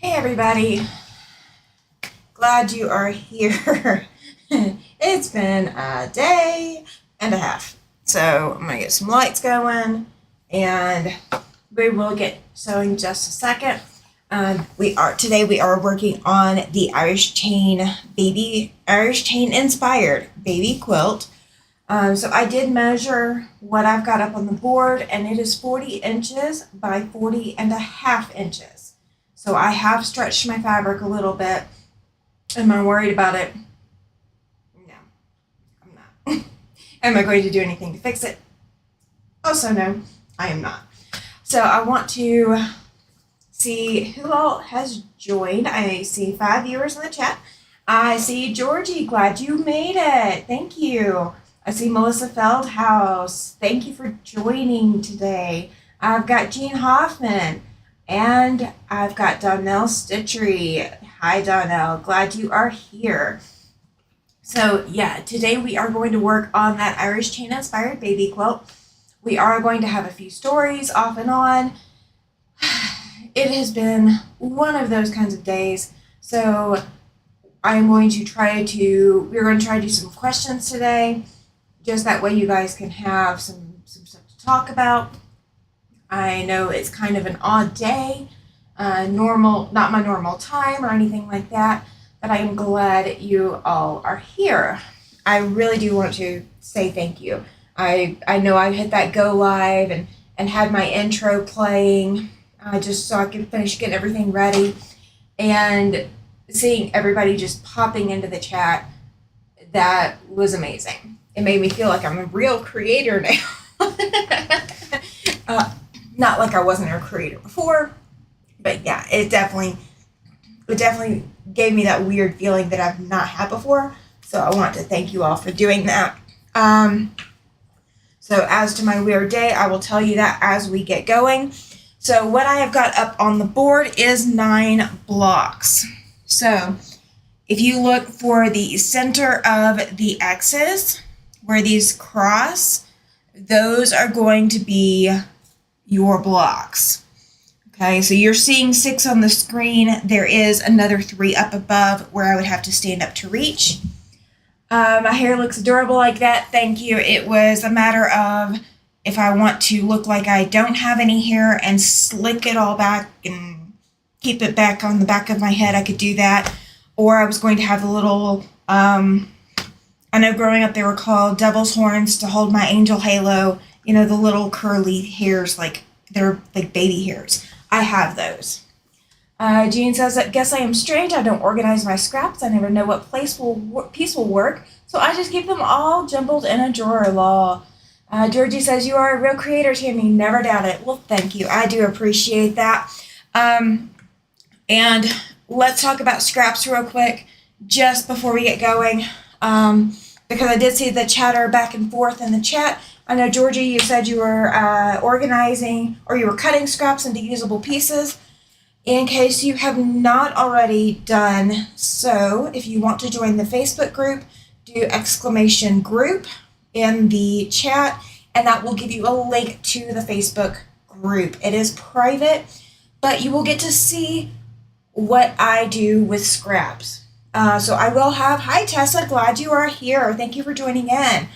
Hey everybody, glad you are here. It's been a day and a half. So I'm gonna get some lights going and we will get sewing just a second. Today we are working on the Irish chain inspired baby quilt. So I did measure what I've got up on the board and it is 40 inches by 40 and a half inches. So I have stretched my fabric a little bit. Am I worried about it? No, I'm not. Am I going to do anything to fix it? Also, no, I am not. So I want to see who all has joined. I see 5 viewers in the chat. I see Georgie, glad you made it. Thank you. I see Melissa Feldhouse. Thank you for joining today. I've got Jean Hoffman. And I've got Donnell Stitchery. Hi, Donnell. Glad you are here. So, yeah, today we are going to work on that Irish chain inspired baby quilt. We are going to have a few stories off and on. It has been one of those kinds of days. So, we're going to try to do some questions today. Just that way you guys can have some stuff to talk about. I know it's kind of an odd day, not my normal time or anything like that, but I am glad you all are here. I really do want to say thank you. I know I hit that go live and had my intro playing just so I could finish getting everything ready, and seeing everybody just popping into the chat, that was amazing. It made me feel like I'm a real creator now. Not like I wasn't a creator before, but yeah, it definitely gave me that weird feeling that I've not had before. So I want to thank you all for doing that. So as to my weird day, I will tell you that as we get going. So what I have got up on the board is 9 blocks. So if you look for the center of the X's, where these cross, those are going to be your blocks. Okay, so you're seeing 6 on the screen. There is another 3 up above where I would have to stand up to reach. My hair looks adorable like that. Thank you. It was a matter of if I want to look like I don't have any hair and slick it all back and keep it back on the back of my head, I could do that. Or I was going to have a little, I know growing up they were called devil's horns to hold my angel halo. You know, the little curly hairs, like they're like baby hairs. I have those. Jean says, I guess I am strange. I don't organize my scraps. I never know what piece will work. So I just keep them all jumbled in a drawer. Lol. Georgie says, you are a real creator, Tammy. Never doubt it. Well, thank you. I do appreciate that. And let's talk about scraps real quick just before we get going. Because I did see the chatter back and forth in the chat. I know, Georgie, you said you were organizing, or you were cutting scraps into usable pieces. In case you have not already done so, if you want to join the Facebook group, do !group in the chat, and that will give you a link to the Facebook group. It is private, but you will get to see what I do with scraps. So I will have, hi Tessa, glad you are here. Thank you for joining in.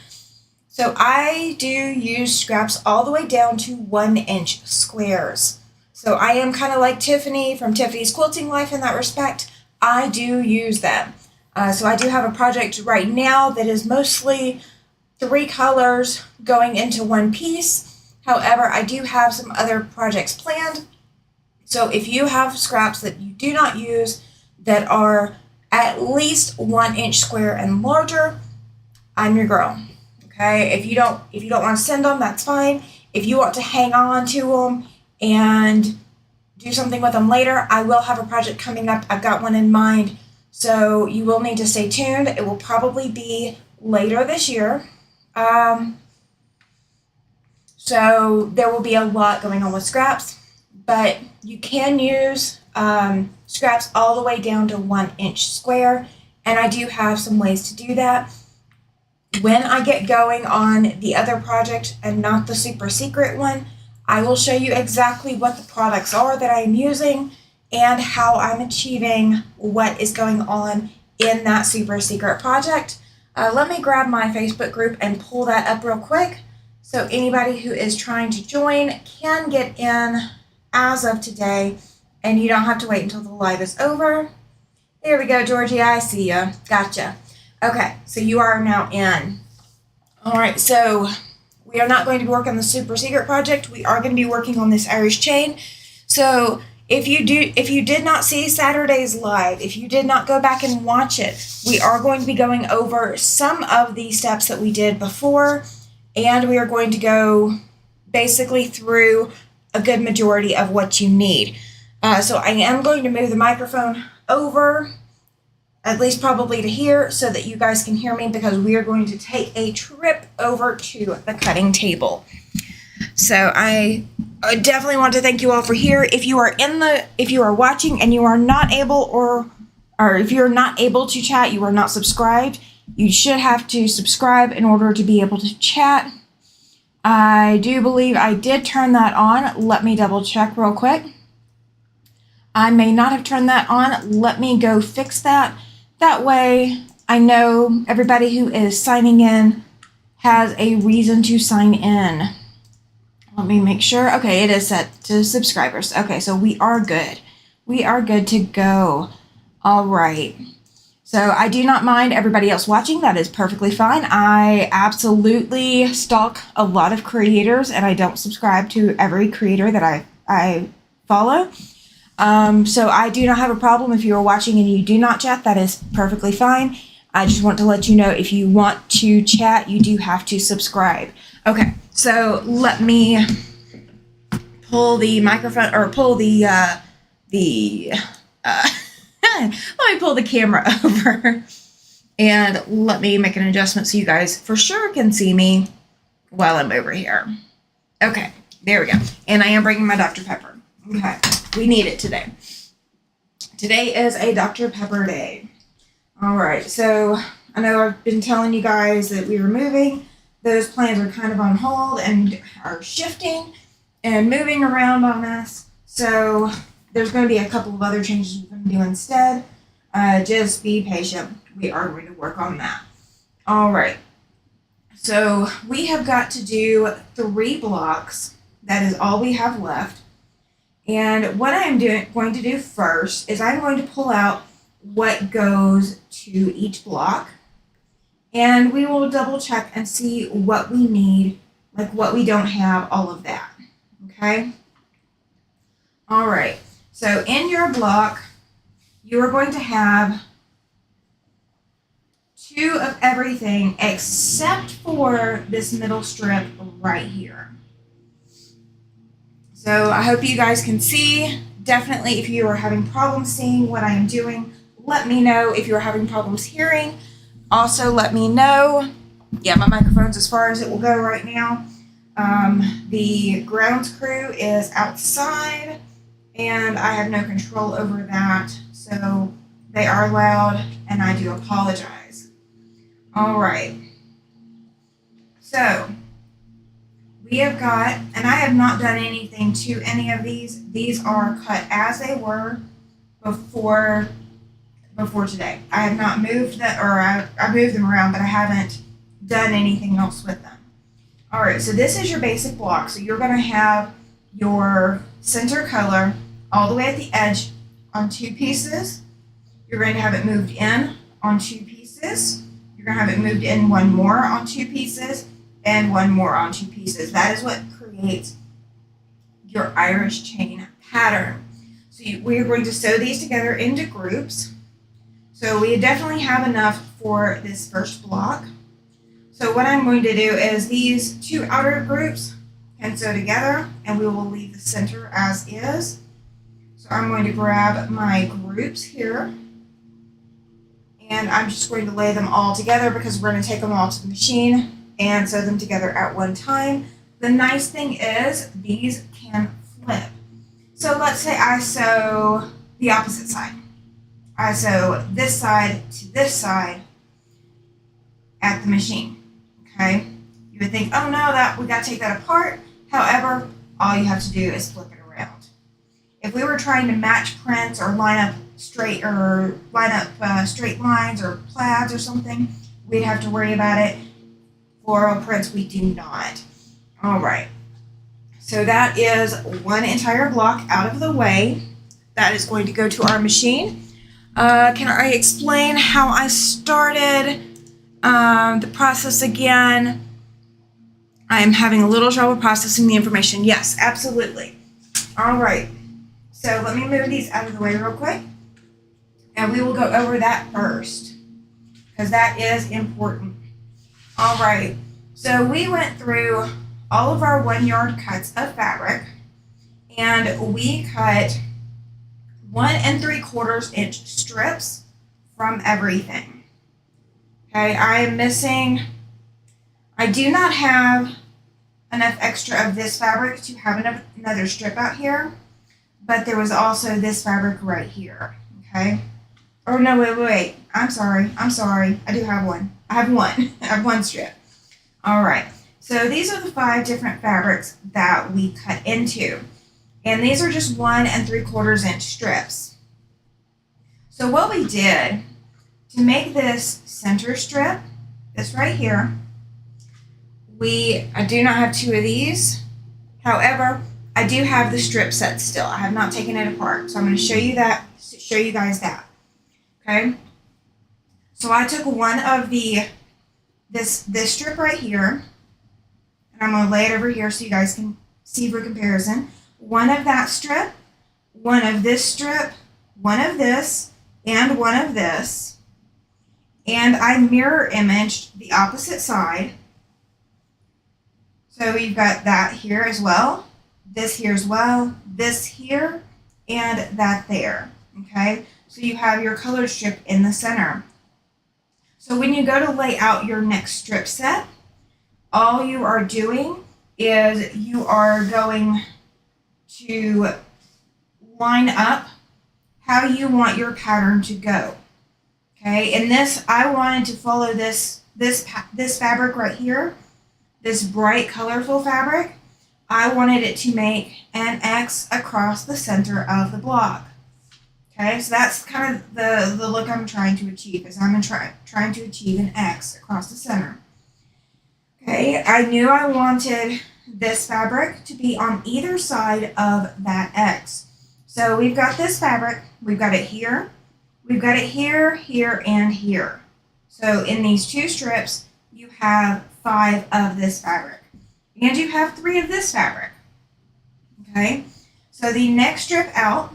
So I do use scraps all the way down to 1-inch squares. So I am kind of like Tiffany from Tiffany's Quilting Life in that respect. I do use them. So I do have a project right now that is mostly 3 colors going into one piece. However, I do have some other projects planned. So if you have scraps that you do not use that are at least 1-inch square and larger, I'm your girl. Okay, if you don't want to send them, that's fine. If you want to hang on to them and do something with them later, I will have a project coming up. I've got one in mind, so you will need to stay tuned. It will probably be later this year. So there will be a lot going on with scraps, but you can use scraps all the way down to 1-inch square, and I do have some ways to do that. When I get going on the other project and not the super secret one, I will show you exactly what the products are that I'm using and how I'm achieving what is going on in that super secret project. Let me grab my Facebook group and pull that up real quick so anybody who is trying to join can get in as of today, and you don't have to wait until the live is over. There we go, Georgie, I see ya. Gotcha. Okay, so you are now in. All right, so we are not going to be working on the super secret project. We are going to be working on this Irish chain. So if you did not see Saturday's live, if you did not go back and watch it, we are going to be going over some of the steps that we did before, and we are going to go basically through a good majority of what you need. So I am going to move the microphone over, at least probably to here, so that you guys can hear me, because we are going to take a trip over to the cutting table. So I definitely want to thank you all for here. If you are watching and you are not able, or if you're not able to chat, you are not subscribed, you should have to subscribe in order to be able to chat. I do believe I did turn that on. Let me double check real quick. I may not have turned that on. Let me go fix that. That way I know everybody who is signing in has a reason to sign in. Let me make sure. Okay, it is set to subscribers. Okay, so we are good. We are good to go. All right. So I do not mind everybody else watching. That is perfectly fine. I absolutely stalk a lot of creators, and I don't subscribe to every creator that I follow. So I do not have a problem if you are watching and you do not chat. That is perfectly fine. I just want to let you know, if you want to chat, you do have to subscribe. Okay, so let me pull the microphone, or pull let me pull the camera over, and let me make an adjustment so you guys for sure can see me while I'm over here. Okay, there we go. And I am bringing my Dr. Pepper. Okay, we need it today. Today is a Dr. Pepper day. All right, so I know I've been telling you guys that we were moving. Those plans are kind of on hold and are shifting and moving around on us. So there's going to be a couple of other changes we're going to do instead. Just be patient. We are going to work on that. All right. So we have got to do 3 blocks. That is all we have left. And what I'm going to do first is I'm going to pull out what goes to each block, and we will double check and see what we need, like what we don't have, all of that. Okay? All right. So in your block, you are going to have 2 of everything except for this middle strip right here. So I hope you guys can see. Definitely, if you are having problems seeing what I am doing, let me know. If you're having problems hearing, also let me know. Yeah, my microphone's as far as it will go right now. The grounds crew is outside, and I have no control over that. So they are loud, and I do apologize. All right. So we have got, and I have not done anything to any of these. These are cut as they were before today. I have not moved that, or I moved them around, but I haven't done anything else with them. All right, so this is your basic block. So you're going to have your center color all the way at the edge on 2 pieces. You're going to have it moved in on 2 pieces. You're going to have it moved in 1 more on 2 pieces, and 1 more on 2 pieces. That is what creates your Irish chain pattern. So we are going to sew these together into groups. So we definitely have enough for this first block. So what I'm going to do is these 2 outer groups can sew together, and we will leave the center as is. So I'm going to grab my groups here, and I'm just going to lay them all together because we're going to take them all to the machine and sew them together at one time. The nice thing is these can flip. So let's say I sew the opposite side. I sew this side to this side at the machine. Okay? You would think, oh no, that we got to take that apart. However, all you have to do is flip it around. if we were trying to match prints or line up straight lines or plaids or something, we'd have to worry about it. Floral prints, we do not. All right. So that is one entire block out of the way. That is going to go to our machine. Can I explain how I started the process again? I'm having a little trouble processing the information. Yes, absolutely. All right. So let me move these out of the way real quick. And we will go over that first, because that is important. All right. So we went through all of our 1 yard cuts of fabric, and we cut 1 3/4 inch strips from everything. Okay, I do not have enough extra of this fabric to have another strip out here, but there was also this fabric right here. Okay. Oh no, wait. I'm sorry. I do have one. I have one strip. All right. So these are the 5 different fabrics that we cut into. And these are just 1 3/4 inch strips. So what we did to make this center strip, this right here, I do not have 2 of these. However, I do have the strip set still. I have not taken it apart. So I'm going to show you guys that. Okay. So I took one of this strip right here, and I'm going to lay it over here so you guys can see for comparison. One of that strip, one of this strip, one of this, and one of this. And I mirror imaged the opposite side. So you've got that here as well, this here as well, this here, and that there. Okay, so you have your colored strip in the center. So when you go to lay out your next strip set, all you are doing is you are going to line up how you want your pattern to go. Okay, in this, I wanted to follow this fabric right here, this bright, colorful fabric. I wanted it to make an X across the center of the block. Okay, so that's kind of the look I'm trying to achieve, is I'm trying to achieve an X across the center. Okay, I knew I wanted this fabric to be on either side of that X. So we've got this fabric, we've got it here, we've got it here, here, and here. So in these 2 strips, you have 5 of this fabric. And you have 3 of this fabric. Okay, so the next strip out,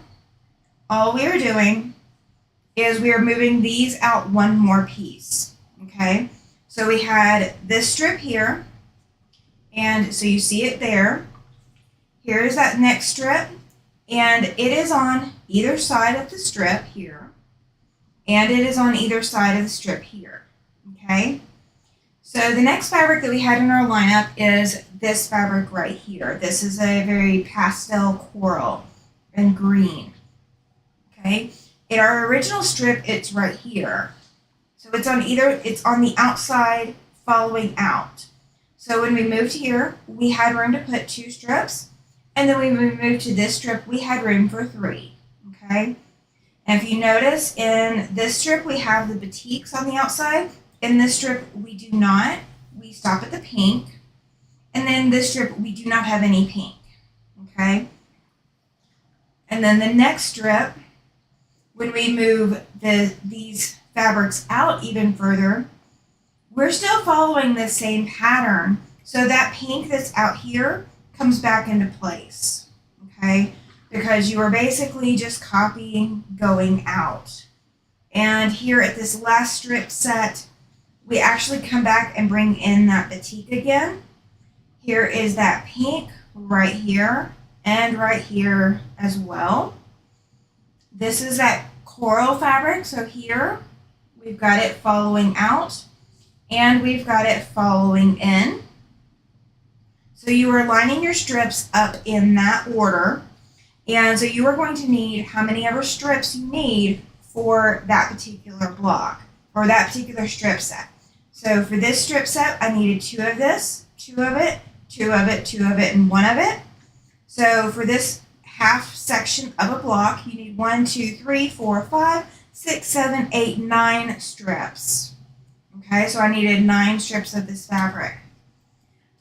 all we are doing is we are moving these out 1 more piece. Okay, so we had this strip here, and so you see it there. Here's that next strip, and it is on either side of the strip here, and it is on either side of the strip here. Okay, so the next fabric that we had in our lineup is this fabric right here. This is a very pastel coral and green. Okay, in our original strip, it's right here. So it's on the outside following out. So when we moved here, we had room to put 2 strips, and then when we moved to this strip, we had room for 3. Okay, and if you notice, in this strip, we have the batiks on the outside. In this strip, we do not. We stop at the pink. And then this strip, we do not have any pink. Okay, and then the next strip, when we move these fabrics out even further, we're still following the same pattern. So that pink that's out here comes back into place, okay? Because you are basically just copying going out. And here at this last strip set, we actually come back and bring in that batik again. Here is that pink right here and right here as well. This is that coral fabric, so here we've got it following out and we've got it following in. So you are lining your strips up in that order, and so you are going to need how many ever strips you need for that particular block or that particular strip set. So for this strip set, I needed 2 of this, 2 of it, 2 of it, 2 of it, and 1 of it. So for this half section of a block, you need 1, 2, 3, 4, 5, 6, 7, 8, 9 strips. Okay, so I needed 9 strips of this fabric.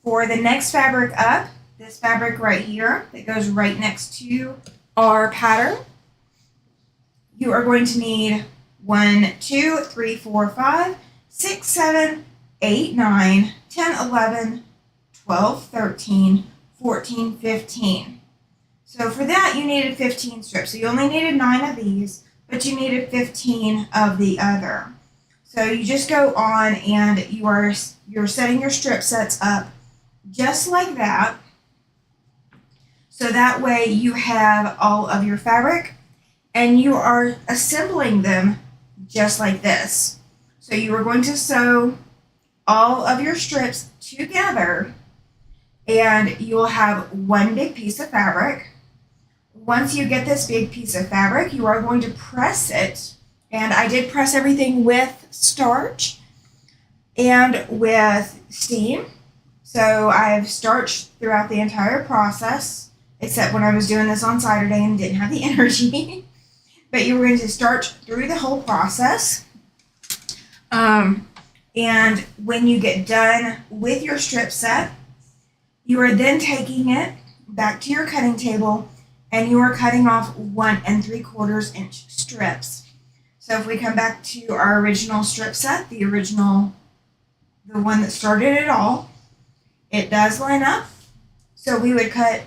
For the next fabric up, this fabric right here that goes right next to our pattern, you are going to need 1, 2, 3, 4, 5, 6, 7, 8, 9, 10, 11, 12, 13, 14, 15. So for that, you needed 15 strips. So you only needed 9 of these, but you needed 15 of the other. So you just go on and you're setting your strip sets up just like that. So that way you have all of your fabric and you are assembling them just like this. So you are going to sew all of your strips together and you will have one big piece of fabric. Once you get this big piece of fabric, you are going to press it. And I did press everything with starch and with steam. So I've starched throughout the entire process, except when I was doing this on Saturday and didn't have the energy. But you were going to starch through the whole process. And when you get done with your strip set, you are then taking it back to your cutting table and you are cutting off 1 3/4 inch strips. So if we come back to our original strip set, the one that started it all, it does line up. So we would cut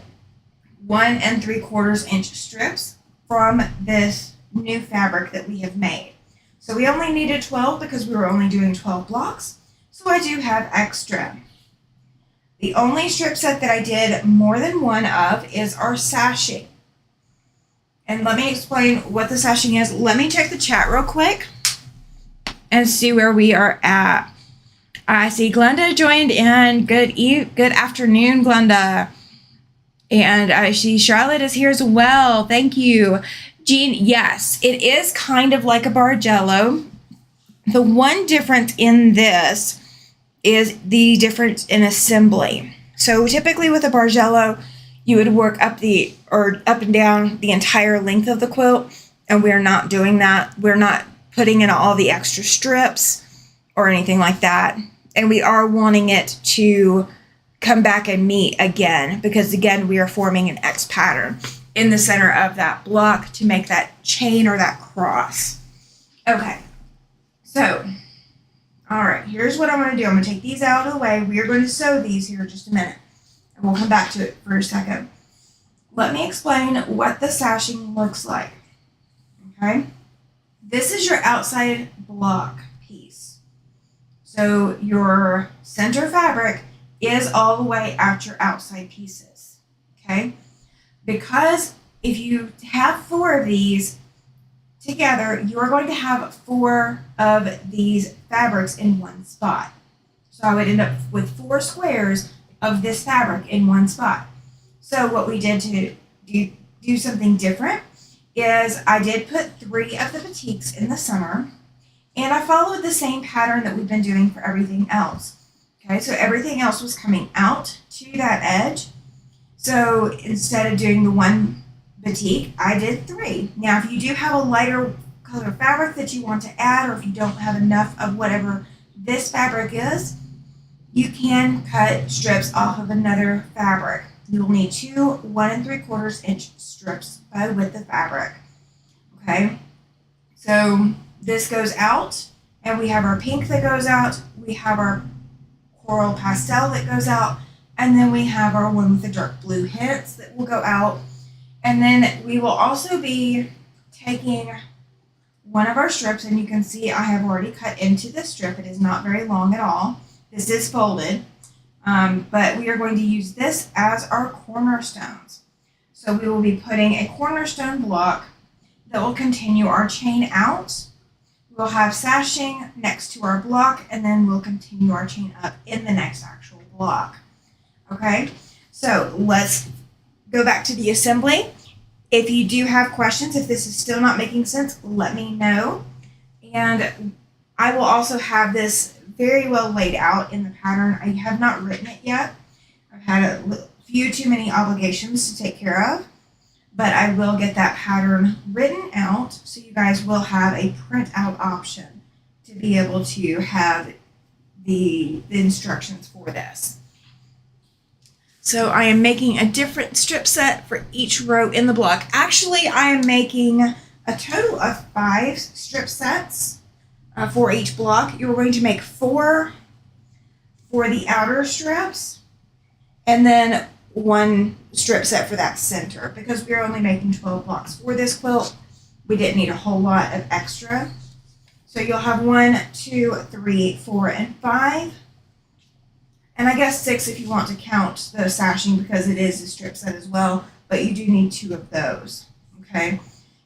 1 3/4 inch strips from this new fabric that we have made. So we only needed 12 because we were only doing 12 blocks. So I do have extra. The only strip set that I did more than one of is our sashing. And let me explain what the sashing is. Let me check the chat real quick and see where we are at. I see Glenda joined in. Good afternoon, Glenda. And I see Charlotte is here as well. Thank you. Jean, yes, it is kind of like a bargello. The one difference in this is the difference in assembly. So typically with a bargello, you would work up and down the entire length of the quilt, and we're not doing that. We're not putting in all the extra strips or anything like that. And we are wanting it to come back and meet again, because again, we are forming an X pattern in the center of that block to make that chain or that cross. Okay, so, all right, here's what I'm going to do. I'm going to take these out of the way. We are going to sew these here in just a minute, and we'll come back to it for a second. Let me explain what the sashing looks like, okay? This is your outside block piece. So your center fabric is all the way at your outside pieces, okay? Because if you have 4 of these together, you are going to have 4 of these fabrics in one spot. So I would end up with 4 squares of this fabric in one spot. So what we did to do something different is I did put 3 of the batiks in the center, and I followed the same pattern that we've been doing for everything else. Okay, so everything else was coming out to that edge. So instead of doing the 1 batik, I did 3. Now, if you do have a lighter color fabric that you want to add, or if you don't have enough of whatever this fabric is, you can cut strips off of another fabric. You'll need 2 1 3/4 inch strips by the width of fabric. Okay, so this goes out, and we have our pink that goes out, we have our coral pastel that goes out, and then we have our one with the dark blue hints that will go out. And then we will also be taking one of our strips, and you can see I have already cut into this strip. It is not very long at all. This is folded, but we are going to use this as our cornerstones. So we will be putting a cornerstone block that will continue our chain out. We'll have sashing next to our block, and then we'll continue our chain up in the next actual block. Okay, so let's go back to the assembly. If you do have questions, if this is still not making sense, let me know. And I will also have this very well laid out in the pattern. I have not written it yet. I've had a few too many obligations to take care of. but I will get that pattern written out so you guys will have a printout option to be able to have the instructions for this. So I am making a different strip set for each row in the block. Actually, I am making a total of 5 strip sets for each block. You're going to make 4 for the outer strips and then 1 strip set for that center. Because we're only making 12 blocks for this quilt, we didn't need a whole lot of extra. So you'll have 1, 2, 3, 4, and 5. And I guess 6 if you want to count the sashing because it is a strip set as well, but you do need 2 of those, okay?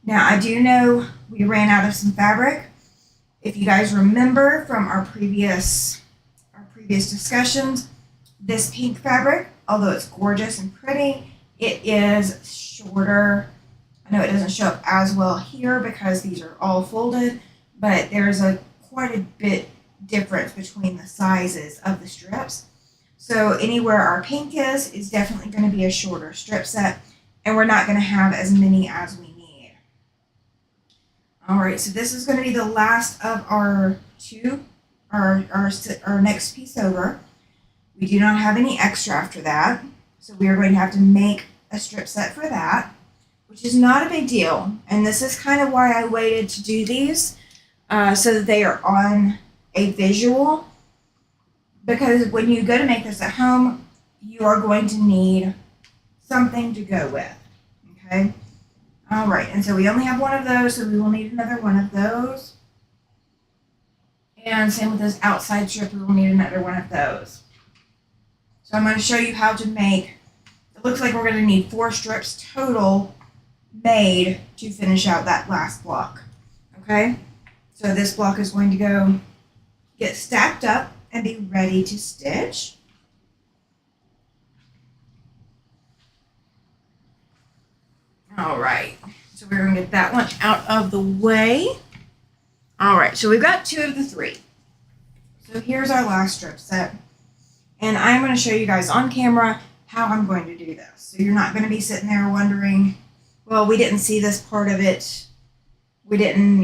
Now I do know we ran out of some fabric. If you guys remember from our previous discussions, this pink fabric, although it's gorgeous and pretty, it is shorter. I know it doesn't show up as well here because these are all folded, but there's quite a bit difference between the sizes of the strips. So anywhere our pink is definitely going to be a shorter strip set, and we're not going to have as many as we need. All right, so this is going to be the last of our our next piece over. We do not have any extra after that, so we are going to have to make a strip set for that, which is not a big deal. And this is kind of why I waited to do these, so that they are on a visual. Because when you go to make this at home, you are going to need something to go with, okay? All right, and so we only have 1 of those, so we will need another 1 of those. And same with this outside strip, we will need another 1 of those. So I'm going to show you how to make, it looks like we're going to need 4 strips total made to finish out that last block, okay? So this block is going to go get stacked up and be ready to stitch. All right, so we're going to get that one out of the way. All right, so we've got 2 of the 3. So here's our last strip set. And I'm going to show you guys on camera how I'm going to do this. So you're not going to be sitting there wondering, well, we didn't see this part of it. We didn't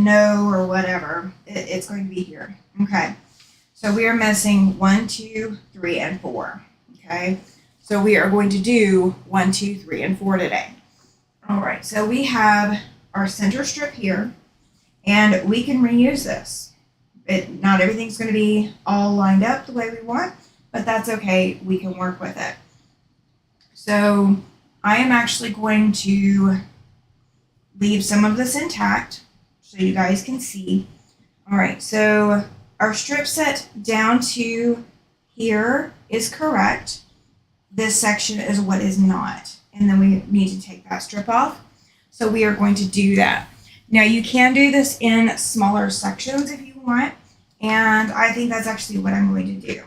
know or whatever. It's going to be here. Okay. So we are missing 1, 2, 3, and 4. Okay. So we are going to do 1, 2, 3, and 4 today. All right. So we have our center strip here, and we can reuse this. Not everything's going to be all lined up the way we want, but that's okay. We can work with it. So I am actually going to leave some of this intact so you guys can see. All right, so our strip set down to here is correct. This section is what is not. And then we need to take that strip off. So we are going to do that. Now you can do this in smaller sections if you want. And I think that's actually what I'm going to do.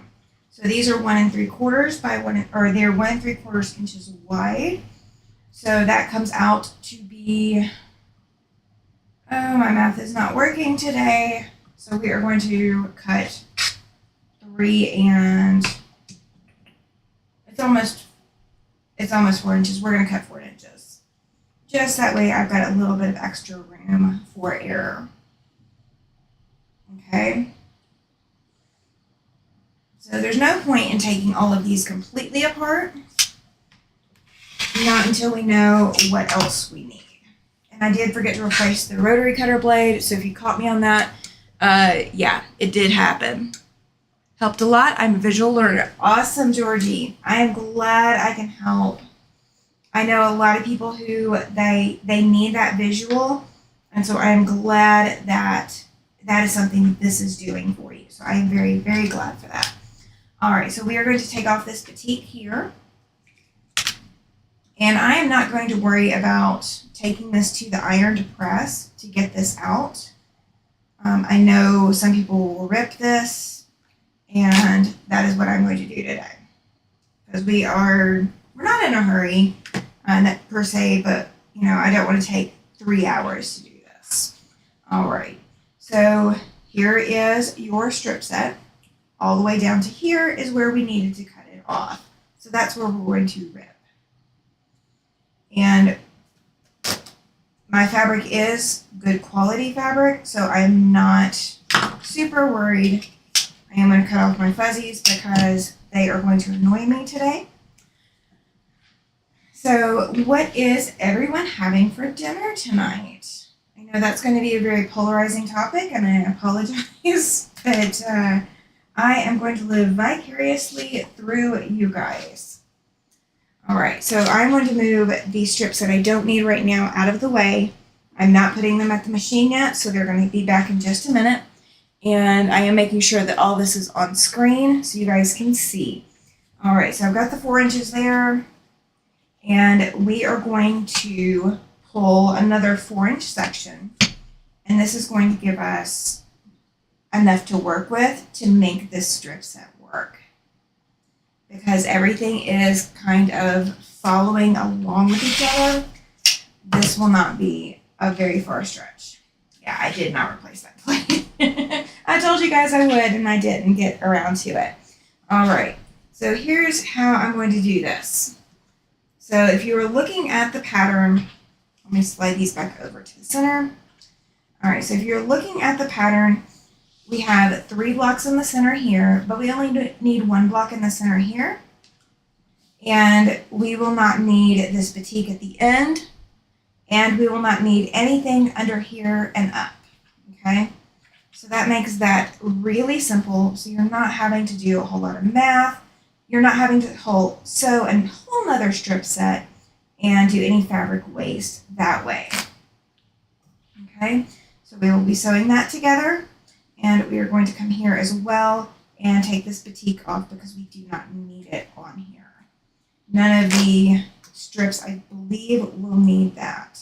So these are 1 3/4 by 1, or they're 1 3/4 inches wide. So that comes out to be, oh, my math is not working today. So we are going to cut 3 and it's almost 4 inches. We're going to cut 4 inches. Just that way I've got a little bit of extra room for error. Okay. So there's no point in taking all of these completely apart, not until we know what else we need. And I did forget to replace the rotary cutter blade, so if you caught me on that, yeah, it did happen. Helped a lot. I'm a visual learner. Awesome, Georgie. I am glad I can help. I know a lot of people who they need that visual, and so I am glad that that is something this is doing for you. So I am very, very glad for that. All right, so we are going to take off this petite here. And I am not going to worry about taking this to the iron to press to get this out. I know some people will rip this, and that is what I'm going to do today. Because we're not in a hurry, per se, but I don't want to take 3 hours to do this. All right, so here is your strip set. All the way down to here is where we needed to cut it off. So that's where we're going to rip. And my fabric is good quality fabric, so I'm not super worried. I am going to cut off my fuzzies because they are going to annoy me today. So what is everyone having for dinner tonight? I know that's going to be a very polarizing topic, and I apologize, but I am going to live vicariously through you guys. All right, so I'm going to move these strips that I don't need right now out of the way. I'm not putting them at the machine yet, so they're going to be back in just a minute. And I am making sure that all this is on screen so you guys can see. All right, so I've got the 4 inches there. And we are going to pull another 4-inch section. And this is going to give us enough to work with to make this strip set work. Because everything is kind of following along with each other, this will not be a very far stretch. Yeah, I did not replace that plate. I told you guys I would, and I didn't get around to it. All right, so here's how I'm going to do this. So if you were looking at the pattern, let me slide these back over to the center. All right, so if you're looking at the pattern, we have 3 blocks in the center here, but we only need 1 block in the center here. And we will not need this batik at the end, and we will not need anything under here and up, okay? So that makes that really simple, so you're not having to do a whole lot of math. You're not having to sew a whole nother strip set and do any fabric waste that way. Okay, so we will be sewing that together, and we are going to come here as well and take this batik off because we do not need it on here. None of the strips, I believe, will need that.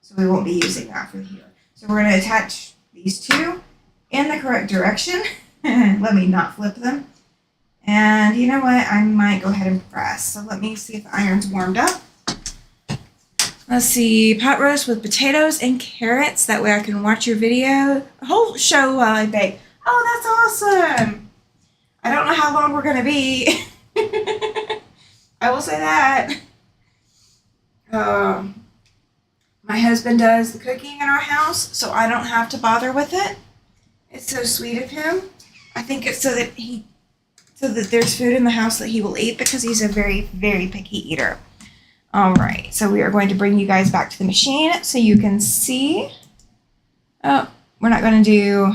So we won't be using that for here. So we're going to attach these two in the correct direction. Let me not flip them. And you know what? I might go ahead and press. So let me see if the iron's warmed up. Let's see, pot roast with potatoes and carrots. That way I can watch your video, the whole show while I bake. Oh, that's awesome. I don't know how long we're going to be. I will say that. My husband does the cooking in our house, so I don't have to bother with it. It's so sweet of him. I think it's so that there's food in the house that he will eat because he's a very, very picky eater. All right, so we are going to bring you guys back to the machine so you can see. Oh, we're not going to do,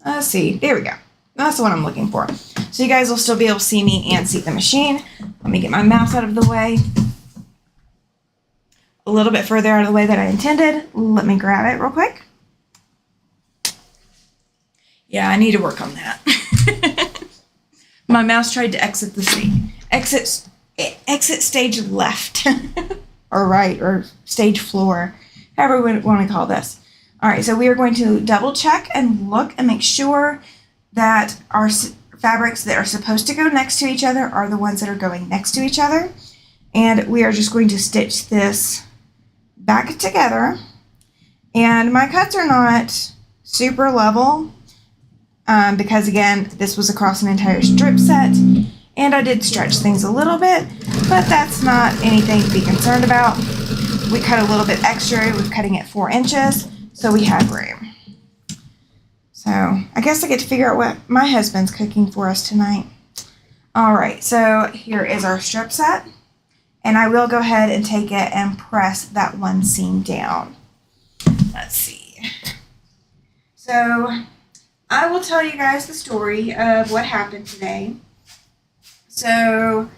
let's see, there we go. That's the one I'm looking for. So you guys will still be able to see me and see the machine. Let me get my mouse out of the way. A little bit further out of the way than I intended. Let me grab it real quick. Yeah, I need to work on that. My mouse tried to exit the scene. Exit stage left. Or right, or stage floor. However we want to call this. All right, so we are going to double check and look and make sure that our fabrics that are supposed to go next to each other are the ones that are going next to each other. And we are just going to stitch this back together. And my cuts are not super level because, again, this was across an entire strip set. And I did stretch things a little bit, but that's not anything to be concerned about. We cut a little bit extra. We're cutting it 4 inches, so we have room. So I guess I get to figure out what my husband's cooking for us tonight. All right, so here is our strip set. And I will go ahead and take it and press that one seam down. Let's see. So I will tell you guys the story of what happened today. So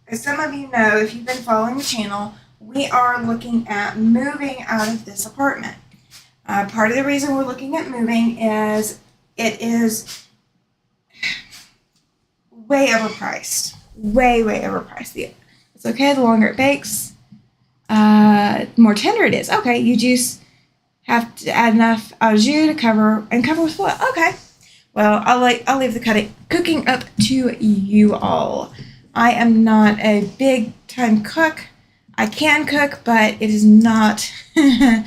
as some of you know, if you've been following the channel, we are looking at moving out of this apartment. Part of the reason we're looking at moving is it is way overpriced. Way overpriced. It's okay, the longer it bakes, the more tender it is. Okay, you just have to add enough au jus to cover with what? Okay. Well, I'll leave the cooking up to you all. I am not a big time cook. I can cook, but it is not, it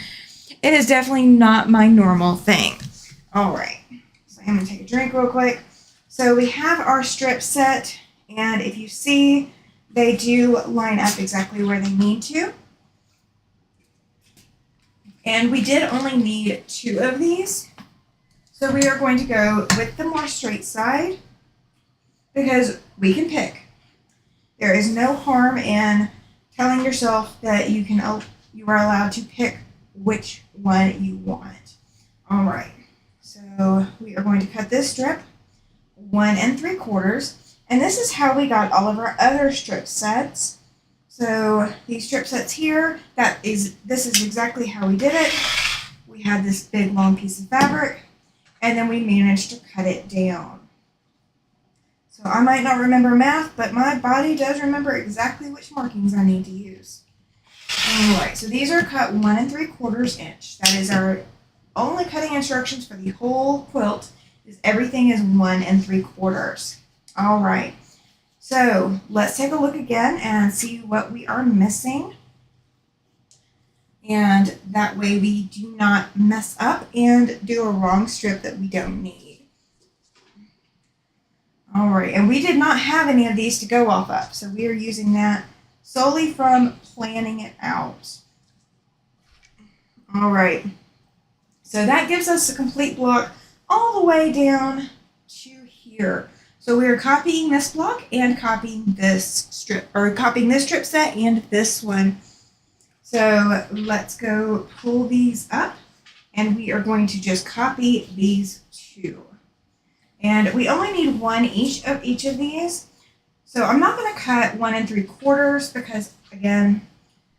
is definitely not my normal thing. All right, so I'm gonna take a drink real quick. So we have our strip set, and if you see, they do line up exactly where they need to. And we did only need 2 of these. So we are going to go with the more straight side because we can pick. There is no harm in telling yourself that you are allowed to pick which one you want. All right, so we are going to cut this strip 1 3/4, and this is how we got all of our other strip sets. So these strip sets here, this is exactly how we did it. We had this big long piece of fabric, and then we managed to cut it down. So I might not remember math, but my body does remember exactly which markings I need to use. Alright, so these are cut 1 3/4 inch. That is our only cutting instructions for the whole quilt, is everything is 1 3/4. Alright, so let's take a look again and see what we are missing. And that way we do not mess up and do a wrong strip that we don't need. All right, and we did not have any of these to go off of, so we are using that solely from planning it out. All right, so that gives us a complete block all the way down to here. So we are copying this block and copying this strip, or copying this strip set and this one. So let's go pull these up, and we are going to just copy these 2. And we only need 1 each of these. So I'm not going to cut 1 3/4 because, again,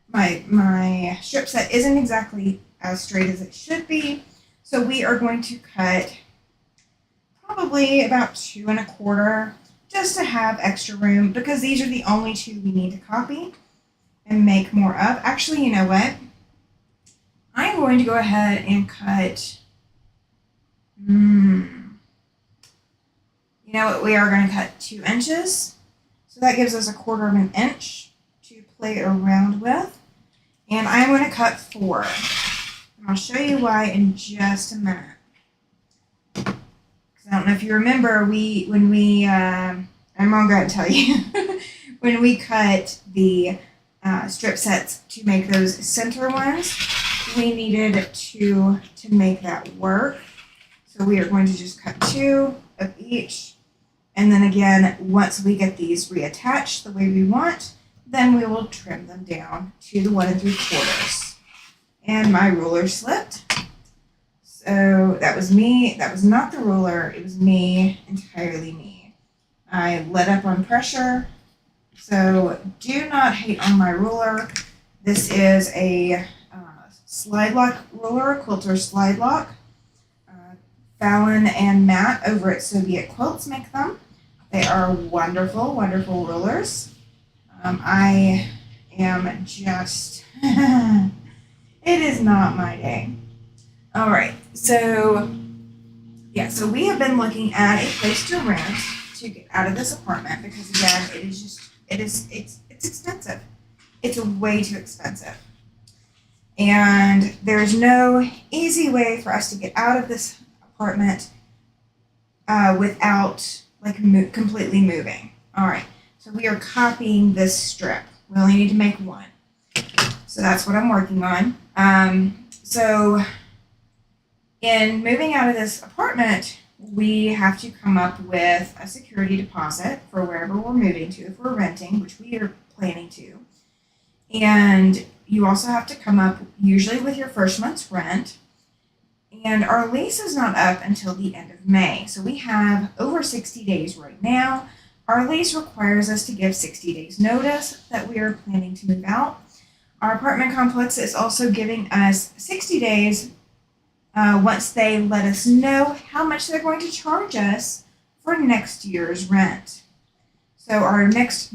my strip set isn't exactly as straight as it should be. So we are going to cut probably about 2 1/4 just to have extra room, because these are the only 2 we need to copy and make more of. Actually, you know what? I'm going to go ahead and cut, you know what, we are going to cut 2 inches. So that gives us 1/4 inch to play around with. And I'm going to cut 4. And I'll show you why in just a minute. Because I don't know if you remember, I'm going to tell you, when we cut the strip sets to make those center ones, we needed to make that work. So we are going to just cut 2 of each. And then again, once we get these reattached the way we want, then we will trim them down to the 1 3/4. And my ruler slipped. So that was me. That was not the ruler. It was me, entirely me. I let up on pressure. So do not hate on my ruler. This is a slide lock ruler, a quilter slide lock. Fallon and Matt over at Soviet Quilts make them. They are wonderful, wonderful rulers. I am just, it is not my day. All right, so yeah, so we have been looking at a place to rent to get out of this apartment because, again, it's expensive. It's way too expensive. And there's no easy way for us to get out of this apartment without completely moving. All right, so we are copying this strip. We only need to make 1. So that's what I'm working on. So in moving out of this apartment, we have to come up with a security deposit for wherever we're moving to, if we're renting, which we are planning to. And you also have to come up usually with your first month's rent. And our lease is not up until the end of May. So we have over 60 days right now. Our lease requires us to give 60 days notice that we are planning to move out. Our apartment complex is also giving us 60 days once they let us know how much they're going to charge us for next year's rent. So our next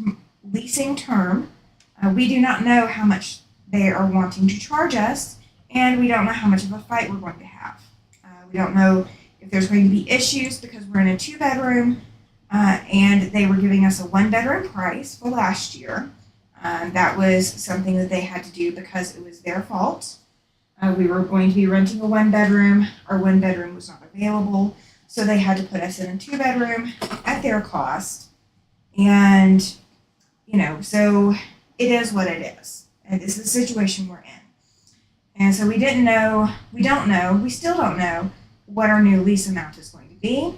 leasing term, we do not know how much they are wanting to charge us, and we don't know how much of a fight we're going to have. We don't know if there's going to be issues because we're in a 2-bedroom, and they were giving us a 1-bedroom price for last year. That was something that they had to do because it was their fault. We were going to be renting a 1-bedroom. Our 1-bedroom was not available, so they had to put us in a 2-bedroom at their cost. And so it is what it is. And this is the situation we're in. And so we still don't know what our new lease amount is going to be.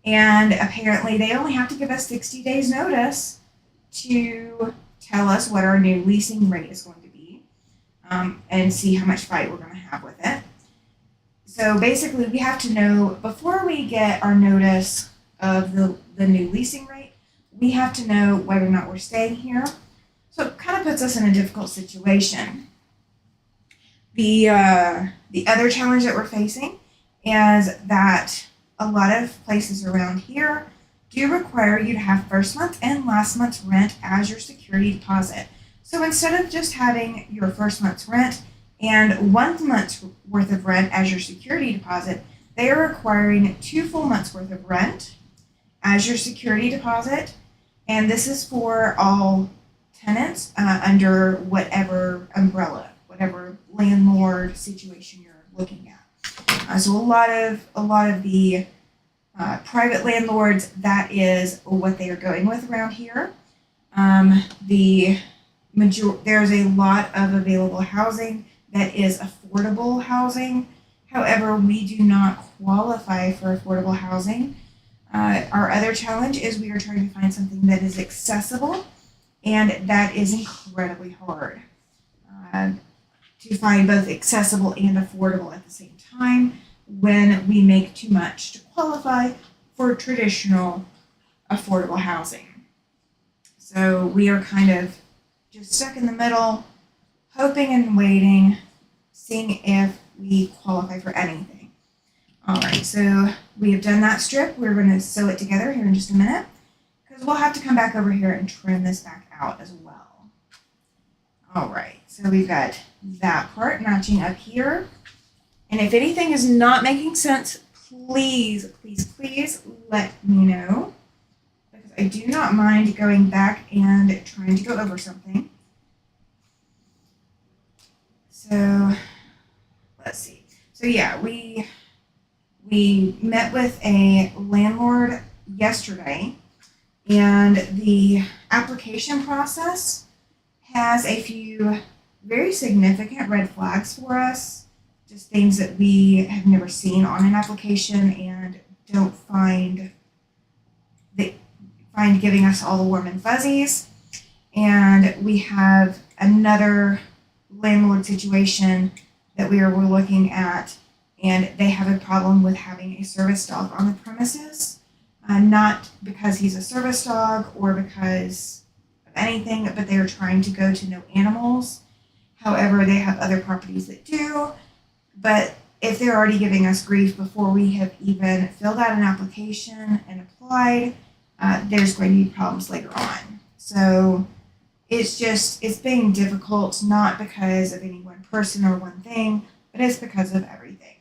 And apparently they only have to give us 60 days notice to tell us what our new leasing rate is going to be, and see how much fight we're going to have with it. So basically we have to know, before we get our notice of the new leasing rate, we have to know whether or not we're staying here. So it kind of puts us in a difficult situation. The other challenge that we're facing is that a lot of places around here do require you to have first month and last month's rent as your security deposit. So instead of just having your first month's rent and 1 month's worth of rent as your security deposit, they are requiring 2 full months worth of rent as your security deposit. And this is for all tenants under whatever umbrella, whatever landlord situation you're looking at. So a lot of the private landlords, that is what they are going with around here. There's a lot of available housing that is affordable housing. However, we do not qualify for affordable housing. Our other challenge is we are trying to find something that is accessible, and that is incredibly hard to find, both accessible and affordable at the same time, when we make too much to qualify for traditional affordable housing. So we are kind of just stuck in the middle, hoping and waiting, seeing if we qualify for anything. All right, so we have done that strip. We're going to sew it together here in just a minute, because we'll have to come back over here and trim this back out as well. All right, so we've got that part matching up here. And if anything is not making sense, please, please, please let me know, because I do not mind going back and trying to go over something. So let's see. So yeah, we met with a landlord yesterday, and the application process has a few very significant red flags for us, just things that we have never seen on an application and don't find giving us all the warm and fuzzies. And we have another landlord situation that we're looking at, and they have a problem with having a service dog on the premises, not because he's a service dog or because of anything, but they are trying to go to no animals. However, they have other properties that do. But if they're already giving us grief before we have even filled out an application and applied, there's going to be problems later on. So it's being difficult, not because of any one person or one thing, but it's because of everything.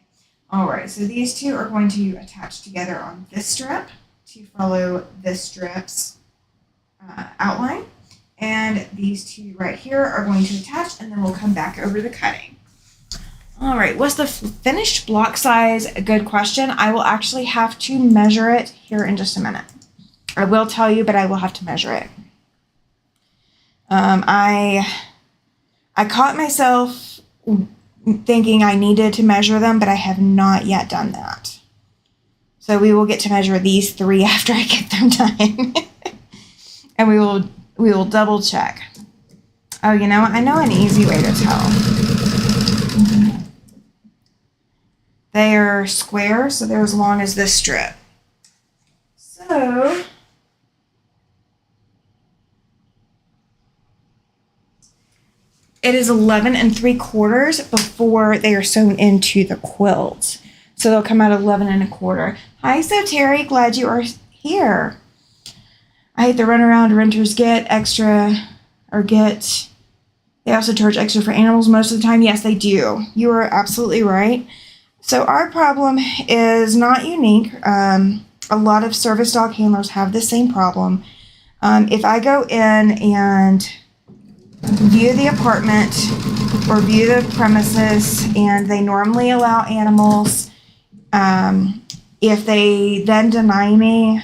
All right, so these two are going to attach together on this strip to follow this strip's outline. And these two right here are going to attach, and then we'll come back over the cutting. All right, what's the finished block size? A good question. I will actually have to measure it here in just a minute. I will tell you, but I will have to measure it. I caught myself thinking I needed to measure them, but I have not yet done that. So we will get to measure these three after I get them done. And we will double check. Oh, you know, I know an easy way to tell. They are square, so they're as long as this strip. So it is 11 3/4 before they are sewn into the quilt. So they'll come out 11 1/4. Hi, so Terry, glad you are here. I hate the runaround renters get extra, or get, they also charge extra for animals most of the time. Yes, they do. You are absolutely right. So our problem is not unique. A lot of service dog handlers have the same problem. If I go in and view the apartment or view the premises and they normally allow animals, if they then deny me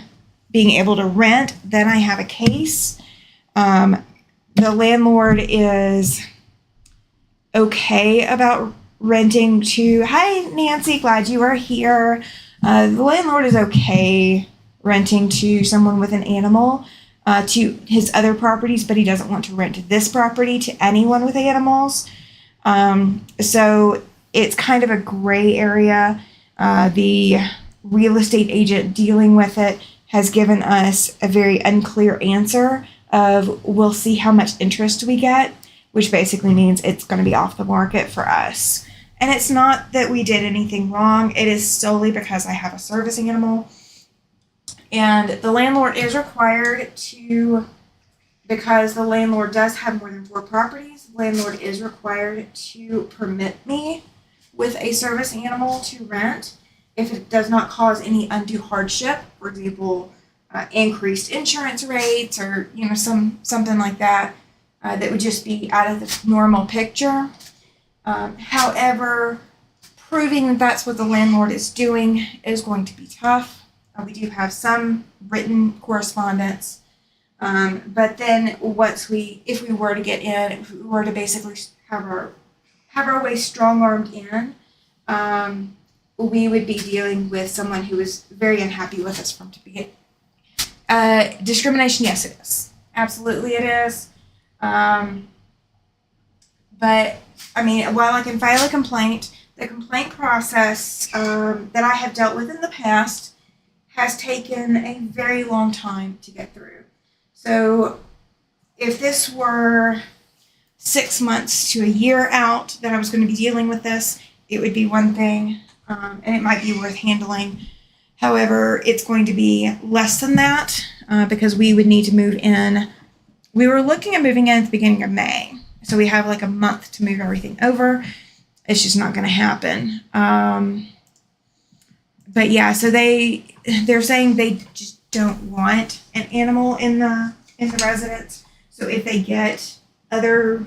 being able to rent, then I have a case. The landlord is okay about renting to, hi Nancy, glad you are here. The landlord is okay renting to someone with an animal to his other properties, but he doesn't want to rent this property to anyone with animals. So it's kind of a gray area. The real estate agent dealing with it has given us a very unclear answer of we'll see how much interest we get, which basically means it's going to be off the market for us. And it's not that we did anything wrong. It is solely because I have a service animal. And the landlord is required to, because the landlord does have more than 4 properties, the landlord is required to permit me with a service animal to rent if it does not cause any undue hardship. For example, increased insurance rates or something like that. That would just be out of the normal picture. However, proving that that's what the landlord is doing is going to be tough. We do have some written correspondence, but then if we were to get in, if we were to basically have our way strong-armed in, we would be dealing with someone who is very unhappy with us from the beginning. Discrimination, yes, it is. Absolutely, it is. But I mean, while I can file a complaint, the complaint process that I have dealt with in the past has taken a very long time to get through. So if this were 6 months to a year out that I was going to be dealing with this, it would be one thing, and it might be worth handling. However, it's going to be less than that because we would need to move in. We were looking at moving in at the beginning of May. So we have like a month to move everything over. It's just not going to happen. But yeah, so they're saying they just don't want an animal in the residence. So if they get other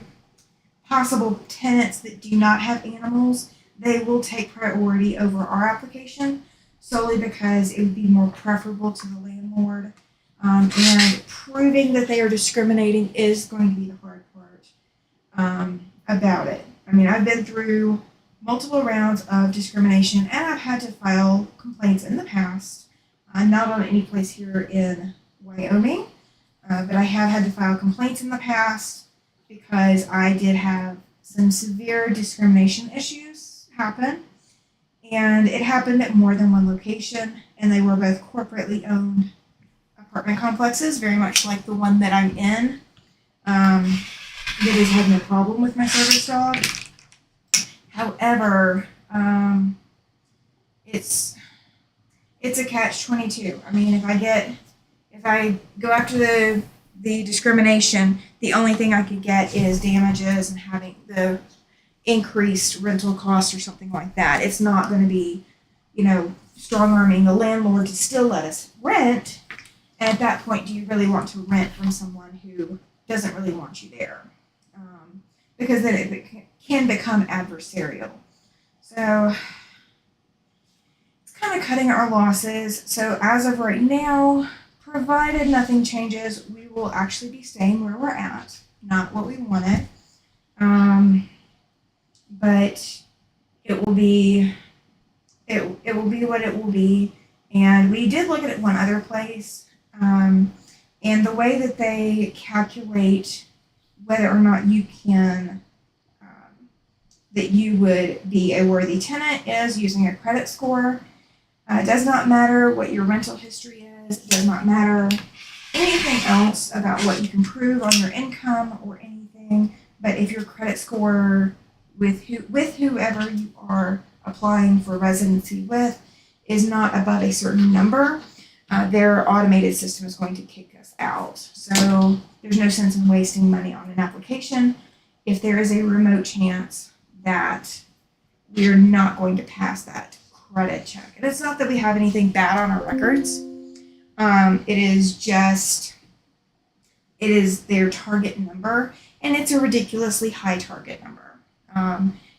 possible tenants that do not have animals, they will take priority over our application solely because it would be more preferable to the landlord. And proving that they are discriminating is going to be the hard part about it. I mean, I've been through multiple rounds of discrimination and I've had to file complaints in the past, not on any place here in Wyoming, but I have had to file complaints in the past because I did have some severe discrimination issues happen. And it happened at more than one location, and they were both corporately owned apartment complexes, very much like the one that I'm in. That has had no problem with my service dog. However, it's a catch-22. I mean, if I go after the discrimination, the only thing I could get is damages and having the increased rental costs or something like that. It's not going to be, strong-arming the landlord to still let us rent. And at that point, do you really want to rent from someone who doesn't really want you there? Because then it can become adversarial. So it's kind of cutting our losses. So as of right now, provided nothing changes, we will actually be staying where we're at, not what we wanted. But it will be what it will be. And we did look at it one other place. And the way that they calculate whether or not you can, that you would be a worthy tenant is using a credit score. It does not matter what your rental history is. It does not matter anything else about what you can prove on your income or anything. But if your credit score with whoever you are applying for residency with is not above a certain number, their automated system is going to kick us out. So there's no sense in wasting money on an application if there is a remote chance that we're not going to pass that credit check. And it's not that we have anything bad on our records. It is their target number, and it's a ridiculously high target number.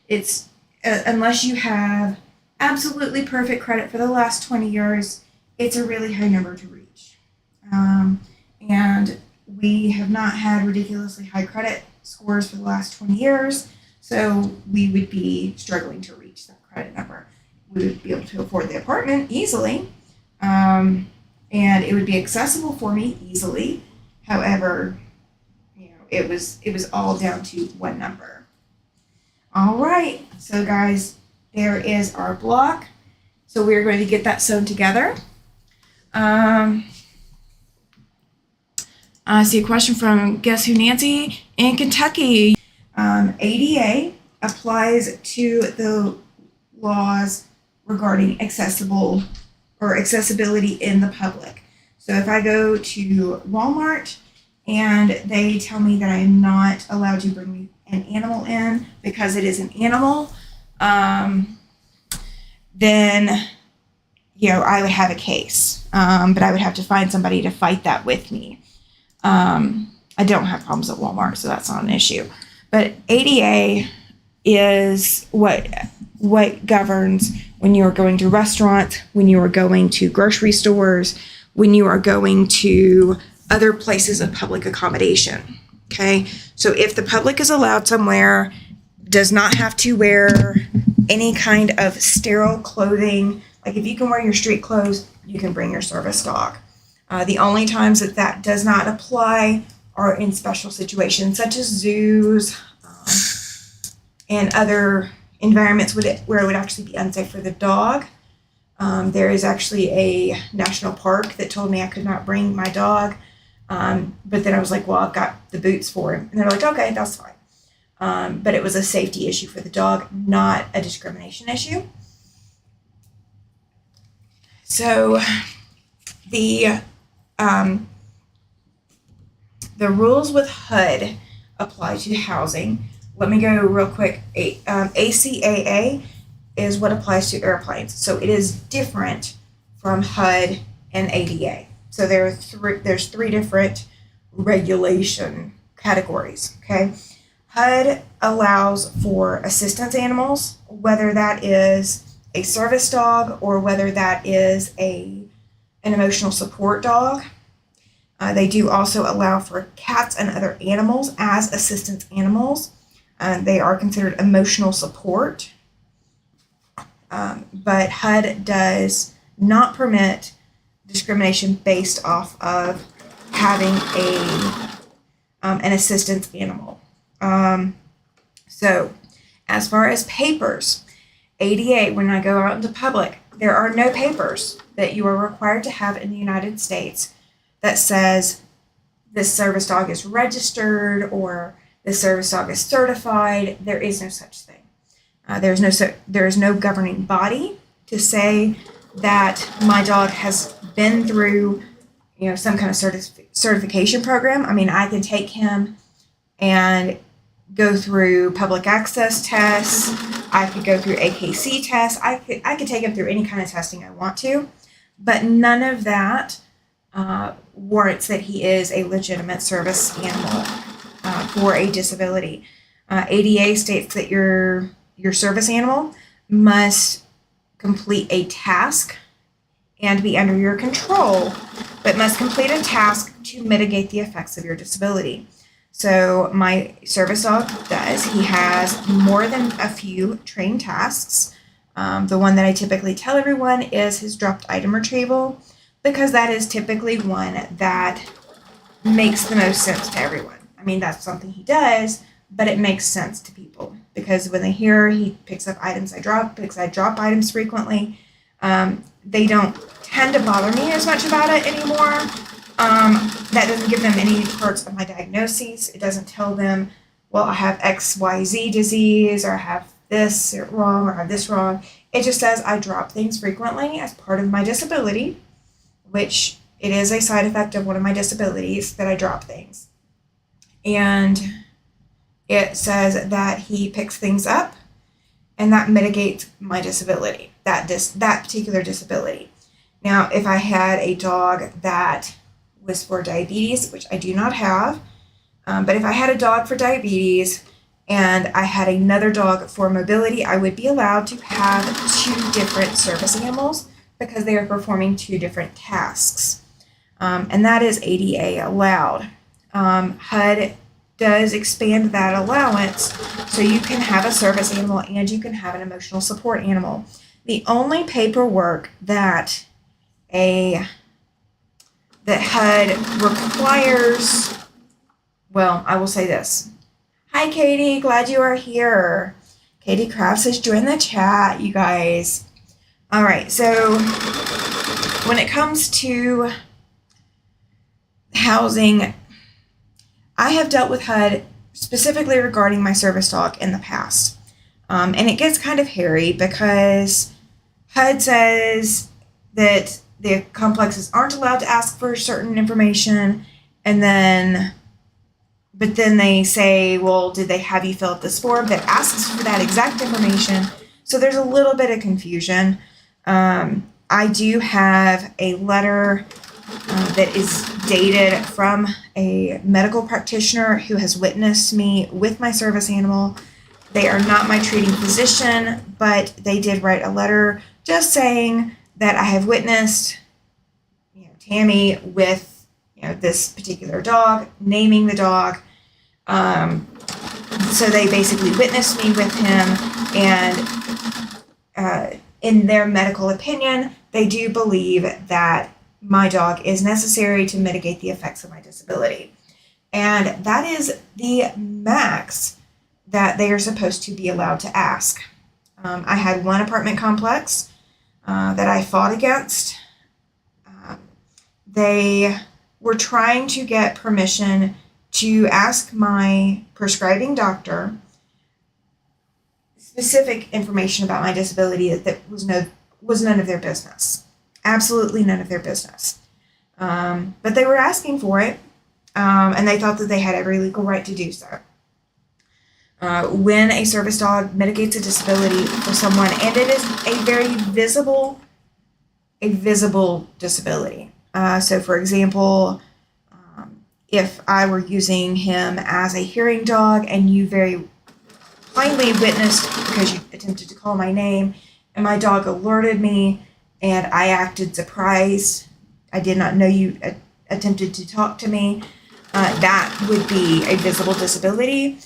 It's unless you have absolutely perfect credit for the last 20 years, it's a really high number to reach. And we have not had ridiculously high credit scores for the last 20 years, so we would be struggling to reach that credit number. We would be able to afford the apartment easily, and it would be accessible for me easily. However, it was all down to one number. All right, so guys, there is our block. So we're going to get that sewn together. I see a question from Guess Who Nancy in Kentucky. ADA applies to the laws regarding accessibility in the public. So if I go to Walmart and they tell me that I am not allowed to bring an animal in because it is an animal, then I would have a case, but I would have to find somebody to fight that with me. I don't have problems at Walmart, so that's not an issue. But ADA is what governs when you are going to restaurants, when you are going to grocery stores, when you are going to other places of public accommodation. Okay, so if the public is allowed somewhere, does not have to wear any kind of sterile clothing. Like if you can wear your street clothes, you can bring your service dog. The only times that does not apply are in special situations such as zoos and other environments where it would actually be unsafe for the dog. There is actually a national park that told me I could not bring my dog. But then I was like, well, I've got the boots for him. And they're like, okay, that's fine. But it was a safety issue for the dog, not a discrimination issue. So the rules with HUD apply to housing. Let me go real quick. ACAA is what applies to airplanes. So it is different from HUD and ADA. So there's three different regulation categories, okay? HUD allows for assistance animals, whether that is a service dog or whether that is an emotional support dog. They do also allow for cats and other animals as assistance animals. They are considered emotional support. But HUD does not permit discrimination based off of having an assistance animal. So as far as papers, ADA, when I go out into public, there are no papers that you are required to have in the United States that says this service dog is registered or this service dog is certified. There is no such thing. There is no governing body to say that my dog has been through, some kind of certification program. I mean, I can take him and go through public access tests. I could go through AKC tests. I could take him through any kind of testing I want to, but none of that warrants that he is a legitimate service animal for a disability. ADA states that your service animal must complete a task and be under your control, but must complete a task to mitigate the effects of your disability. So my service dog does. He has more than a few trained tasks. The one that I typically tell everyone is his dropped item retrieval, because that is typically one that makes the most sense to everyone. I mean, that's something he does, but it makes sense to people because when they hear he picks up items I drop, because I drop items frequently, they don't tend to bother me as much about it anymore. That doesn't give them any parts of my diagnoses. It doesn't tell them, well, I have XYZ disease, or I have this wrong, or I have this wrong. It just says I drop things frequently as part of my disability, which it is a side effect of one of my disabilities that I drop things. And it says that he picks things up and that mitigates my disability, that particular disability. Now, if I had a dog that was for diabetes, which I do not have, but if I had a dog for diabetes and I had another dog for mobility, I would be allowed to have two different service animals because they are performing two different tasks. And that is ADA allowed. HUD does expand that allowance so you can have a service animal and you can have an emotional support animal. The only paperwork that HUD requires, well, I will say this. Hi, Katie. Glad you are here. Katie Crafts has joined the chat, you guys. All right, so when it comes to housing, I have dealt with HUD specifically regarding my service dog in the past. And it gets kind of hairy because HUD says that the complexes aren't allowed to ask for certain information, but then they say, well, did they have you fill out this form that asks for that exact information? So there's a little bit of confusion. I do have a letter that is dated from a medical practitioner who has witnessed me with my service animal. They are not my treating physician, but they did write a letter just saying that I have witnessed, Tammy with, this particular dog, naming the dog. So they basically witnessed me with him, and in their medical opinion, they do believe that my dog is necessary to mitigate the effects of my disability. And that is the max that they are supposed to be allowed to ask. I had one apartment complex that I fought against. They were trying to get permission to ask my prescribing doctor specific information about my disability that was none of their business. Absolutely none of their business. But they were asking for it, and they thought that they had every legal right to do so. When a service dog mitigates a disability for someone, and it is a very visible disability. So, for example, if I were using him as a hearing dog and you very plainly witnessed because you attempted to call my name and my dog alerted me and I acted surprised, I did not know you attempted to talk to me, that would be a visible disability.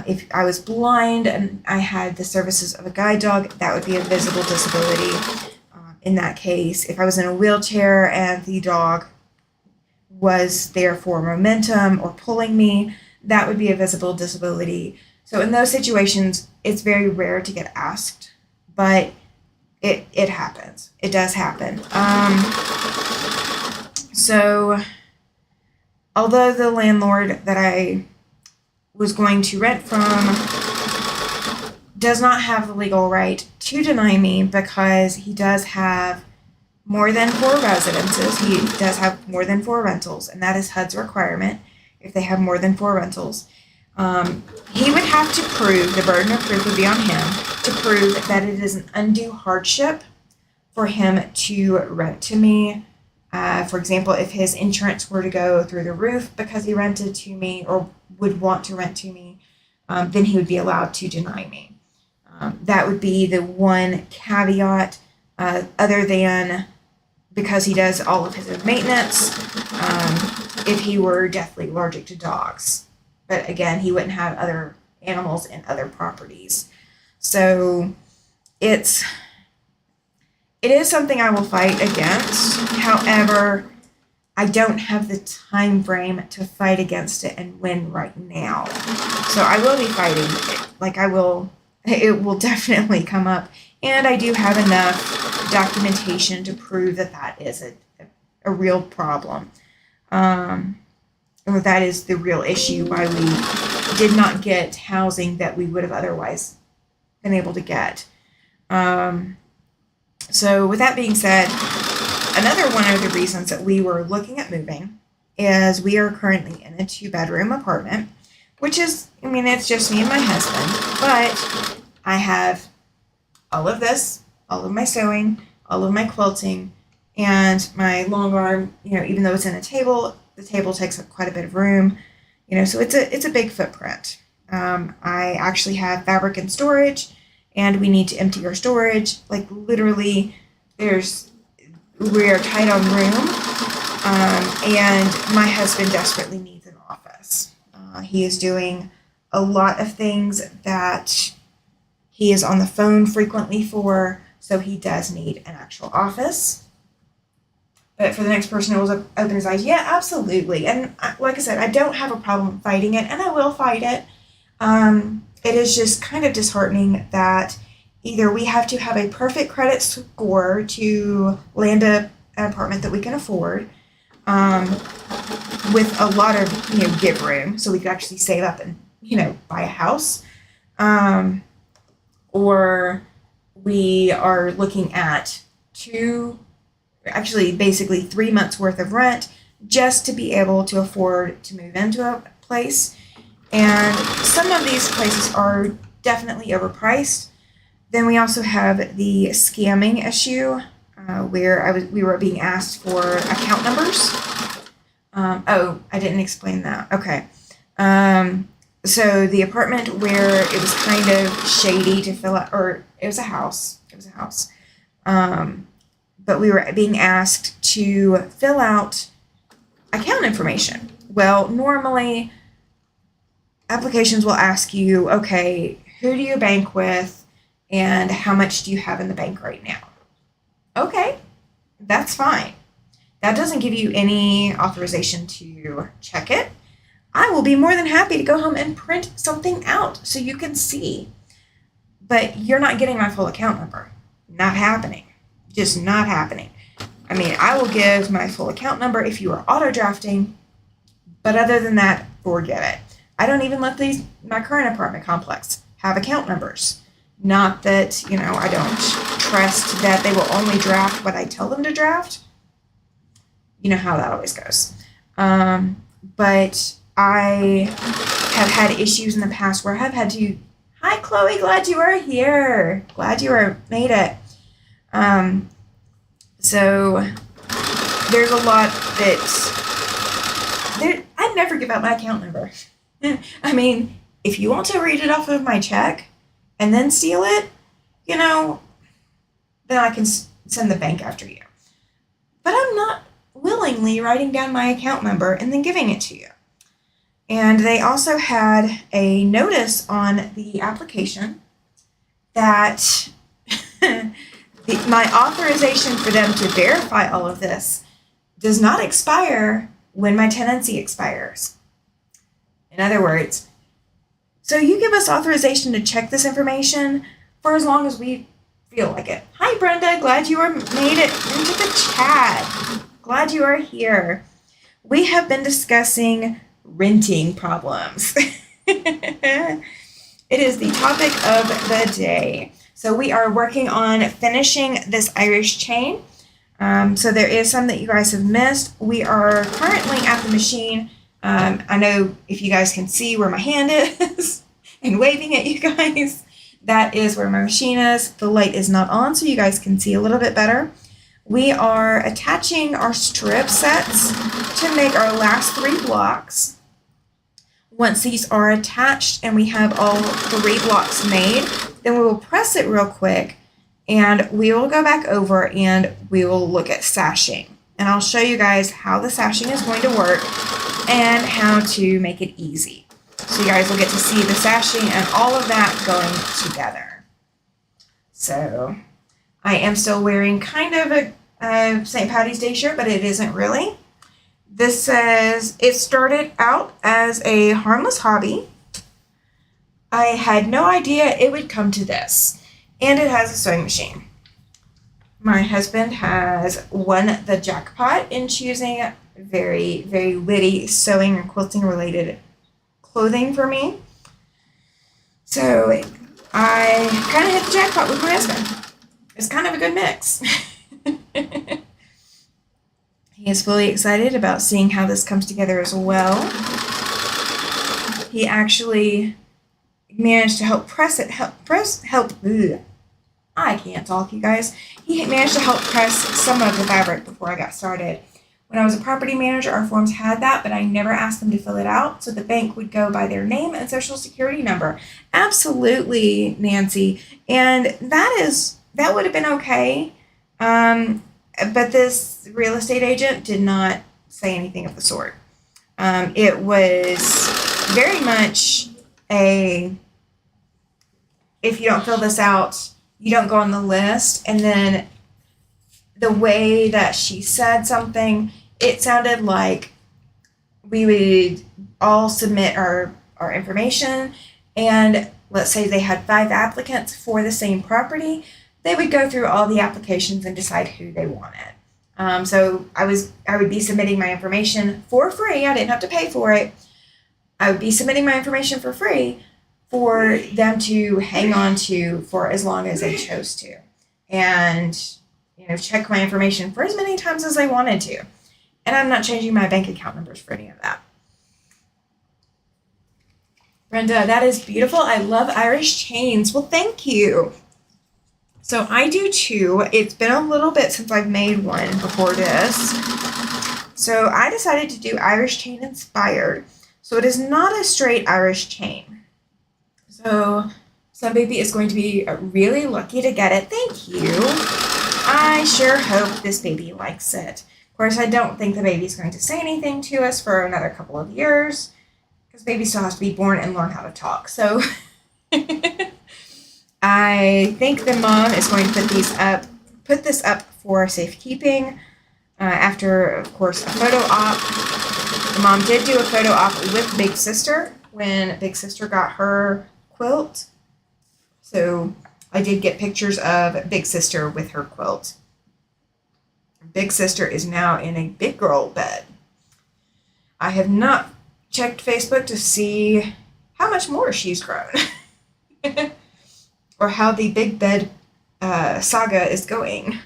If I was blind and I had the services of a guide dog, that would be a visible disability. In that case, if I was in a wheelchair and the dog was there for momentum or pulling me, that would be a visible disability. So in those situations, it's very rare to get asked, but it happens. It does happen. So although the landlord that I was going to rent from does not have the legal right to deny me because he does have more than 4 residences. He does have more than 4 rentals, and that is HUD's requirement if they have more than 4 rentals. He would have to prove, the burden of proof would be on him, to prove that it is an undue hardship for him to rent to me. For example, if his insurance were to go through the roof because he rented to me or would want to rent to me, then he would be allowed to deny me. That would be the one caveat, other than because he does all of his own maintenance, if he were deathly allergic to dogs. But again, he wouldn't have other animals in other properties. So it is something I will fight against. However, I don't have the time frame to fight against it and win right now. So I will be fighting it. It will definitely come up. And I do have enough documentation to prove that is a real problem. That is the real issue why we did not get housing that we would have otherwise been able to get. So with that being said, another one of the reasons that we were looking at moving is we are currently in a 2-bedroom apartment, which is, it's just me and my husband, but I have all of this, all of my sewing, all of my quilting, and my long arm, even though it's in a table, the table takes up quite a bit of room, so it's a big footprint. I actually have fabric in storage, and we need to empty our storage. Like literally, we're tight on room, and my husband desperately needs an office. He is doing a lot of things that he is on the phone frequently for, so he does need an actual office. But for the next person who will open his eyes, yeah, absolutely. And like I said, I don't have a problem fighting it, and I will fight it. It is just kind of disheartening that either we have to have a perfect credit score to land an apartment that we can afford, with a lot of, give room so we could actually save up and, buy a house. Or we are looking at basically 3 months worth of rent just to be able to afford to move into a place. And some of these places are definitely overpriced. Then we also have the scamming issue, where we were being asked for account numbers. I didn't explain that. Okay. So the apartment where it was kind of shady to fill out, or it was a house. But we were being asked to fill out account information. Well, normally applications will ask you, okay, who do you bank with and how much do you have in the bank right now? Okay, that's fine. That doesn't give you any authorization to check it. I will be more than happy to go home and print something out so you can see. But you're not getting my full account number. Not happening. Just not happening. I mean, I will give my full account number if you are auto drafting, but other than that, forget it. I don't even let my current apartment complex have account numbers. Not that, I don't trust that they will only draft what I tell them to draft. You know how that always goes. But I have had issues in the past where I've had to, hi Chloe, glad you are here. Glad you made it. So there's a lot I never give out my account number. I mean, if you want to read it off of my check and then steal it, then I can send the bank after you. But I'm not willingly writing down my account number and then giving it to you. And they also had a notice on the application that my authorization for them to verify all of this does not expire when my tenancy expires. In other words, so you give us authorization to check this information for as long as we feel like it. Hi, Brenda. Glad you made it into the chat. Glad you are here. We have been discussing renting problems. It is the topic of the day. So we are working on finishing this Irish chain. So there is some that you guys have missed. We are currently at the machine. I know if you guys can see where my hand is and waving at you guys, that is where my machine is. The light is not on, so you guys can see a little bit better. We are attaching our strip sets to make our last 3 blocks. Once these are attached and we have all 3 blocks made, then we will press it real quick and we will go back over and we will look at sashing. And I'll show you guys how the sashing is going to work and how to make it easy. So you guys will get to see the sashing and all of that going together. So I am still wearing kind of a St. Patty's Day shirt, but it isn't really. This says, it started out as a harmless hobby. I had no idea it would come to this. And it has a sewing machine. My husband has won the jackpot in choosing very, very witty sewing and quilting related clothing for me. So I kind of hit the jackpot with my husband. It's kind of a good mix. He is fully excited about seeing how this comes together as well. He actually managed to help press it, I can't talk, you guys. He managed to help press some of the fabric before I got started. When I was a property manager, our forms had that, but I never asked them to fill it out, so the bank would go by their name and social security number. Absolutely, Nancy. And that would have been okay. But this real estate agent did not say anything of the sort. It was very much if you don't fill this out, you don't go on the list. And then the way that she said something, it sounded like we would all submit our information, and let's say they had 5 applicants for the same property, they would go through all the applications and decide who they wanted. So I would be submitting my information for free. I didn't have to pay for it. I would be submitting my information for free for them to hang on to for as long as they chose to, and check my information for as many times as they wanted to. And I'm not changing my bank account numbers for any of that. Brenda, that is beautiful. I love Irish chains. Well, thank you. So I do too. It's been a little bit since I've made one before this. So I decided to do Irish chain inspired. So it is not a straight Irish chain. So some baby is going to be really lucky to get it. Thank you. I sure hope this baby likes it. Of course, I don't think the baby's going to say anything to us for another couple of years, because baby still has to be born and learn how to talk. So I think the mom is going to put this up for safekeeping after, of course, a photo op. The mom did do a photo op with Big Sister when Big Sister got her quilt. So I did get pictures of Big Sister with her quilt. Big Sister is now in a big girl bed. I have not checked Facebook to see how much more she's grown. Or how the big bed saga is going.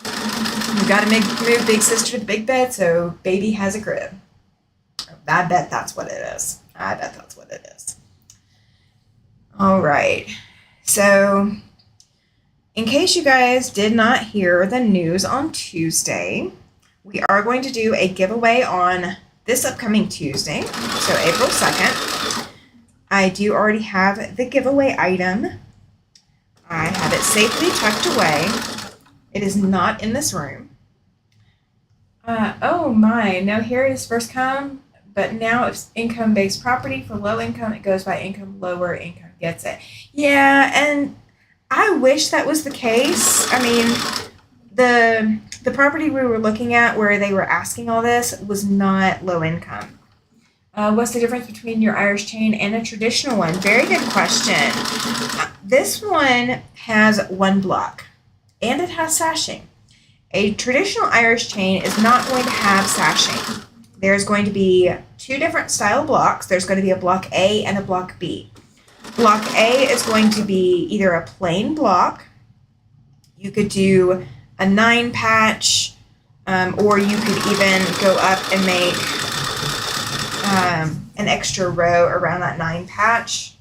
We've got to move Big Sister to the big bed so baby has a crib. I bet that's what it is. All right. So, in case you guys did not hear the news on Tuesday, we are going to do a giveaway on this upcoming Tuesday, so April 2nd. I do already have the giveaway item. I have it safely tucked away. It is not in this room. Oh my, no, here it is first come, but now it's income-based property. For low income, it goes by income, lower income gets it. Yeah, and I wish that was the case. I mean, the property we were looking at where they were asking all this was not low income. What's the difference between your Irish chain and a traditional one? Very good question. This one has 1 block, and it has sashing. A traditional Irish chain is not going to have sashing. There's going to be 2 different style blocks. There's going to be a block A and a block B. Block A is going to be either a plain block. You could do a 9 patch, or you could even go up and make an extra row around that 9 patch.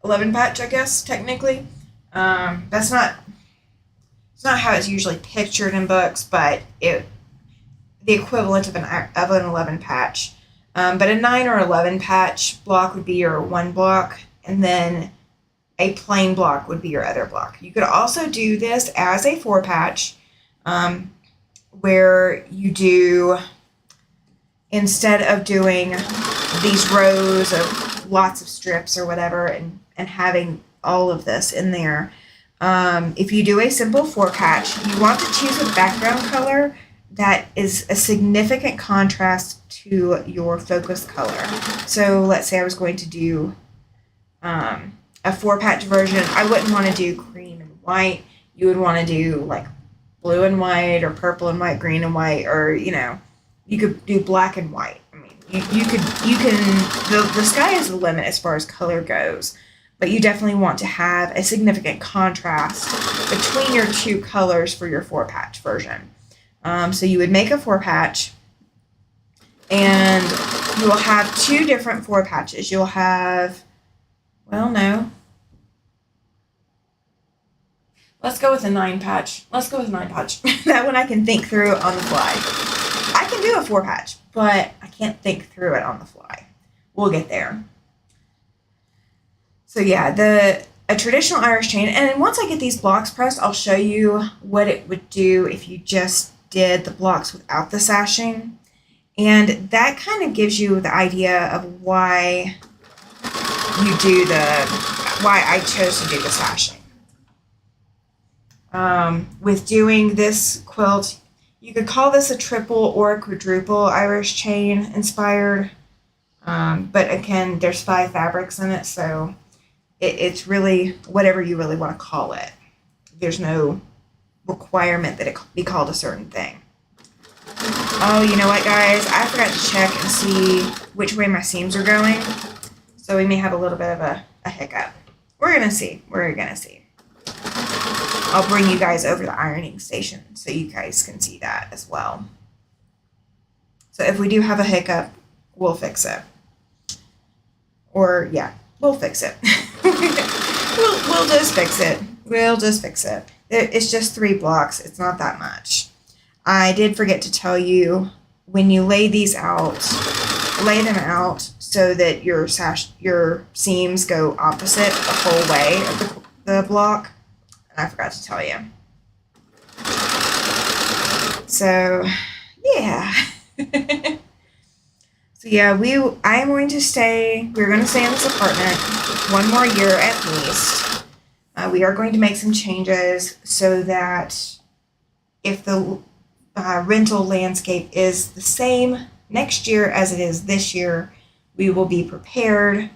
11 patch, I guess, technically. It's not how it's usually pictured in books, but the equivalent of an 11 patch. But a 9 or 11 patch block would be your 1 block, and then a plain block would be your other block. You could also do this as a 4 patch, where you do, instead of doing these rows of lots of strips or whatever and having all of this in there, if you do a simple 4 patch, you want to choose a background color that is a significant contrast to your focus color. So let's say I was going to do a 4 patch version. I wouldn't want to do cream and white. You would want to do like blue and white, or purple and white, green and white, or you could do black and white. I mean, you can the sky is the limit as far as color goes, but you definitely want to have a significant contrast between your 2 colors for your 4 patch version. So you would make a 4 patch, and you will have 2 different 4 patches. You'll have, well, no. Let's go with a 9 patch. That one I can think through on the fly. I can do a 4 patch, but I can't think through it on the fly. We'll get there. So yeah, a traditional Irish chain, and once I get these blocks pressed, I'll show you what it would do if you just did the blocks without the sashing. And that kind of gives you the idea of why I chose to do the sashing. With doing this quilt, you could call this a triple or a quadruple Irish chain inspired. But again, there's 5 fabrics in it, so it's really whatever you really want to call it. There's no requirement that it be called a certain thing. Oh, you know what, guys? I forgot to check and see which way my seams are going. So we may have a little bit of a hiccup. We're going to see. We're going to see. I'll bring you guys over the ironing station so you guys can see that as well. So if we do have a hiccup, we'll fix it. Or, yeah, we'll fix it. we'll just fix it. We'll just fix it. It's just 3 blocks. It's not that much. I did forget to tell you, when you lay these out, lay them out so that your seams go opposite the whole way of the block. And I forgot to tell you. So, yeah. So yeah, we're going to stay in this apartment 1 more year at least. We are going to make some changes so that if the rental landscape is the same next year as it is this year, we will be prepared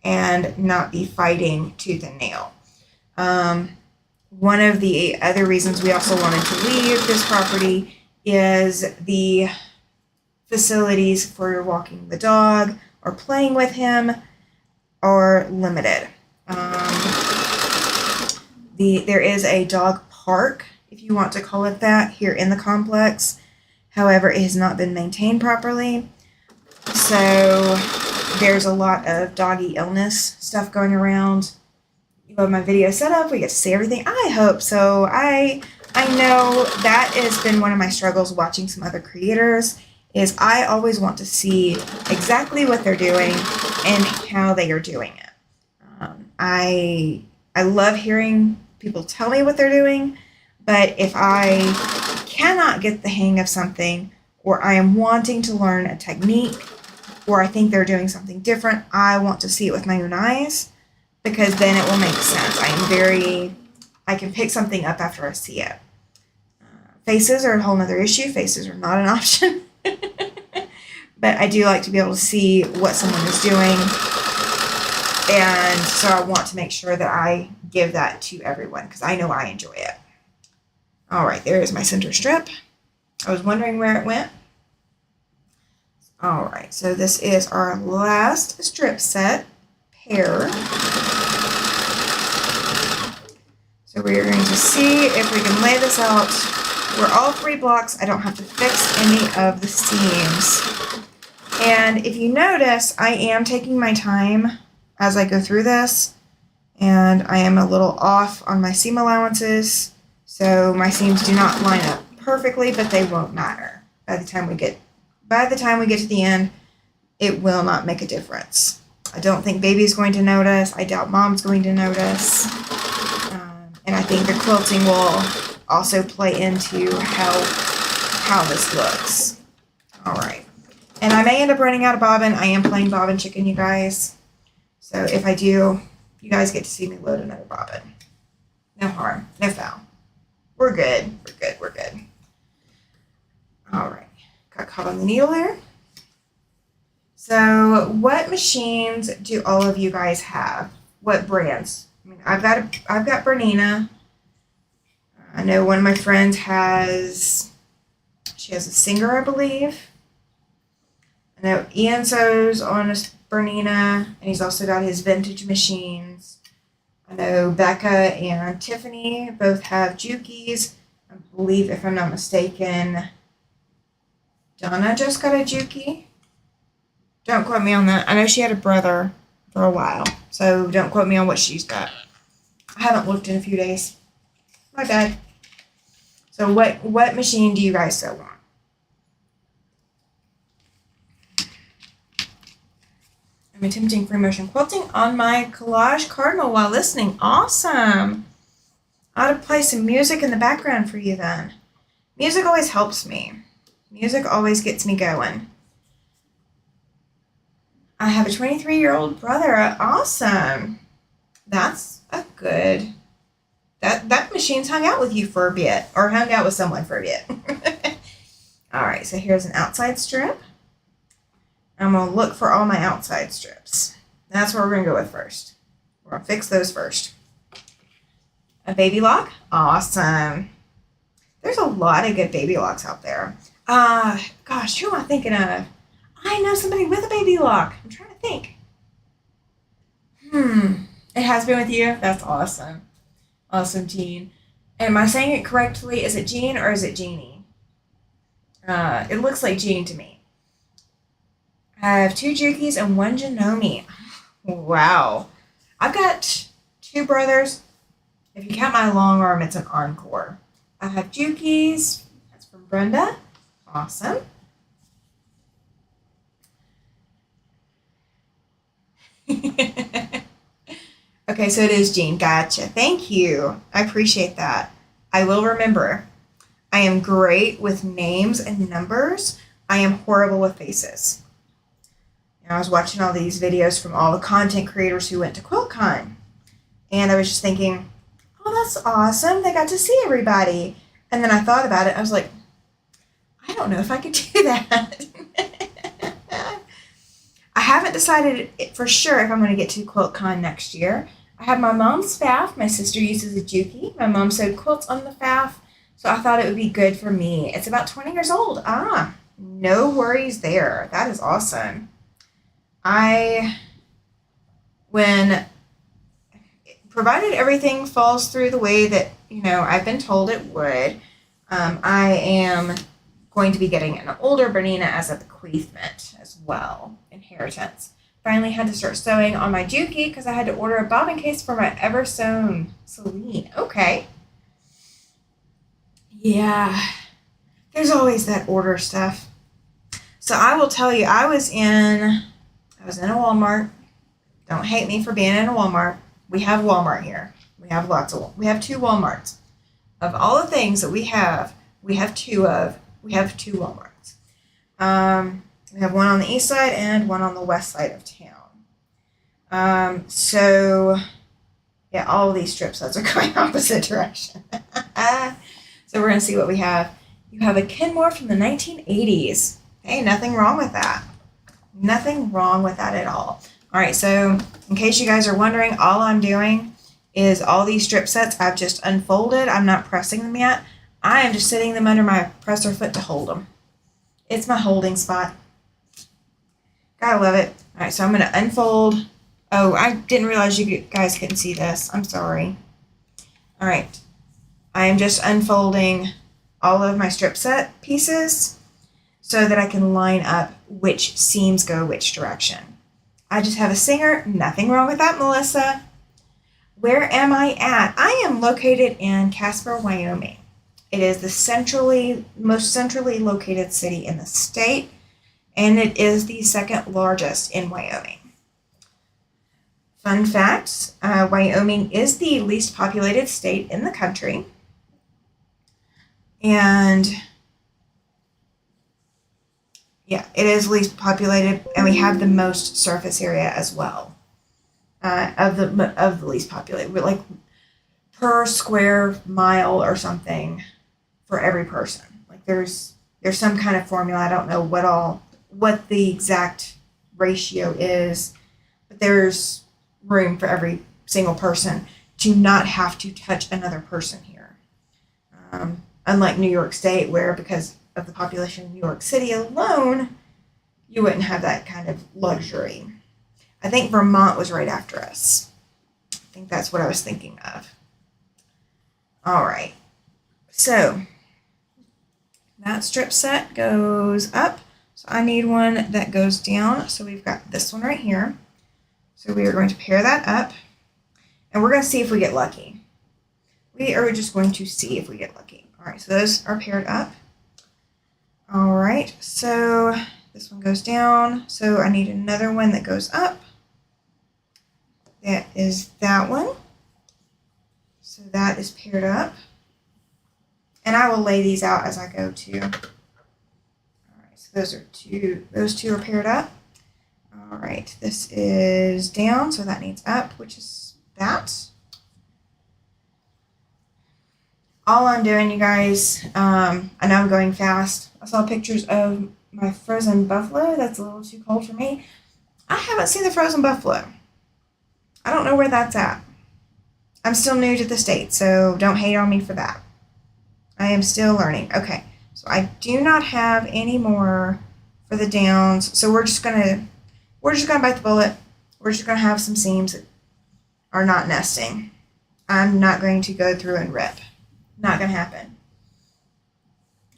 and not be fighting tooth and nail. One of the other reasons we also wanted to leave this property is the facilities for walking the dog or playing with him are limited. There is a dog park, if you want to call it that, here in the complex. However, it has not been maintained properly. So there's a lot of doggy illness stuff going around. You have my video set up. We get to see everything. I hope so. I know that has been one of my struggles watching some other creators, is I always want to see exactly what they're doing and how they are doing it. I love hearing people tell me what they're doing, but if I cannot get the hang of something, or I am wanting to learn a technique, or I think they're doing something different, I want to see it with my own eyes, because then it will make sense. I can pick something up after I see it. Faces are a whole nother issue. Faces are not an option. But I do like to be able to see what someone is doing. And so I want to make sure that I give that to everyone, because I know I enjoy it. All right, there is my center strip. I was wondering where it went. All right, so this is our last strip set pair. So we're going to see if we can lay this out. We're all 3 blocks. I don't have to fix any of the seams. And if you notice, I am taking my time as I go through this, and I am a little off on my seam allowances, so my seams do not line up perfectly, but they won't matter. By the time we get to the end, it will not make a difference. I don't think baby's going to notice. I doubt mom's going to notice. And I think the quilting will also play into how this looks. All right. And I may end up running out of bobbin. I am playing bobbin chicken, you guys. So if I do, you guys get to see me load another bobbin. No harm, no foul. We're good. We're good. All right. Got caught on the needle there. So what machines do all of you guys have? What brands? I mean, I've got Bernina. I know one of my friends she has a Singer, I believe. I know Ian sews on a Bernina, and he's also got his vintage machines. I know Becca and Tiffany both have Jukies. I believe, if I'm not mistaken, Donna just got a Juki. Don't quote me on that. I know she had a brother for a while, so don't quote me on what she's got. I haven't looked in a few days. My bad. So what machine do you guys sew on? I'm attempting free motion quilting on my Collage Cardinal while listening. Awesome. I ought to play some music in the background for you then. Music always helps me. Music always gets me going. I have a 23-year-old brother. Awesome. That's a good. That machine's hung out with you for a bit, or hung out with someone for a bit. All right, so here's an outside strip. I'm going to look for all my outside strips. That's what we're going to go with first. We're going to fix those first. A baby lock? Awesome. There's a lot of good baby locks out there. Gosh, who am I thinking of? I know somebody with a baby lock. I'm trying to think. It has been with you? That's awesome. Awesome, Jean. Am I saying it correctly? Is it Jean or is it Jeannie? It looks like Jean to me. I have 2 Jukies and 1 Janome. Wow. I've got 2 brothers. If you count my long arm, it's an encore. I have Jukies. That's from Brenda. Awesome. Okay, so it is Jean. Gotcha. Thank you. I appreciate that. I will remember. I am great with names and numbers. I am horrible with faces. I was watching all these videos from all the content creators who went to QuiltCon. And I was just thinking, oh, that's awesome. They got to see everybody. And then I thought about it. I was like, I don't know if I could do that. I haven't decided for sure if I'm going to get to QuiltCon next year. I have my mom's faff. My sister uses a Juki. My mom sewed quilts on the faff. So I thought it would be good for me. It's about 20 years old. No worries there. That is awesome. When provided everything falls through the way that, I've been told it would, I am going to be getting an older Bernina as a bequeathment as well, inheritance. Finally had to start sewing on my Juki because I had to order a bobbin case for my ever sewn Celine. Okay. Yeah, there's always that order stuff. So I will tell you, I was in a Walmart. Don't hate me for being in a Walmart. We have Walmart here. We have 2 Walmarts. Of all the things that we have 2 of. We have 2 Walmarts. We have one on the east side and one on the west side of town. So yeah, all of these strip sets are going opposite direction. So we're going to see what we have. You have a Kenmore from the 1980s. Hey, nothing wrong with that. Nothing wrong with that at all. All right, so in case you guys are wondering, all I'm doing is all these strip sets I've just unfolded. I'm not pressing them yet. I am just sitting them under my presser foot to hold them. It's my holding spot. Gotta love it. All right, so I'm going to unfold. Oh, I didn't realize you guys couldn't see this. I'm sorry. All right. I am just unfolding all of my strip set pieces so that I can line up which seams go which direction. I just have a singer. Nothing wrong with that, Melissa. Where am I at? I am located in Casper, Wyoming. It is the most centrally located city in the state, and it is the 2nd largest in Wyoming. Fun fact, Wyoming is the least populated state in the country. And yeah, it is least populated, and we have the most surface area as well of the least populated. We're like per square mile or something for every person. Like there's some kind of formula. I don't know what the exact ratio is, but there's room for every single person to not have to touch another person here. Unlike New York State, where because of the population of New York City alone, you wouldn't have that kind of luxury. I think Vermont was right after us. I think that's what I was thinking of. All right. So that strip set goes up. So I need one that goes down. So we've got this one right here. So we are going to pair that up. And we're going to see if we get lucky. We are just going to see if we get lucky. All right, so those are paired up. All right, so this one goes down. So I need another one that goes up. That is that one. So that is paired up. And I will lay these out as I go too. All right, so those 2 are paired up. All right, this is down, so that needs up, which is that. All I'm doing, you guys, I know I'm going fast. I saw pictures of my frozen buffalo. That's a little too cold for me. I haven't seen the frozen buffalo. I don't know where that's at. I'm still new to the state, so don't hate on me for that. I am still learning. Okay, so I do not have any more for the downs, so we're just gonna bite the bullet. We're just gonna have some seams that are not nesting. I'm not going to go through and rip. Not gonna happen.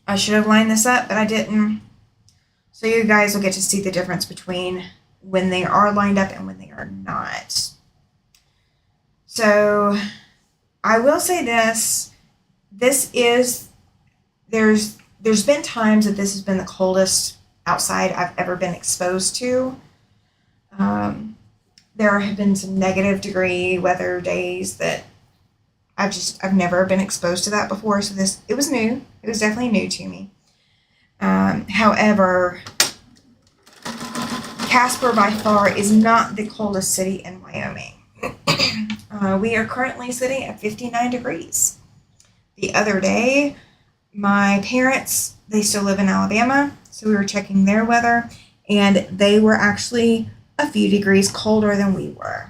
I should have lined this up, but I didn't. So you guys will get to see the difference between when they are lined up and when they are not. So I will say this. There's been times that this has been the coldest outside I've ever been exposed to. There have been some negative degree weather days that I've never been exposed to that before. So it was new. It was definitely new to me. However, Casper by far is not the coldest city in Wyoming. We are currently sitting at 59 degrees. The other day, my parents, they still live in Alabama, so we were checking their weather, and they were actually a few degrees colder than we were.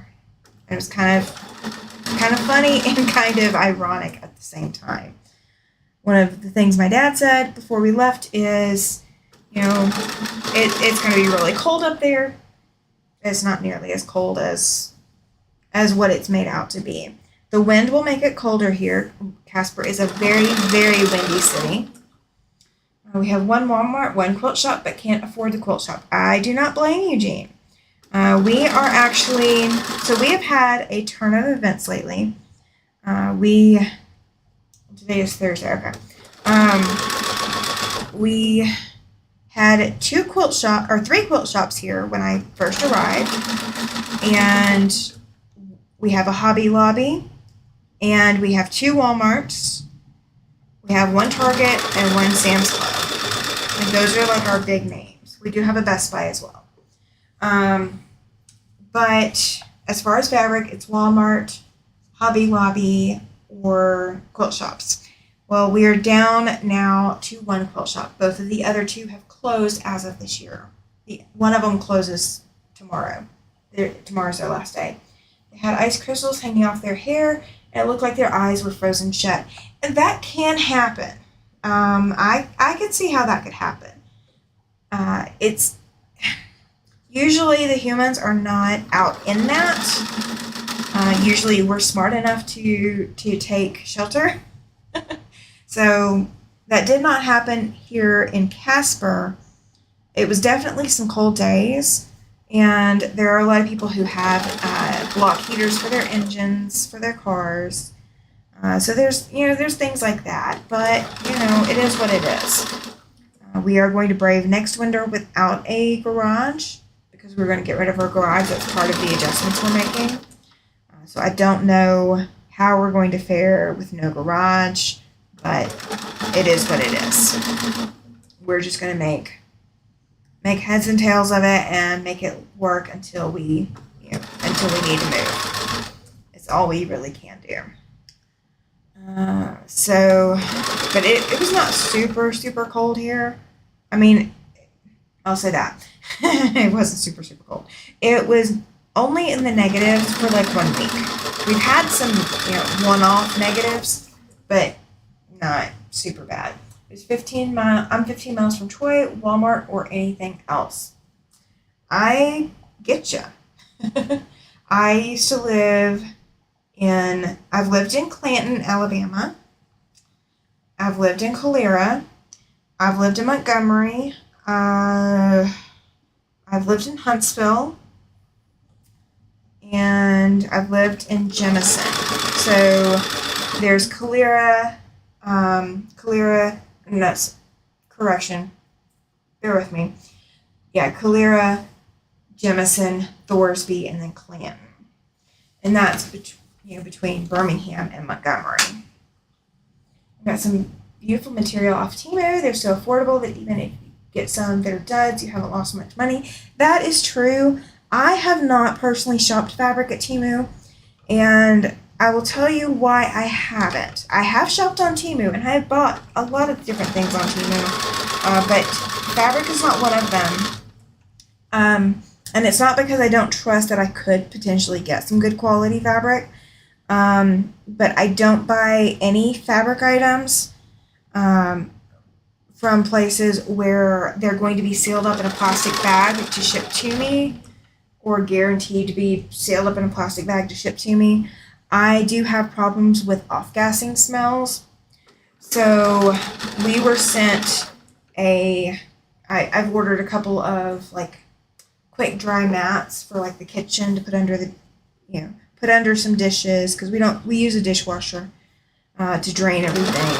It was kind of funny and kind of ironic at the same time. One of the things my dad said before we left is, it's going to be really cold up there. It's not nearly as cold as what it's made out to be. The wind will make it colder here. Casper is a very, very windy city. We have one Walmart, one quilt shop, but can't afford the quilt shop. I do not blame you, Jean. We have had a ton of events lately. Today is Thursday, okay. We had three quilt shops here when I first arrived, and we have a Hobby Lobby, and we have 2 Walmarts. We have 1 Target and 1 Sam's Club, and those are like our big names. We do have a Best Buy as well. But as far as fabric, it's Walmart, Hobby Lobby, or quilt shops. Well, we are down now to 1 quilt shop. Both of the other 2 have closed as of this year. One of them closes tomorrow. Tomorrow's their last day. They had ice crystals hanging off their hair, and it looked like their eyes were frozen shut. And that can happen. I could see how that could happen. It's usually the humans are not out in that. Usually we're smart enough to take shelter. So that did not happen here in Casper. It was definitely some cold days, and there are a lot of people who have block heaters for their engines, for their cars. So there's things like that, but it is what it is. We are going to brave next winter without a garage because we're going to get rid of our garage. That's part of the adjustments we're making. So I don't know how we're going to fare with no garage, but it is what it is. We're just going to make heads and tails of it and make it work until we need to move. It's all we really can do. But it was not super, super cold here. I mean, I'll say that. It wasn't super, super cold. It was only in the negatives for like 1 week. We've had some, one-off negatives, but not super bad. It's 15 miles. I'm 15 miles from Troy, Walmart, or anything else. I get you. I've lived in Clanton, Alabama. I've lived in Calera. I've lived in Montgomery. I've lived in Huntsville. And I've lived in Jemison. So there's Calera, correction. Bear with me. Yeah, Calera, Jemison, Thorsby, and then Clanton. And that's between Birmingham and Montgomery. I've got some beautiful material off Temu. They're so affordable that even if you get some that are duds, you haven't lost much money. That is true. I have not personally shopped fabric at Temu, and I will tell you why I haven't. I have shopped on Temu, and I have bought a lot of different things on Temu, but fabric is not one of them. And it's not because I don't trust that I could potentially get some good quality fabric, but I don't buy any fabric items from places where they're going to be sealed up in a plastic bag to ship to me, or guaranteed to be sealed up in a plastic bag to ship to me. I do have problems with off-gassing smells. So we were sent I've ordered a couple of like quick dry mats for like the kitchen to put under put under some dishes, because we use a dishwasher to drain everything,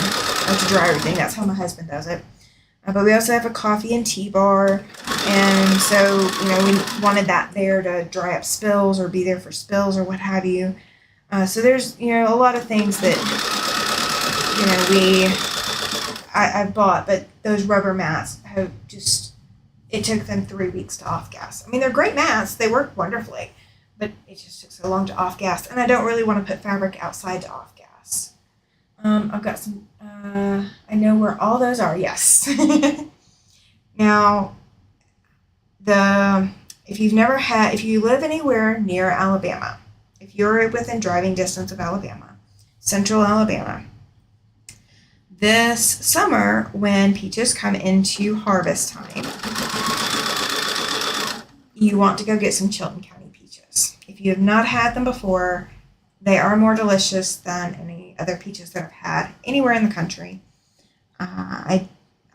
or to dry everything. That's how my husband does it. But we also have a coffee and tea bar, and so, we wanted that there to dry up spills or be there for spills or what have you. So there's, a lot of things that, I've bought, but those rubber mats have it took them 3 weeks to off-gas. I mean, they're great mats. They work wonderfully, but it just took so long to off-gas, and I don't really want to put fabric outside to off-gas. I've got some, I know where all those are, yes. Now, if you live anywhere near Alabama, if you're within driving distance of Alabama, central Alabama, this summer when peaches come into harvest time, you want to go get some Chilton County peaches. If you have not had them before, they are more delicious than any other peaches that I've had anywhere in the country. I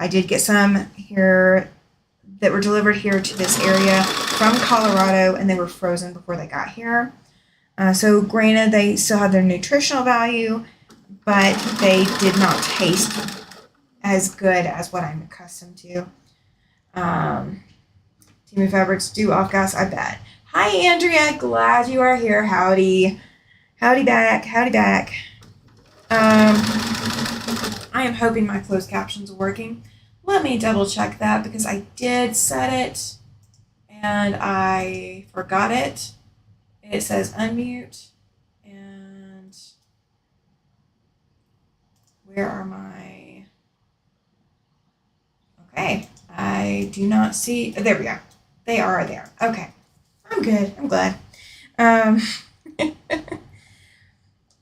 did get some here that were delivered here to this area from Colorado, and they were frozen before they got here. So granted, they still had their nutritional value, but they did not taste as good as what I'm accustomed to. Temu Fabrics do off-gas, I bet. Hi, Andrea. Glad you are here. Howdy. Howdy back. Howdy back. I am hoping my closed captions are working. Let me double check that, because I did set it and I forgot it. It says unmute, and where are my, okay, I do not see, there we go. They are there. Okay. I'm good. I'm glad.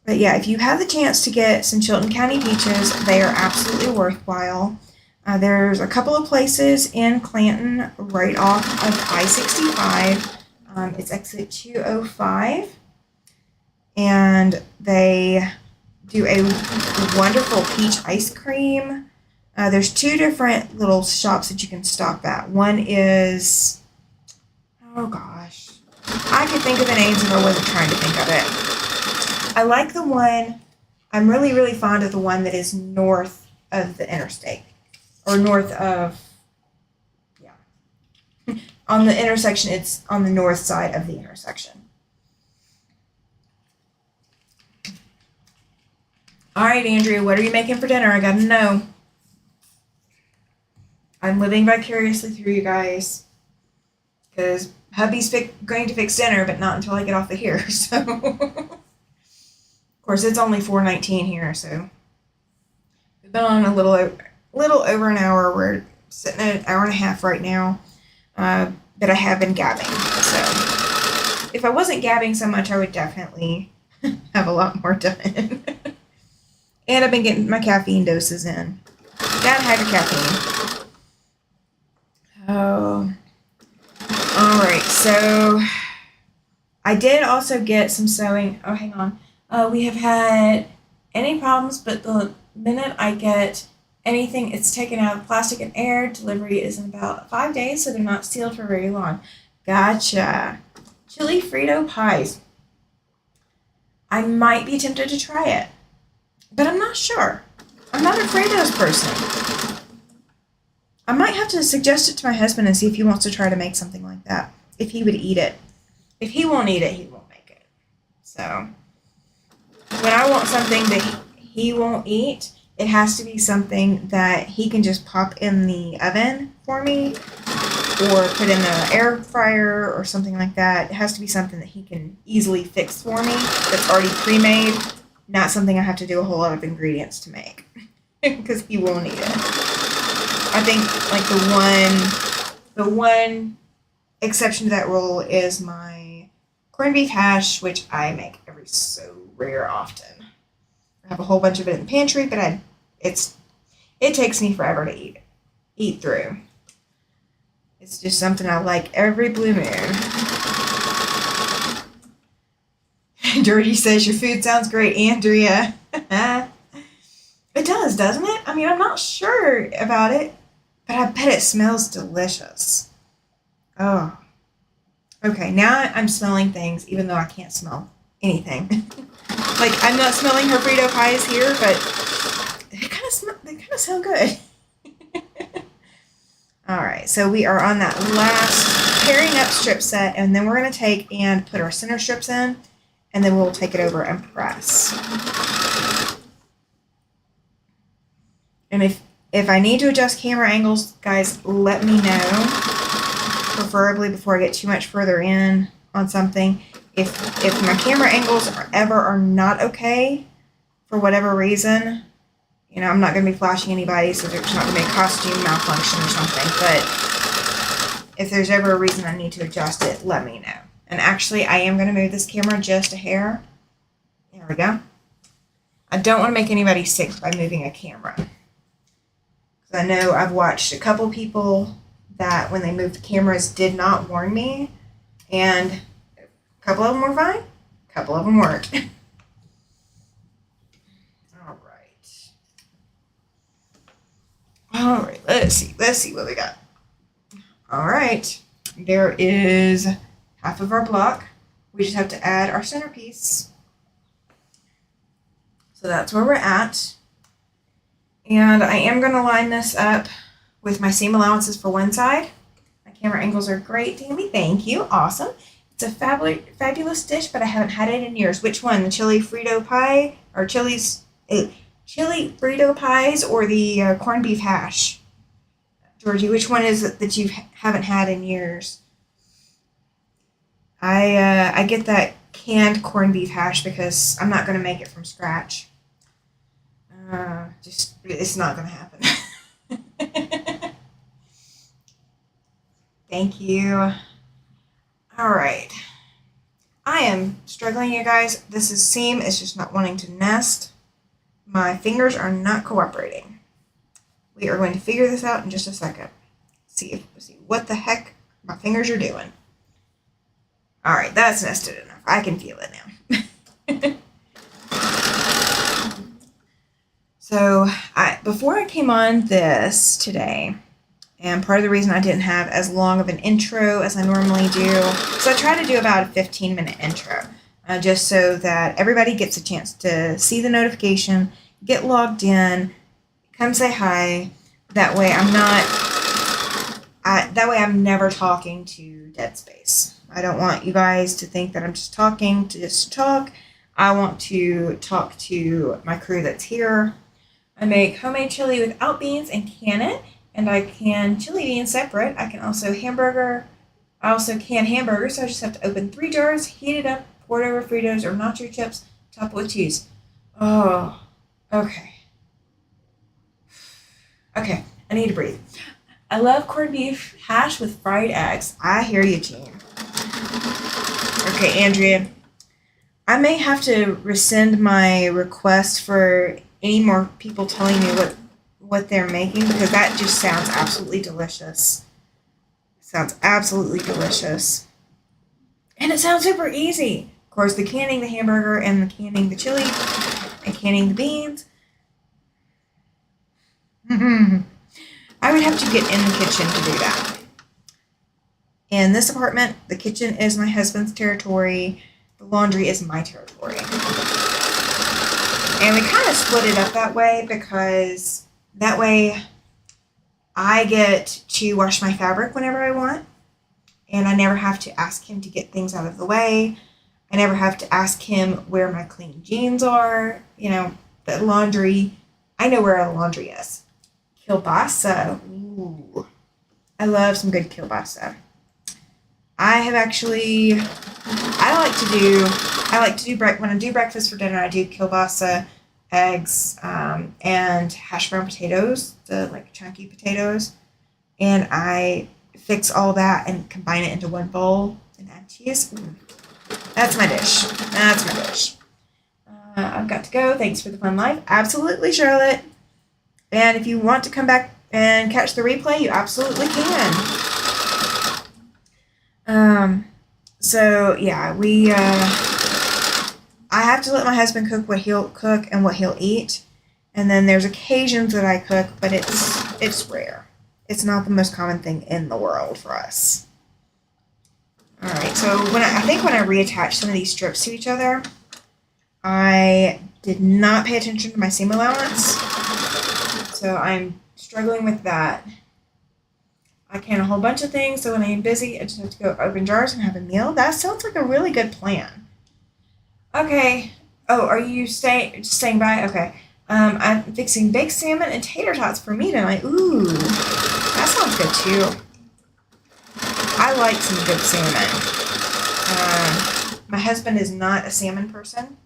But yeah, if you have the chance to get some Chilton County peaches, they are absolutely worthwhile. There's a couple of places in Clanton right off of I-65. It's exit 205. And they do a wonderful peach ice cream. There's two different little shops that you can stop at. One is, oh gosh, I could think of the names if I wasn't trying to think of it. I like the one, I'm really, really fond of the one that is north of the interstate. Or north of, yeah. On the intersection, it's on the north side of the intersection. All right, Andrea, what are you making for dinner? I gotta know. I'm living vicariously through you guys, because hubby's going to fix dinner, but not until I get off of here. So, of course, it's only 4:19 here, so we've been on a little over an hour. We're sitting at an hour and a half right now, but I have been gabbing. So, if I wasn't gabbing so much, I would definitely have a lot more done. And I've been getting my caffeine doses in. Gotta have your caffeine. Oh. Alright, so I did also get some sewing. Oh, hang on. We have had any problems, but the minute I get anything, it's taken out of plastic and air. Delivery is in about 5 days, so they're not sealed for very long. Gotcha. Chili Frito pies. I might be tempted to try it, but I'm not sure. I'm not a Frito's person. I might have to suggest it to my husband and see if he wants to try to make something like that. If he would eat it. If he won't eat it, he won't make it. So, when I want something that he won't eat, it has to be something that he can just pop in the oven for me or put in the air fryer or something like that. It has to be something that he can easily fix for me that's already pre-made, not something I have to do a whole lot of ingredients to make because he will need it. I think like the one exception to that rule is my corned beef hash, which I make every so rare often. I have a whole bunch of it in the pantry, but it takes me forever to eat through. It's just something I like every blue moon. Georgie says your food sounds great, Andrea. It does, doesn't it? I mean, I'm not sure about it, but I bet it smells delicious. Oh. Okay, now I'm smelling things, even though I can't smell anything. Like, I'm not smelling her Frito pies here, but they kind of sound good. All right, so we are on that last pairing up strip set, and then we're going to take and put our center strips in, and then we'll take it over and press. And if I need to adjust camera angles, guys, let me know, preferably before I get too much further in on something. If my camera angles are not okay, for whatever reason, you know, I'm not going to be flashing anybody, so there's not going to be a costume malfunction or something. But if there's ever a reason I need to adjust it, let me know. And actually, I am going to move this camera just a hair. There we go. I don't want to make anybody sick by moving a camera. Because I know I've watched a couple people that when they moved cameras did not warn me. And a couple of them were fine. A couple of them weren't. All right, let's see what we got. All right, there is half of our block. We just have to add our centerpiece. So that's where we're at. And I am going to line this up with my seam allowances for one side. My camera angles are great, Tammy. Thank you. Awesome. It's a fabulous dish, but I haven't had it in years. Which one? The chili Frito pie or chili Frito pies or the corned beef hash? Georgie, which one is it that you haven't had in years? I get that canned corned beef hash because I'm not going to make it from scratch. It's not going to happen. Thank you. All right. I am struggling, you guys. This seam is just not wanting to nest. My fingers are not cooperating. We are going to figure this out in just a second. See what the heck my fingers are doing. All right, that's nested enough. I can feel it now. So before I came on this today, and part of the reason I didn't have as long of an intro as I normally do, so I try to do about a 15-minute intro. Just so that everybody gets a chance to see the notification, get logged in, come say hi. That way I'm never talking to dead space. I don't want you guys to think that I'm just talking to just talk. I want to talk to my crew that's here. I make homemade chili without beans and can it, and I can chili beans separate. I can also I also can hamburgers, so I just have to open 3 jars, heat it up, pour it over Fritos or nacho chips, top it with cheese. Oh, okay. Okay, I need to breathe. I love corned beef hash with fried eggs. I hear you, team. Okay, Andrea, I may have to rescind my request for any more people telling me what they're making because that just sounds absolutely delicious. Sounds absolutely delicious. And it sounds super easy. Of course, the canning the hamburger and the canning the chili and canning the beans. I would have to get in the kitchen to do that. In this apartment, the kitchen is my husband's territory. The laundry is my territory. And we kind of split it up that way because that way I get to wash my fabric whenever I want. And I never have to ask him to get things out of the way. I never have to ask him where my clean jeans are. You know, the laundry, I know where our laundry is. Kielbasa. Ooh. I love some good kielbasa. I like to do when I do breakfast for dinner, I do kielbasa, eggs, and hash brown potatoes, the like chunky potatoes. And I fix all that and combine it into one bowl and add cheese. That's my dish. That's my dish. I've got to go. Thanks for the fun life. Absolutely, Charlotte. And if you want to come back and catch the replay, you absolutely can. So yeah, I have to let my husband cook what he'll cook and what he'll eat. And then there's occasions that I cook, but it's rare. It's not the most common thing in the world for us. All right, so when I reattached some of these strips to each other, I did not pay attention to my seam allowance. So I'm struggling with that. I can a whole bunch of things, so when I'm busy, I just have to go open jars and have a meal. That sounds like a really good plan. Okay. Oh, are you staying by? Okay. I'm fixing baked salmon and tater tots for me tonight. Ooh, that sounds good too. I like some good salmon. My husband is not a salmon person.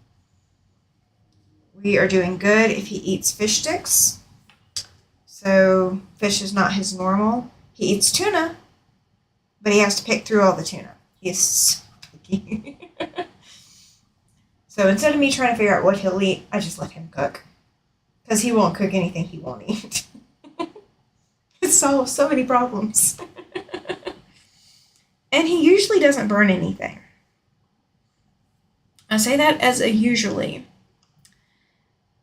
We are doing good if he eats fish sticks. So fish is not his normal. He eats tuna, but he has to pick through all the tuna. He is so picky. So instead of me trying to figure out what he'll eat, I just let him cook. Because he won't cook anything he won't eat. It solves so many problems. And he usually doesn't burn anything. I say that as a usually.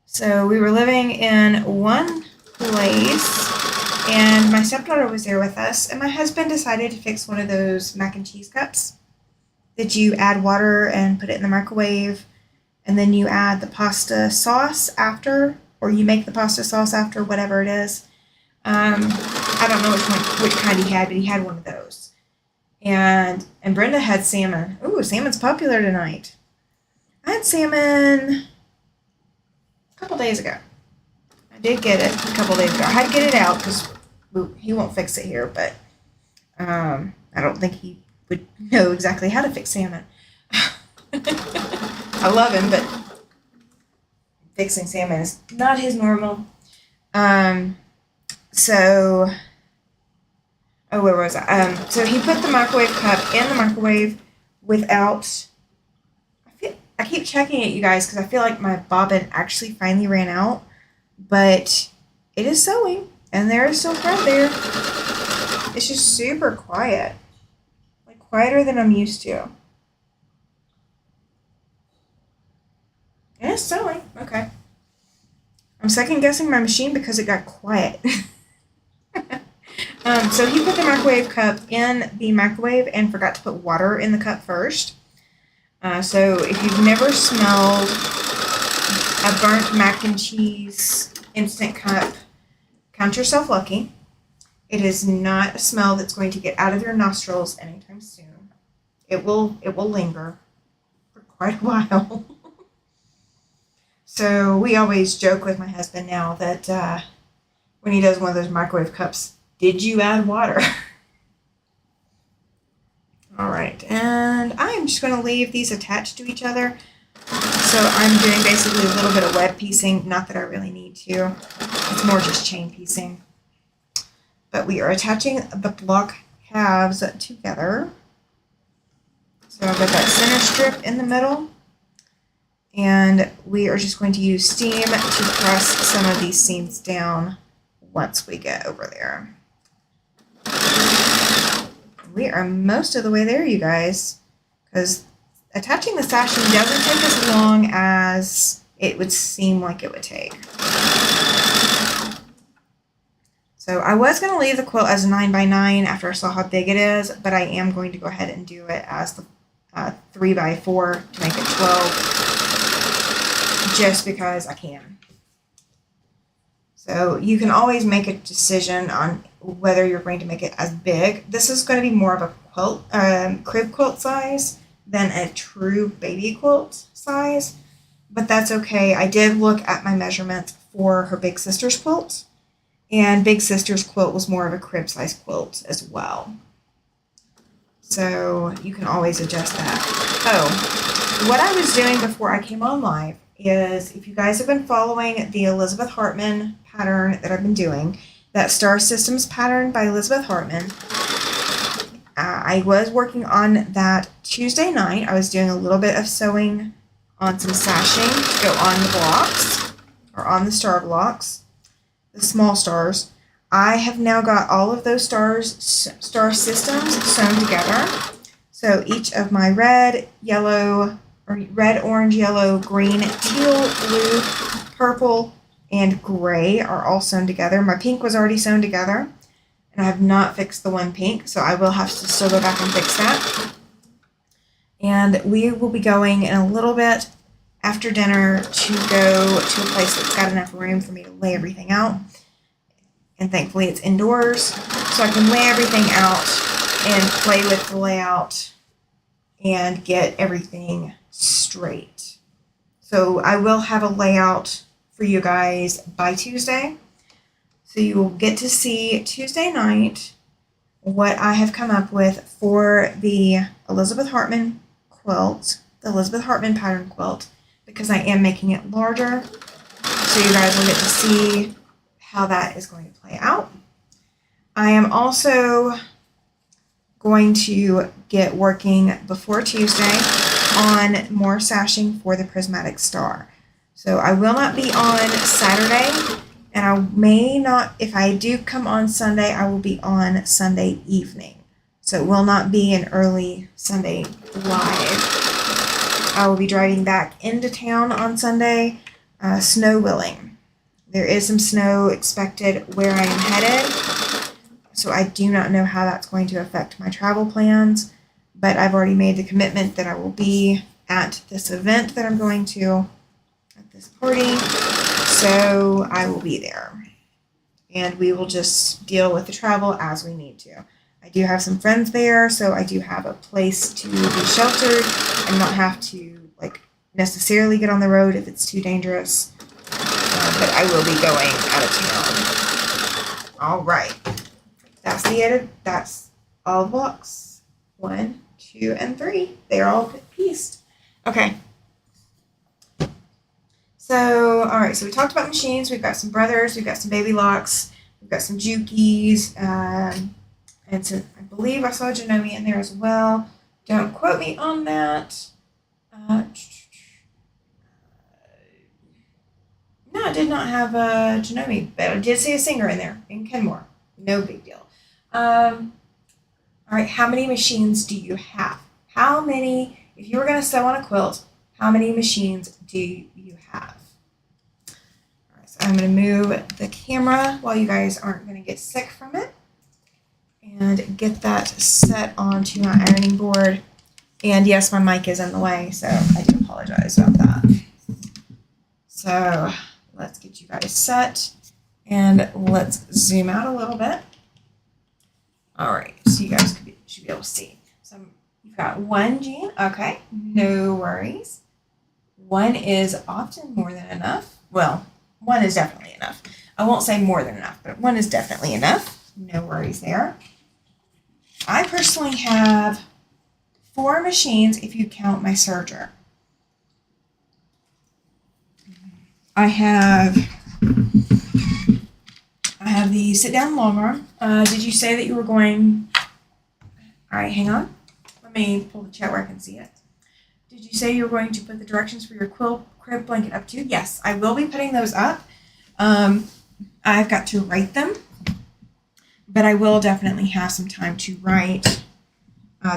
So we were living in one place, and my stepdaughter was there with us, and my husband decided to fix one of those mac and cheese cups that you add water and put it in the microwave, and then you add the pasta sauce after, or you make the pasta sauce after, whatever it is. I don't know which kind he had, but he had one of those. And Brenda had salmon. Ooh, salmon's popular tonight. I had salmon a couple days ago. I did get it a couple days ago. I had to get it out because he won't fix it here, but I don't think he would know exactly how to fix salmon. I love him, but fixing salmon is not his normal. Where was I? So he put the microwave cup in the microwave without. I keep checking it, you guys, because I feel like my bobbin actually finally ran out, but it is sewing, and there is still thread there. It's just super quiet, like quieter than I'm used to. And it's sewing. Okay. I'm second guessing my machine because it got quiet. So he put the microwave cup in the microwave and forgot to put water in the cup first. So if you've never smelled a burnt mac and cheese instant cup, count yourself lucky. It is not a smell that's going to get out of your nostrils anytime soon. It will linger for quite a while. So we always joke with my husband now that when he does one of those microwave cups, did you add water? All right, and I'm just going to leave these attached to each other. So I'm doing basically a little bit of web piecing, not that I really need to. It's more just chain piecing. But we are attaching the block halves together. So I've got that center strip in the middle. And we are just going to use steam to press some of these seams down once we get over there. We are most of the way there, you guys, because attaching the sashing doesn't take as long as it would seem like it would take. So I was going to leave the quilt as a 9x9 after I saw how big it is, but I am going to go ahead and do it as the 3x4 to make it 12, just because I can. So you can always make a decision on whether you're going to make it as big. This is going to be more of a quilt, crib quilt size than a true baby quilt size, but that's okay. I did look at my measurements for her big sister's quilt. And big sister's quilt was more of a crib size quilt as well. So you can always adjust that. Oh, what I was doing before I came on live is, if you guys have been following the Elizabeth Hartman pattern that I've been doing, that Star Systems pattern by Elizabeth Hartman, I was working on that Tuesday night. I was doing a little bit of sewing on some sashing to go on the blocks, or on the star blocks, the small stars. I have now got all of those star systems sewn together. So each of my red, orange, yellow, green, teal, blue, purple, and gray are all sewn together. My pink was already sewn together, and I have not fixed the one pink, so I will have to still go back and fix that. And we will be going in a little bit after dinner to go to a place that's got enough room for me to lay everything out. And thankfully it's indoors, so I can lay everything out and play with the layout and get everything straight. So I will have a layout for you guys by Tuesday. So you will get to see Tuesday night what I have come up with for the Elizabeth Hartman quilt, the Elizabeth Hartman pattern quilt, because I am making it larger. So you guys will get to see how that is going to play out. I am also going to get working before Tuesday on more sashing for the prismatic star. So I will not be on Saturday, and I may not, if I do come on Sunday, I will be on Sunday evening. So it will not be an early Sunday live. I will be driving back into town on Sunday, snow willing. There is some snow expected where I am headed, so I do not know how that's going to affect my travel plans, but I've already made the commitment that I will be at this event that I'm going to, at this party, so I will be there. And we will just deal with the travel as we need to. I do have some friends there, so I do have a place to be sheltered and not have to necessarily get on the road if it's too dangerous. But I will be going out of town. All right. That's the edit. That's all the blocks. 1, 2, and 3. They're all pieced. Okay. So, all right. So we talked about machines. We've got some brothers. We've got some baby locks. We've got some Jukies. And so I believe I saw Janome in there as well. Don't quote me on that. No, I did not have Janome, but I did see a singer in there, in Kenmore. No big deal. All right, how many machines do you have? How many, if you were going to sew on a quilt, how many machines do you have? All right, so I'm going to move the camera while you guys aren't going to get sick from it, and get that set onto my ironing board. And yes, my mic is in the way, so I do apologize about that. So let's get you guys set, and let's zoom out a little bit. All right, so you guys should be able to see. So you've got 1 jean. Okay, no worries. 1 is often more than enough. Well, 1 is definitely enough. I won't say more than enough, but 1 is definitely enough. No worries there. I personally have 4 machines if you count my serger. I have the sit-down long arm. Did you say that you were going? All right, hang on. Let me pull the chat where I can see it. Did you say you were going to put the directions for your quilt crib blanket up too? Yes, I will be putting those up. I've got to write them, but I will definitely have some time to write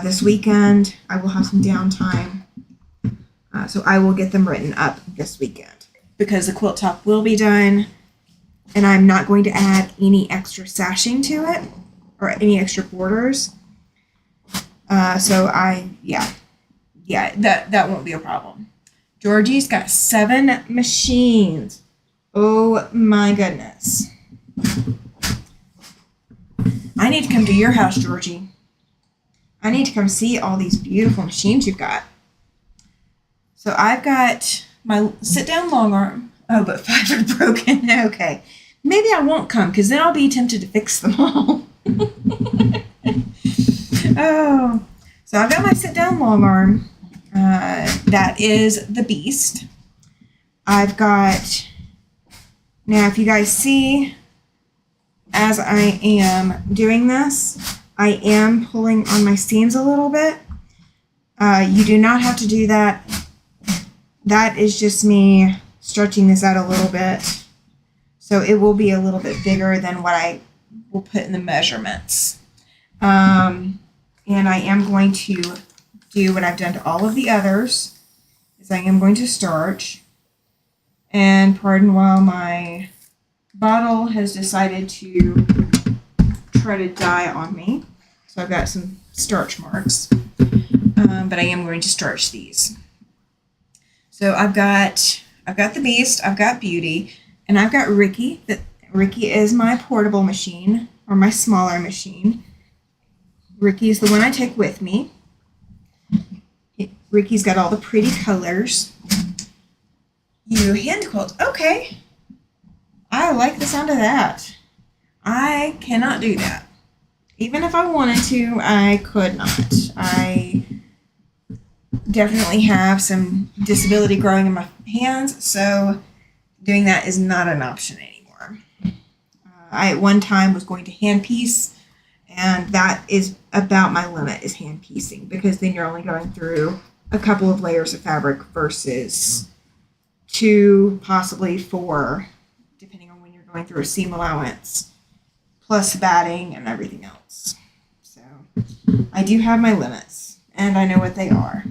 this weekend. I will have some downtime, so I will get them written up this weekend, because the quilt top will be done, and I'm not going to add any extra sashing to it or any extra borders. So that won't be a problem. Georgie's got 7 machines. Oh my goodness. I need to come to your house, Georgie. I need to come see all these beautiful machines you've got. So I've got my sit-down long arm. Oh, but 5 are broken. Okay. Maybe I won't come because then I'll be tempted to fix them all. Oh. So I've got my sit-down long arm. That is the Beast. I've got... Now, if you guys see, as I am doing this, I am pulling on my seams a little bit. You do not have to do that. That is just me stretching this out a little bit. So it will be a little bit bigger than what I will put in the measurements. And I am going to do what I've done to all of the others, is I am going to starch. And pardon while my bottle has decided to try to die on me. So I've got some starch marks. But I am going to starch these. So I've got the Beast, I've got Beauty, and I've got Ricky. Ricky is my portable machine, or my smaller machine. Ricky is the one I take with me. Ricky's got all the pretty colors. You hand quilt. Okay. I like the sound of that. I cannot do that. Even if I wanted to, I could not. I definitely have some disability growing in my hands, so doing that is not an option anymore. I at one time was going to hand piece, and that is about my limit, is hand piecing, because then you're only going through a couple of layers of fabric versus 2, possibly 4, depending on when you're going through a seam allowance, plus batting and everything else. So I do have my limits, and I know what they are.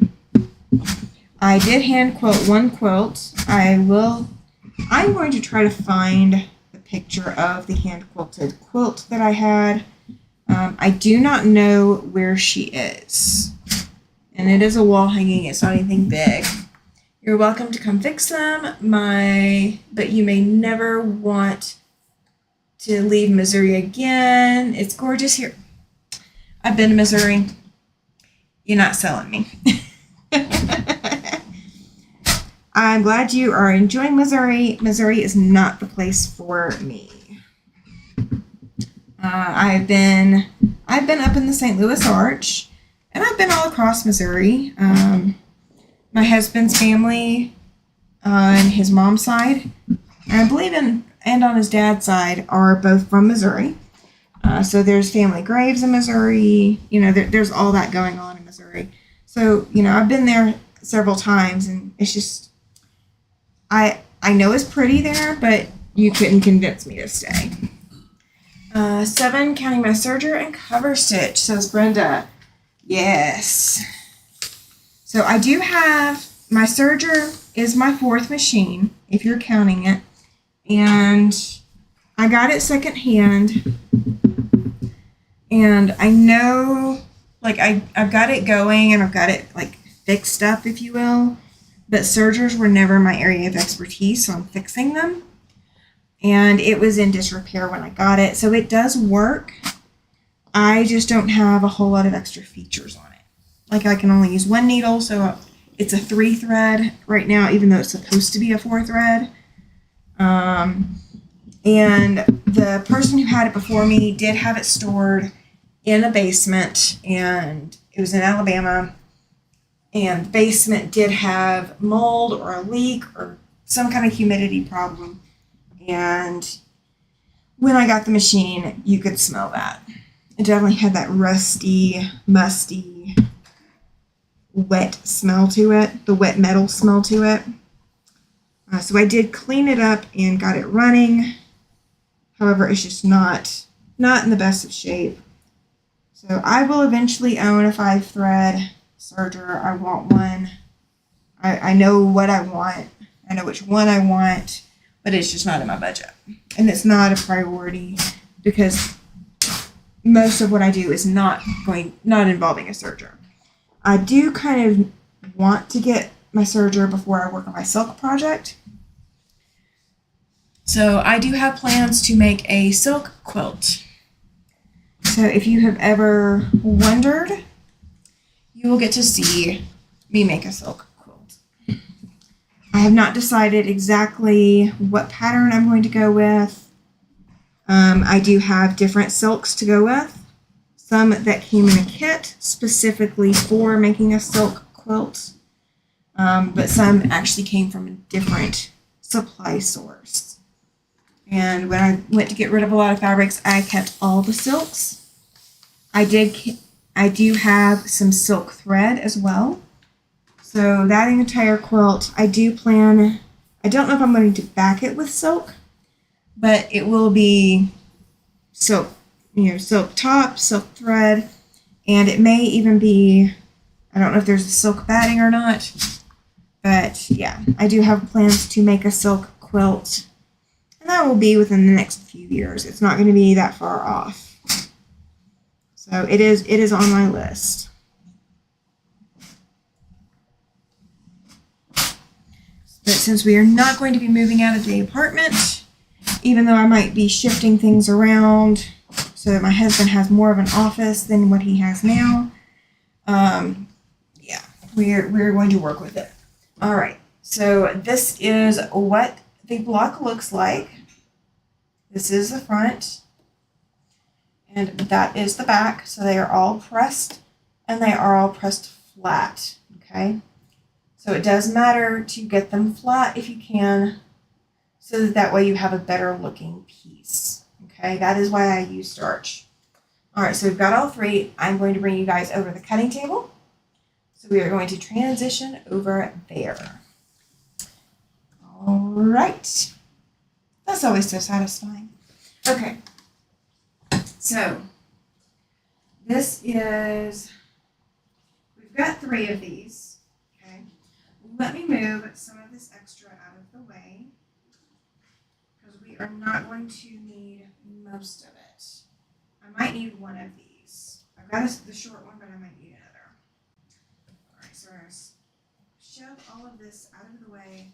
I did hand quilt one quilt. I'm going to try to find the picture of the hand quilted quilt that I had. I do not know where she is. And it is a wall hanging. It's not anything big. You're welcome to come fix them. But you may never want to leave Missouri again. It's gorgeous here. I've been to Missouri. You're not selling me. I'm glad you are enjoying Missouri. Missouri is not the place for me. I've been up in the St. Louis Arch, and I've been all across Missouri. My husband's family on his mom's side, and I believe and on his dad's side, are both from Missouri. So there's family graves in Missouri. There's all that going on in Missouri. So, I've been there several times, and it's just, I know it's pretty there, but you couldn't convince me to stay. 7, counting my serger and cover stitch, says Brenda. Yes. So I do have, my serger is my 4th machine, if you're counting it. And I got it secondhand. And I know, I've got it going, and I've got it, fixed up, if you will. But sergers were never my area of expertise, so I'm fixing them. And it was in disrepair when I got it. So it does work. I just don't have a whole lot of extra features on it. I can only use 1 needle, so it's a 3 thread right now, even though it's supposed to be a 4 thread. And the person who had it before me did have it stored in a basement, and it was in Alabama. And the basement did have mold or a leak or some kind of humidity problem. And when I got the machine, you could smell that. It definitely had that rusty, musty, wet smell to it, the wet metal smell to it. So I did clean it up and got it running. However, it's just not in the best of shape. So I will eventually own a 5-thread serger. I want one. I know what I want. I know which one I want, but it's just not in my budget. And it's not a priority because most of what I do is not involving a serger. I do kind of want to get my serger before I work on my silk project. So I do have plans to make a silk quilt. So if you have ever wondered, you will get to see me make a silk quilt. I have not decided exactly what pattern I'm going to go with. I do have different silks to go with. Some that came in a kit specifically for making a silk quilt, but some actually came from a different supply source. And when I went to get rid of a lot of fabrics, I kept all the silks. I do have some silk thread as well. So that entire quilt, I don't know if I'm going to back it with silk, but it will be silk, silk top, silk thread, and it may even be, I don't know if there's a silk batting or not, but yeah, I do have plans to make a silk quilt, and that will be within the next few years. It's not going to be that far off. So it is on my list. But since we are not going to be moving out of the apartment, even though I might be shifting things around so that my husband has more of an office than what he has now, yeah, we're going to work with it. All right, so this is what the block looks like. This is the front, and that is the back. So they are all pressed, and they are all pressed flat, okay? So it does matter to get them flat if you can, so that way you have a better looking piece. Okay, that is why I use starch. All right, so we've got all three. I'm going to bring you guys over the cutting table. So we are going to transition over there. All right. That's always so satisfying. Okay. So this is, we've got 3 of these. Let me move some of this extra out of the way because we are not going to need most of it. I might need one of these. I've got the short one, but I might need another. All right, so we're going to shove all of this out of the way.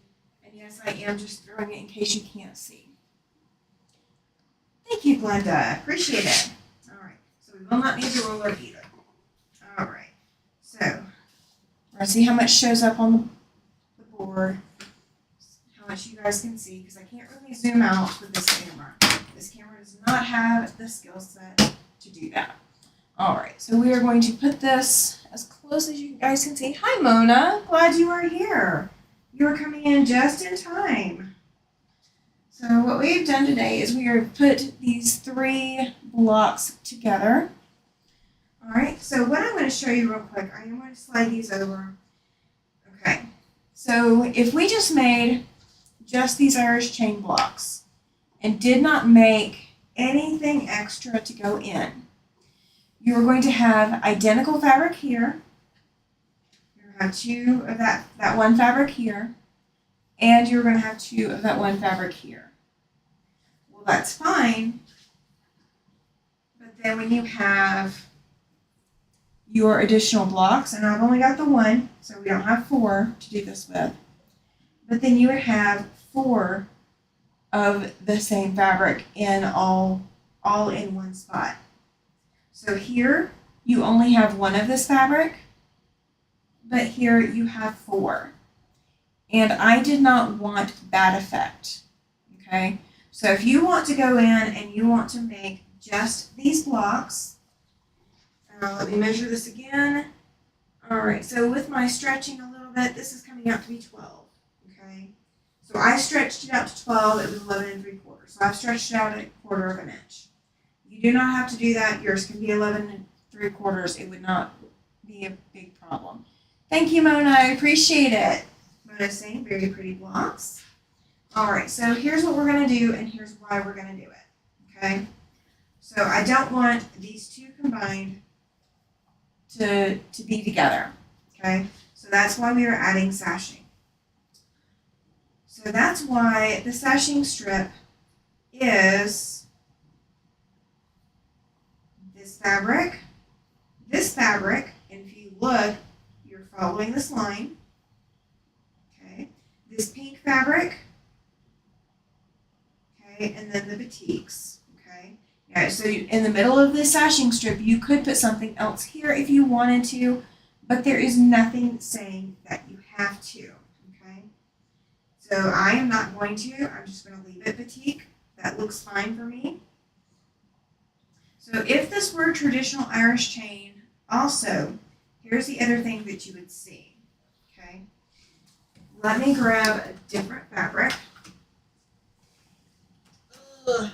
And yes, I am just throwing it in case you can't see. Thank you, Glenda. Appreciate it. All right, so we will not need the ruler either. All right, so we're going to see how much shows up on the board, how much you guys can see, because I can't really zoom out with this camera. This camera does not have the skill set to do that. All right, so we are going to put this as close as you guys can see. Hi, Mona. Glad you are here. You are coming in just in time. So what we've done today is we have put these 3 blocks together. All right, so what I'm going to show you real quick, I am going to slide these over. Okay. So if we just made just these Irish chain blocks and did not make anything extra to go in, you are going to have identical fabric here. You're going to have 2 of that one fabric here, and you're going to have 2 of that one fabric here. Well, that's fine, but then when you have your additional blocks, and I've only got the 1, so we don't have 4 to do this with, but then you would have 4 of the same fabric in all in one spot. So here you only have 1 of this fabric, but here you have 4. And I did not want that effect, okay? So if you want to go in and you want to make just these blocks, let me measure this again. All right, so with my stretching a little bit, this is coming out to be 12, okay? So I stretched it out to 12, it was 11 3/4. So I've stretched it out a 1/4 of an inch. You do not have to do that. Yours can be 11 3/4. It would not be a big problem. Thank you, Mona, I appreciate it. Mona's saying very pretty blocks. All right, so here's what we're gonna do and here's why we're gonna do it, okay? So I don't want these 2 combined to be together, okay? So that's why we are adding sashing. So that's why the sashing strip is this fabric, and if you look, you're following this line, okay? This pink fabric, okay, and then the batiks, okay? Yeah, so in the middle of this sashing strip, you could put something else here if you wanted to, but there is nothing saying that you have to, okay? So I am not going to. I'm just going to leave it batik. That looks fine for me. So if this were traditional Irish chain, also, here's the other thing that you would see. Okay. Let me grab a different fabric. Ugh.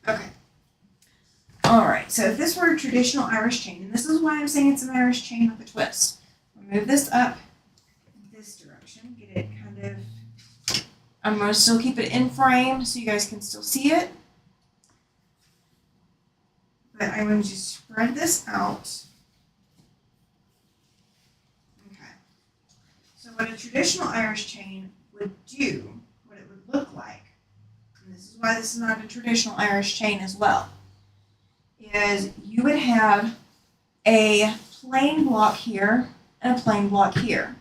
Okay. All right. So if this were a traditional Irish chain, and this is why I'm saying it's an Irish chain with a twist. I'll move this up in this direction. Get it kind of. I'm going to still keep it in frame so you guys can still see it. But I'm going to just spread this out. Okay. So what a traditional Irish chain would do, what it would look like, and this is why this is not a traditional Irish chain as well, is you would have a plain block here and a plain block here.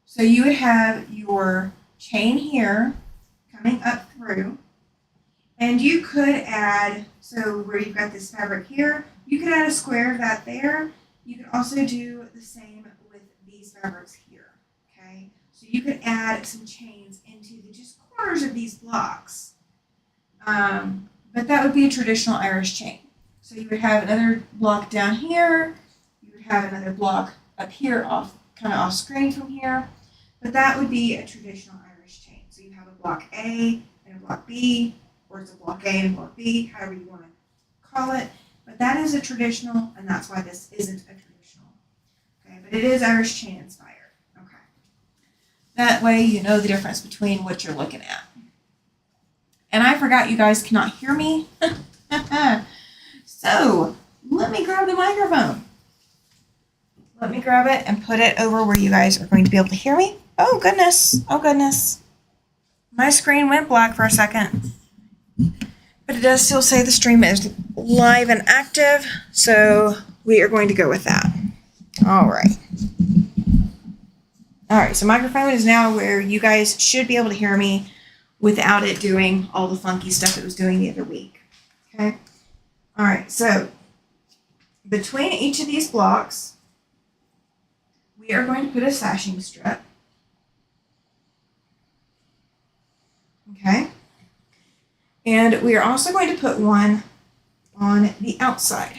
So you would have your chain here coming up through, and you could add, so where you've got this fabric here, you could add a square of that there. You could also do the same with these fabrics here, okay? So you could add some chains into the just corners of these blocks. But that would be a traditional Irish chain. So you would have another block down here, you would have another block up here kind of off screen from here, but that would be a traditional Irish chain. So you have a block A and a block B, or it's a block A and a block B, however you want to call it. But that is a traditional, and that's why this isn't a traditional. Okay, but it is Irish chain inspired. Okay. That way you know the difference between what you're looking at. And I forgot you guys cannot hear me. So let me grab the microphone. Let me grab it and put it over where you guys are going to be able to hear me. Oh goodness. Oh goodness. My screen went black for a second. But it does still say the stream is live and active, so we are going to go with that. All right. All right, so microphone is now where you guys should be able to hear me without it doing all the funky stuff it was doing the other week. Okay? All right, so between each of these blocks, we are going to put a sashing strip. Okay? And we are also going to put one on the outside.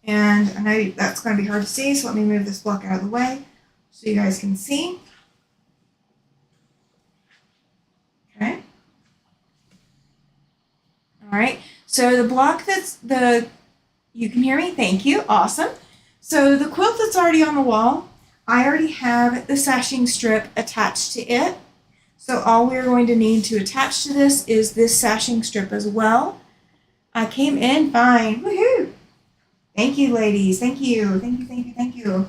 And I know that's going to be hard to see, so let me move this block out of the way so you guys can see. Okay. All right. So the block you can hear me? Thank you. Awesome. So the quilt that's already on the wall, I already have the sashing strip attached to it. So all we're going to need to attach to this is this sashing strip as well. I came in fine. Woohoo! Thank you, ladies. Thank you. Thank you, thank you, thank you.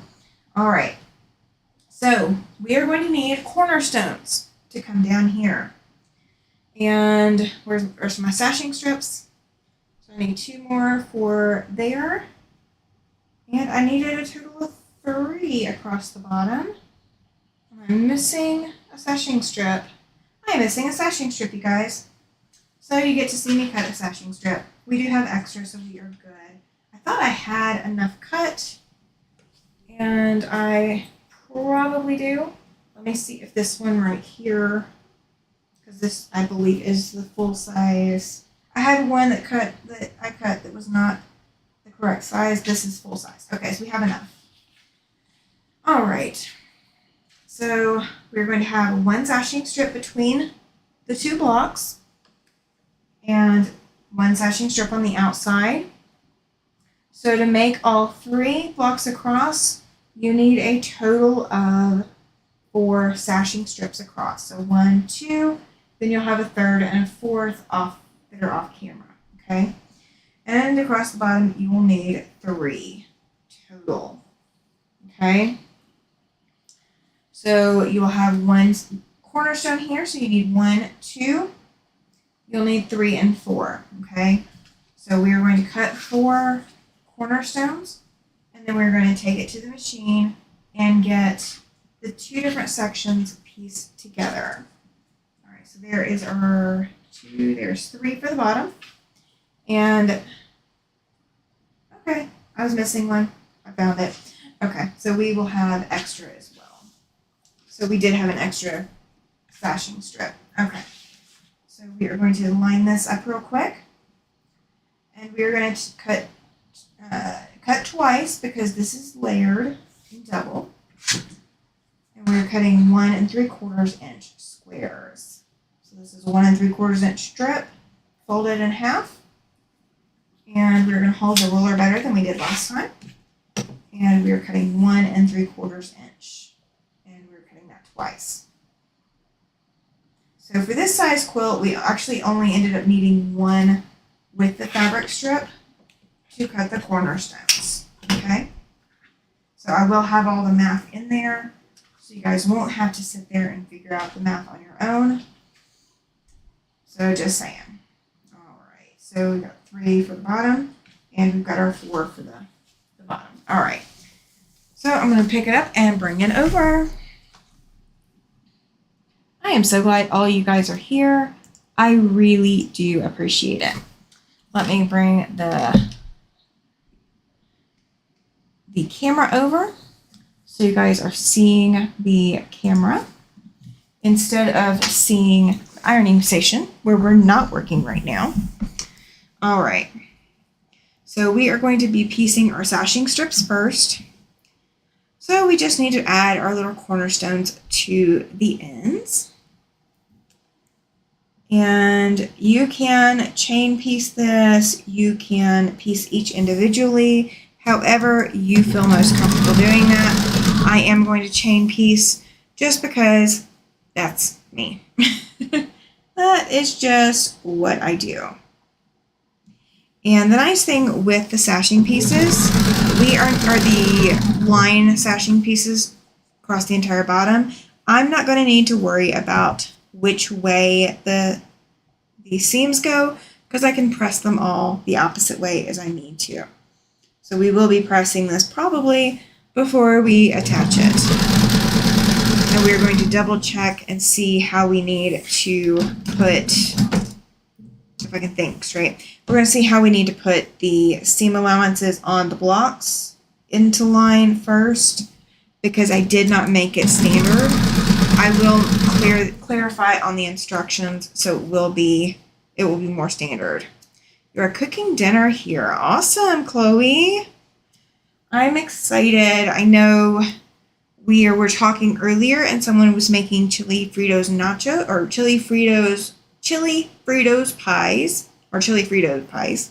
All right. So we are going to need cornerstones to come down here. And where's my sashing strips? So I need 2 more for there. And I needed a total of 3 across the bottom. I'm missing a sashing strip. I'm missing a sashing strip, you guys. So you get to see me cut a sashing strip. We do have extra, so we are good. I thought I had enough cut, and I probably do. Let me see if this one right here, because this, I believe, is the full size. I had one that I cut that was not the correct size. This is full size. Okay, so we have enough. All right. So we're going to have 1 sashing strip between the 2 blocks and 1 sashing strip on the outside. So to make all 3 blocks across, you need a total of 4 sashing strips across. So 1, 2, then you'll have a 3rd and a 4th that are off camera, okay? And across the bottom, you will need 3 total, okay? So you will have 1 cornerstone here, so you need 1, 2. You'll need 3 and 4, okay? So we are going to cut 4 cornerstones, and then we're going to take it to the machine and get the 2 different sections pieced together. All right, so there is our 2, there's 3 for the bottom. And, okay, I was missing one. I found it. Okay, so we will have extra as well. So we did have an extra sashing strip. Okay. So we are going to line this up real quick. And we are going to cut twice because this is layered and double. And we're cutting 1 3/4 inch squares. So this is 1 3/4 inch strip, folded in half. And we're going to hold the ruler better than we did last time. And we're cutting 1 3/4 inch. And we're cutting that twice. So for this size quilt, we actually only ended up needing 1 with the fabric strip to cut the cornerstones. Okay? So I will have all the math in there, so you guys won't have to sit there and figure out the math on your own. So just saying. All right. So we got 3 for the bottom, and we've got our 4 for the bottom. All right. So I'm going to pick it up and bring it over. I am so glad all you guys are here. I really do appreciate it. Let me bring the camera over so you guys are seeing the camera instead of seeing the ironing station where we're not working right now. All right. So we are going to be piecing our sashing strips first. So we just need to add our little cornerstones to the ends. And you can chain piece this, you can piece each individually, however you feel most comfortable doing that. I am going to chain piece just because that's me. That is just what I do. And the nice thing with the sashing pieces, are the line sashing pieces across the entire bottom. I'm not going to need to worry about which way the seams go because I can press them all the opposite way as I need to. So we will be pressing this probably before we attach it. And we're going to double check and see how we need to put, if I can think straight, we're going to see how we need to put the seam allowances on the blocks into line first because I did not make it standard. I will clarify on the instructions so it will be more standard. You're cooking dinner here. Awesome, Chloe. I'm excited. I know we were talking earlier and someone was making chili Fritos nacho or chili Fritos pies or chili Frito pies.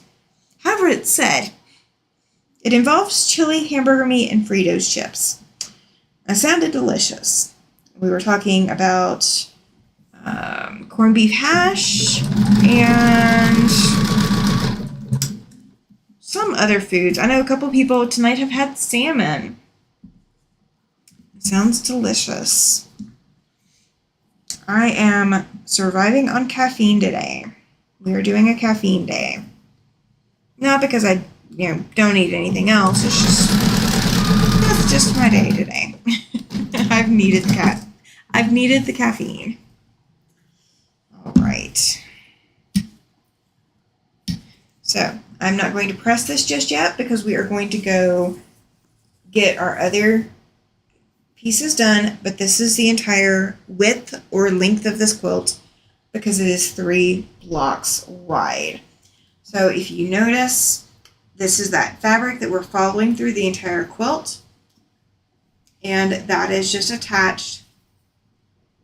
However it's said, it involves chili, hamburger meat, and Fritos chips. It sounded delicious. We were talking about corned beef hash and some other foods. I know a couple people tonight have had salmon. It sounds delicious. I am surviving on caffeine today. We are doing a caffeine day. Not because I don't eat anything else. That's just my day today. I've needed the caffeine. All right. So I'm not going to press this just yet because we are going to go get our other pieces done, but this is the entire width or length of this quilt because it is 3 blocks wide. So if you notice, this is that fabric that we're following through the entire quilt, and that is just attached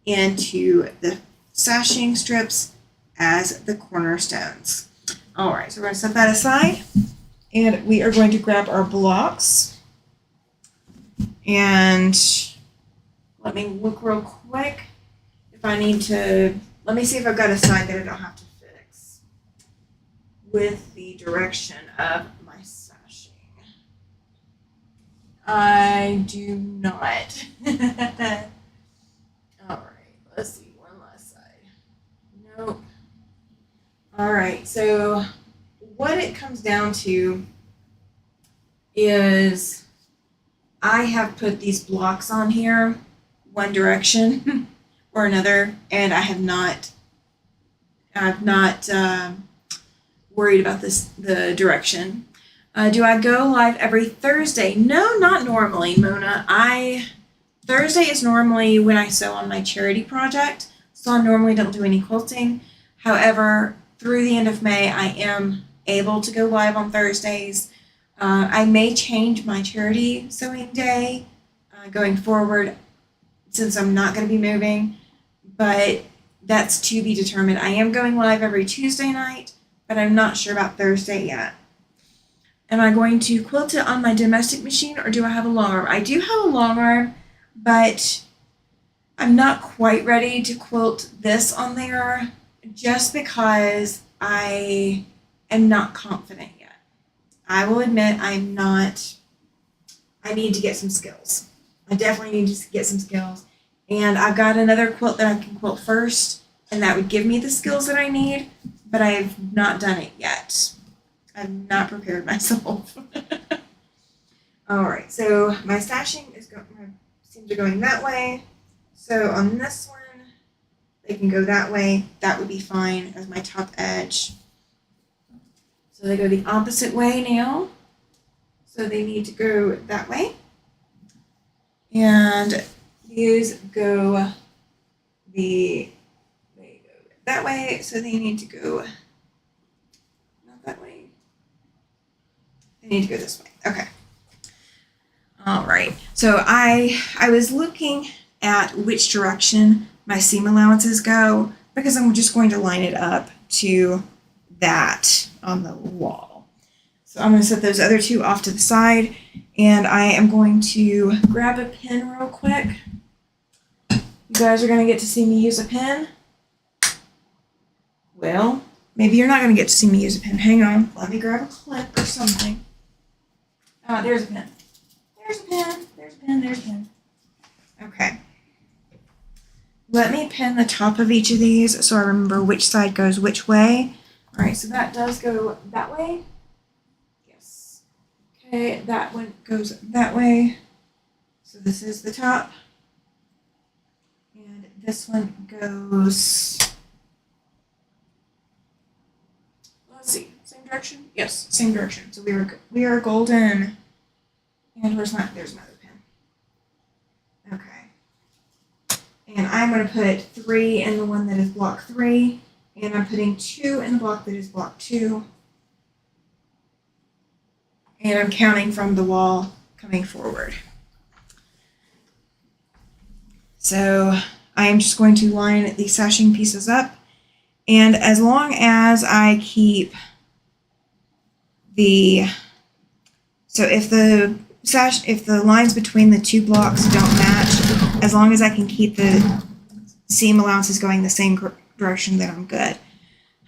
into the sashing strips as the cornerstones. All right, so we're going to set that aside, and we are going to grab our blocks, and let me look real quick if I need to, let me see if I've got a side that I don't have to fix with the direction of my sashing. I do not. All right, let's see, one last side. Nope. All right, so what it comes down to is I have put these blocks on here one direction or another, and I have not worried about the direction. Do I go live every Thursday? No, not normally, Mona. Thursday is normally when I sew on my charity project. So I normally don't do any quilting. However, through the end of May, I am able to go live on Thursdays. I may change my charity sewing day going forward since I'm not going to be moving, but that's to be determined. I am going live every Tuesday night, but I'm not sure about Thursday yet. Am I going to quilt it on my domestic machine, or do I have a long arm? I do have a long arm, but I'm not quite ready to quilt this on there just because I am not confident yet. I will admit I'm not. I need to get some skills. I definitely need to get some skills. And I've got another quilt that I can quilt first, and that would give me the skills that I need, but I have not done it yet. I've not prepared myself. All right, so my stashing is my seams are going that way. So on this one, they can go that way. That would be fine as my top edge. So they go the opposite way now. So they need to go that way. And these go that way, so they need to go not that way. They need to go this way. Okay. All right. So I was looking at which direction my seam allowances go because I'm just going to line it up to that on the wall. So I'm going to set those other two off to the side, and I am going to grab a pen real quick. You guys are going to get to see me use a pen. Well, maybe you're not going to get to see me use a pen. Hang on. Let me grab a clip or something. There's a pen. There's a pen. There's a pen. There's a pen. Okay. Let me pin the top of each of these so I remember which side goes which way. All right, so that does go that way. Yes. Okay, that one goes that way. So this is the top. And this one goes, let's see, same direction? Yes, same direction. So we are golden. And there's another pen. Okay. And I'm going to put 3 in the one that is block 3. And I'm putting 2 in the block that is block 2. And I'm counting from the wall coming forward. So I am just going to line the sashing pieces up. And as long as I keep if the lines between the two blocks don't match, as long as I can keep the seam allowances going the same direction, then I'm good.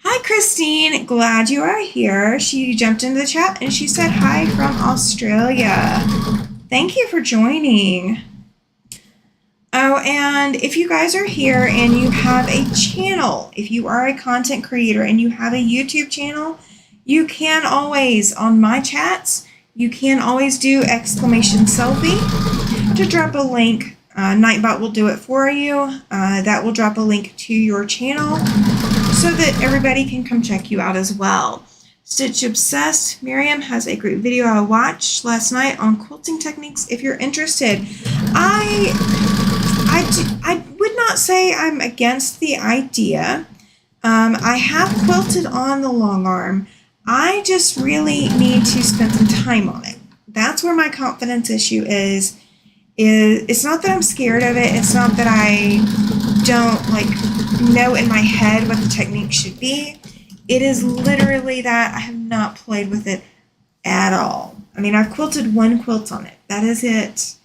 Hi, Christine. Glad you are here. She jumped into the chat and she said hi from Australia. Thank you for joining. Oh, and if you guys are here and you have a channel, if you are a content creator and you have a YouTube channel, you can always, on my chats, you can always do exclamation selfie to drop a link. Nightbot will do it for you. That will drop a link to your channel so that everybody can come check you out as well. Stitch Obsessed, Miriam has a great video I watched last night on quilting techniques. If you're interested, I would not say I'm against the idea. I have quilted on the long arm. I just really need to spend some time on it. That's where my confidence issue is it's not that I'm scared of it. It's not that I don't know in my head what the technique should be. It is literally that I have not played with it at all. I mean, I've quilted one quilt on it. That is it.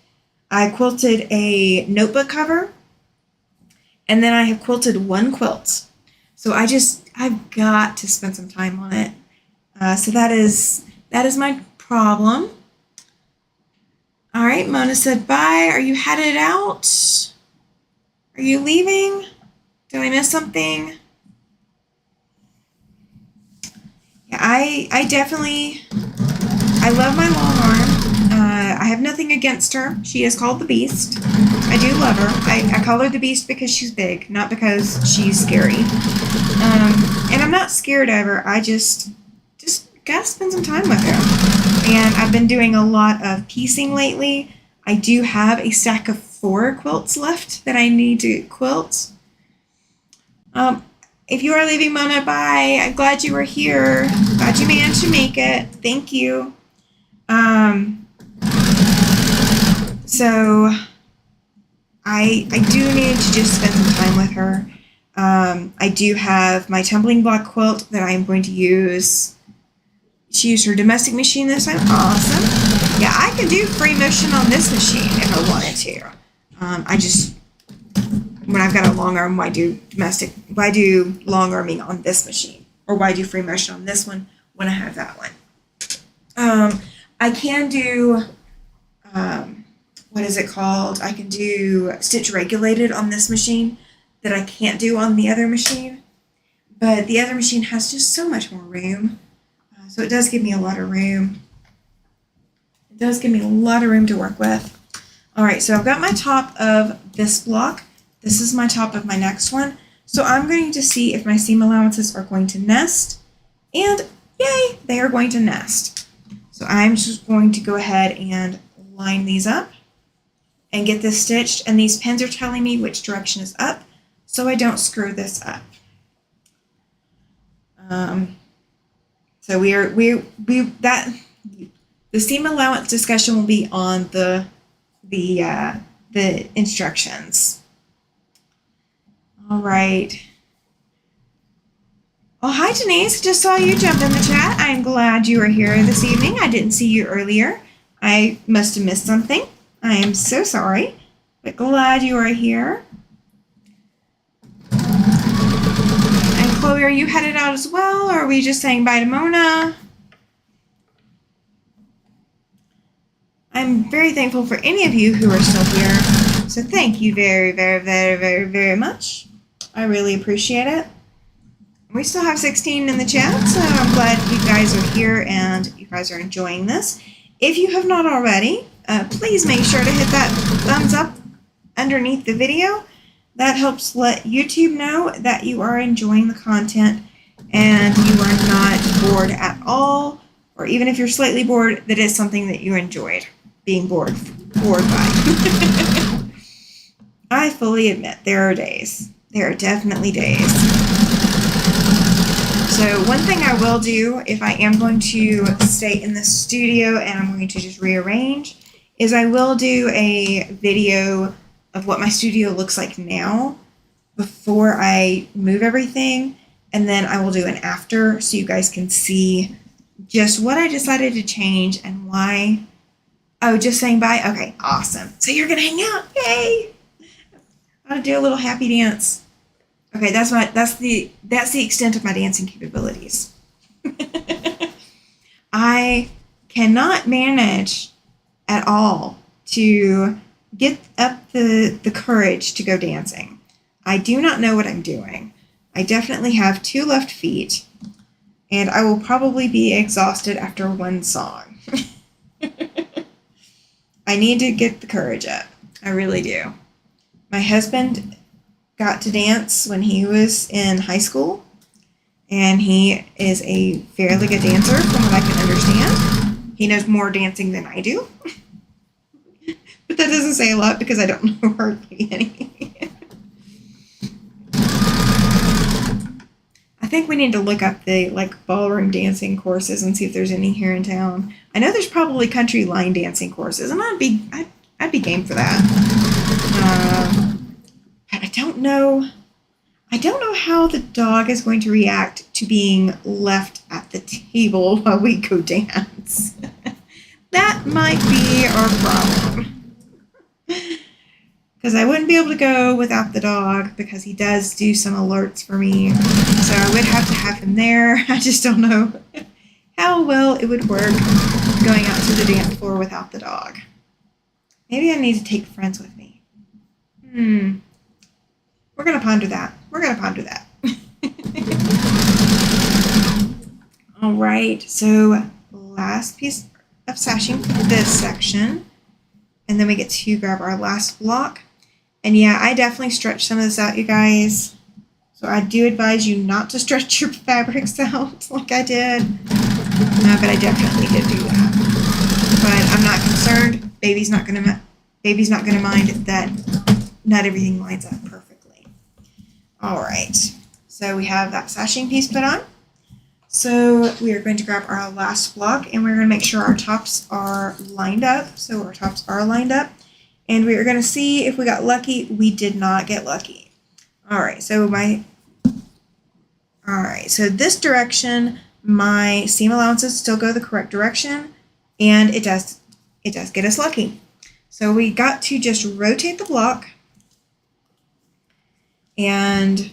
I quilted a notebook cover, and then I have quilted one quilt. So I've got to spend some time on it. So that is my problem. All right, Mona said bye. Are you headed out? Are you leaving? Did I miss something? Yeah, I love my long arm. I have nothing against her. She is called the Beast. I do love her. I call her the Beast because she's big, not because she's scary. And I'm not scared of her. I just gotta spend some time with her. And I've been doing a lot of piecing lately. I do have a stack of 4 quilts left that I need to quilt. If you are leaving, Mona, bye. I'm glad you were here. Glad you managed to make it. Thank you. So I do need to just spend some time with her. I do have my tumbling block quilt that I'm going to use. She used her domestic machine this time. Awesome. Yeah, I could do free motion on this machine if I wanted to. When I've got a long arm, why do long arming on this machine? Or why do free motion on this one when I have that one? I can do, what is it called? I can do stitch regulated on this machine that I can't do on the other machine. But the other machine has just so much more room. So it does give me a lot of room. It does give me a lot of room to work with. All right, so I've got my top of this block. This is my top of my next one. So I'm going to see if my seam allowances are going to nest. And yay, they are going to nest. So I'm just going to go ahead and line these up and get this stitched. And these pins are telling me which direction is up so I don't screw this up. So the seam allowance discussion will be on the instructions. All right. Oh, hi, Denise. Just saw you jump in the chat. I'm glad you are here this evening. I didn't see you earlier. I must have missed something. I am so sorry, but glad you are here. And Chloe, are you headed out as well, or are we just saying bye to Mona? I'm very thankful for any of you who are still here. So thank you very, very, very, very, very much. I really appreciate it. We still have 16 in the chat, so I'm glad you guys are here and you guys are enjoying this. If you have not already, please make sure to hit that thumbs up underneath the video. That helps let YouTube know that you are enjoying the content and you are not bored at all, or even if you're slightly bored, that is something that you enjoyed being bored by. I fully admit there are days. There are definitely days. So one thing I will do if I am going to stay in the studio and I'm going to just rearrange is I will do a video of what my studio looks like now before I move everything, and then I will do an after so you guys can see just what I decided to change and why. Oh, just saying bye? Okay, awesome. So you're going to hang out. Yay! I'll do a little happy dance. Okay, that's the extent of my dancing capabilities. I cannot manage at all to get up the courage to go dancing. I do not know what I'm doing. I definitely have 2 left feet, and I will probably be exhausted after one song. I need to get the courage up. I really do. My husband got to dance when he was in high school, and he is a fairly good dancer from what I can understand. He knows more dancing than I do. But that doesn't say a lot because I don't know hardly any. I think we need to look up the ballroom dancing courses and see if there's any here in town. I know there's probably country line dancing courses, and I'd be game for that. But I don't know how the dog is going to react to being left at the table while we go dance. That might be our problem. Because I wouldn't be able to go without the dog because he does do some alerts for me. So I would have to have him there. I just don't know how well it would work going out to the dance floor without the dog. Maybe I need to take friends with me. We're going to ponder that. All right. So last piece of sashing for this section. And then we get to grab our last block. And yeah, I definitely stretched some of this out, you guys. So I do advise you not to stretch your fabrics out like I did. But I definitely did do that. But I'm not concerned. Baby's not gonna mind that not everything lines up perfectly. All right. So we have that sashing piece put on. So we are going to grab our last block and we're going to make sure our tops are lined up. So our tops are lined up and we are going to see if we got lucky. We did not get lucky. All right, so this direction, my seam allowances still go the correct direction and it does get us lucky. So we got to just rotate the block and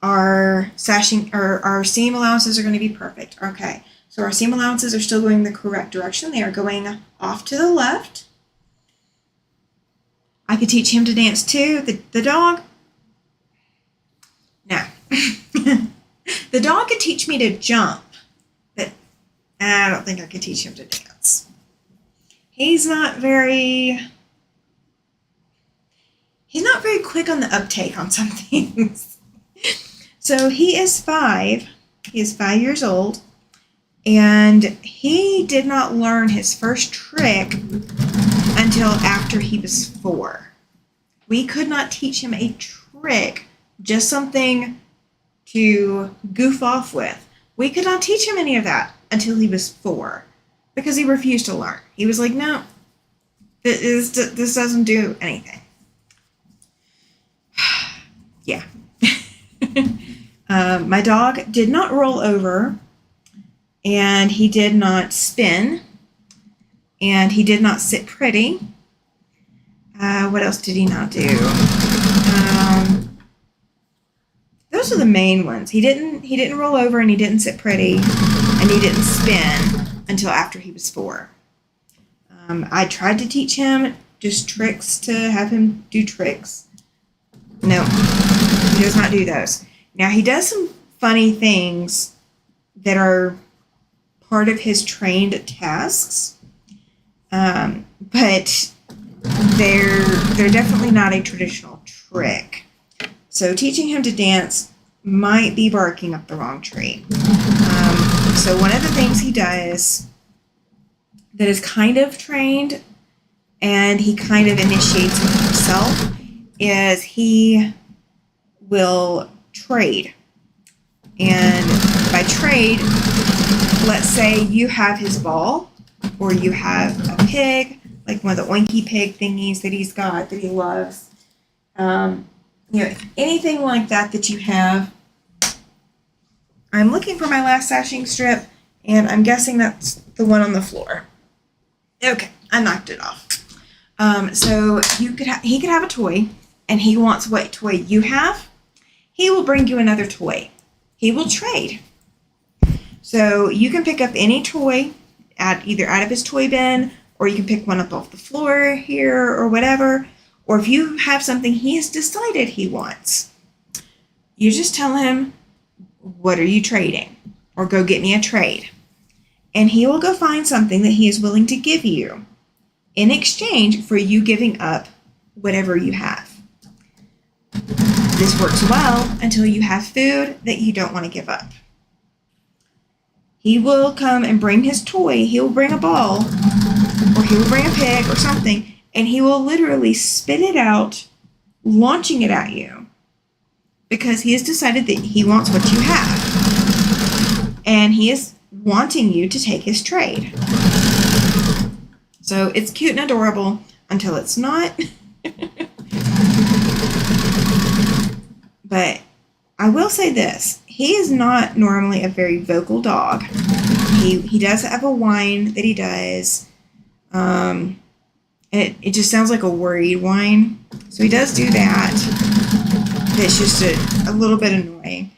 our sashing or our seam allowances are going to be perfect. Okay, so our seam allowances are still going the correct direction. They are going off to the left. I could teach him to dance too, the dog. No. The dog could teach me to jump, but I don't think I could teach him to dance. He's not very quick on the uptake on some things. So he is 5. He is 5 years old, and he did not learn his first trick until after he was 4. We could not teach him a trick, just something to goof off with. We could not teach him any of that until he was 4 because he refused to learn. He was like, no, this doesn't do anything. Yeah. My dog did not roll over, and he did not spin, and he did not sit pretty. What else did he not do? Those are the main ones. He didn't roll over, and he didn't sit pretty, and he didn't spin until after he was 4. I tried to teach him just tricks to have him do tricks. No, he does not do those. Now, he does some funny things that are part of his trained tasks, but they're definitely not a traditional trick. So teaching him to dance might be barking up the wrong tree. So one of the things he does that is kind of trained and he kind of initiates it himself is he will trade. And by trade, let's say you have his ball or you have a pig, like one of the oinky pig thingies that he's got that he loves. Anything like that you have. I'm looking for my last sashing strip, and I'm guessing that's the one on the floor. Okay, I knocked it off. So he could have a toy, and he wants what toy you have. He will bring you another toy. He will trade. So you can pick up any toy either out of his toy bin, or you can pick one up off the floor here or whatever. Or if you have something he has decided he wants, you just tell him, what are you trading? Or go get me a trade. And he will go find something that he is willing to give you in exchange for you giving up whatever you have. This works well until you have food that you don't want to give up. He will come and bring his toy. He will bring a ball, or he will bring a pig or something, and he will literally spit it out, launching it at you, because he has decided that he wants what you have. And he is wanting you to take his trade. So it's cute and adorable until it's not. But I will say this. He is not normally a very vocal dog. He does have a whine that he does. And it just sounds like a worried whine. So he does do that. It's just a little bit annoying.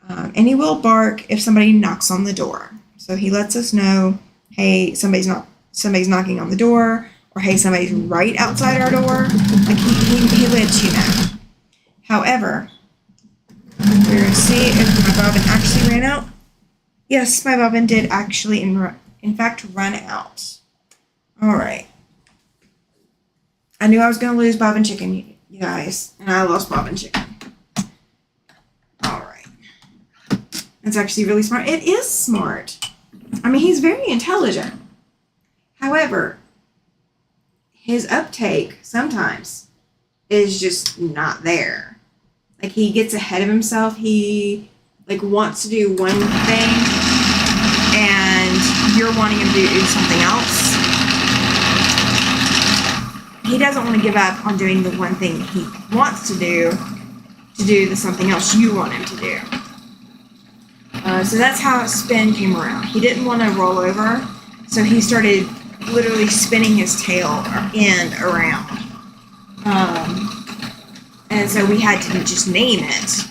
And he will bark if somebody knocks on the door. So he lets us know, hey, somebody's knocking on the door, or hey, somebody's right outside our door. Like he lets you know. However, we're going to see if my bobbin actually ran out. Yes, my bobbin did actually, in fact, run out. All right. I knew I was going to lose bobbin chicken, you guys, and I lost bobbin chicken. All right. That's actually really smart. It is smart. I mean, he's very intelligent. However, his uptake sometimes is just not there. Like he gets ahead of himself. He like wants to do one thing and you're wanting him to do something else. He doesn't want to give up on doing the one thing he wants to do the something else you want him to do. So that's how spin came around. He didn't want to roll over, so he started literally spinning his tail end around. And so we had to just name it.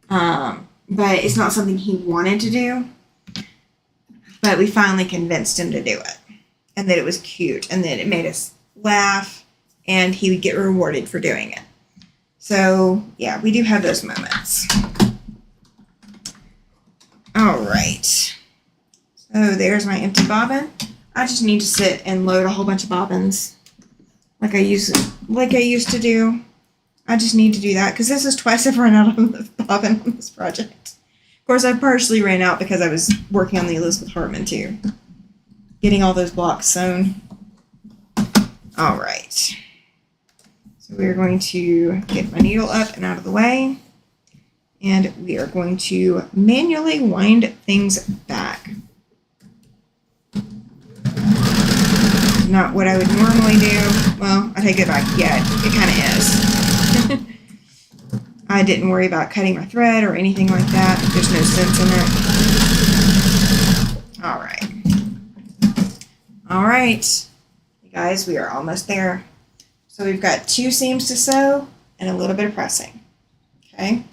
But it's not something he wanted to do. But we finally convinced him to do it. And that it was cute. And that it made us laugh. And he would get rewarded for doing it. So, yeah, we do have those moments. All right. So there's my empty bobbin. I just need to sit and load a whole bunch of bobbins like I used to do. I just need to do that because this is twice I've run out of the bobbin on this project. Of course, I partially ran out because I was working on the Elizabeth Hartman too. Getting all those blocks sewn. All right. So we are going to get my needle up and out of the way. And we are going to manually wind things back. Not what I would normally do. Well, I take it back. Yeah, it kind of is. I didn't worry about cutting my thread or anything like that. There's no sense in it. All right. All right. You guys, we are almost there. So we've got 2 seams to sew and a little bit of pressing. Okay.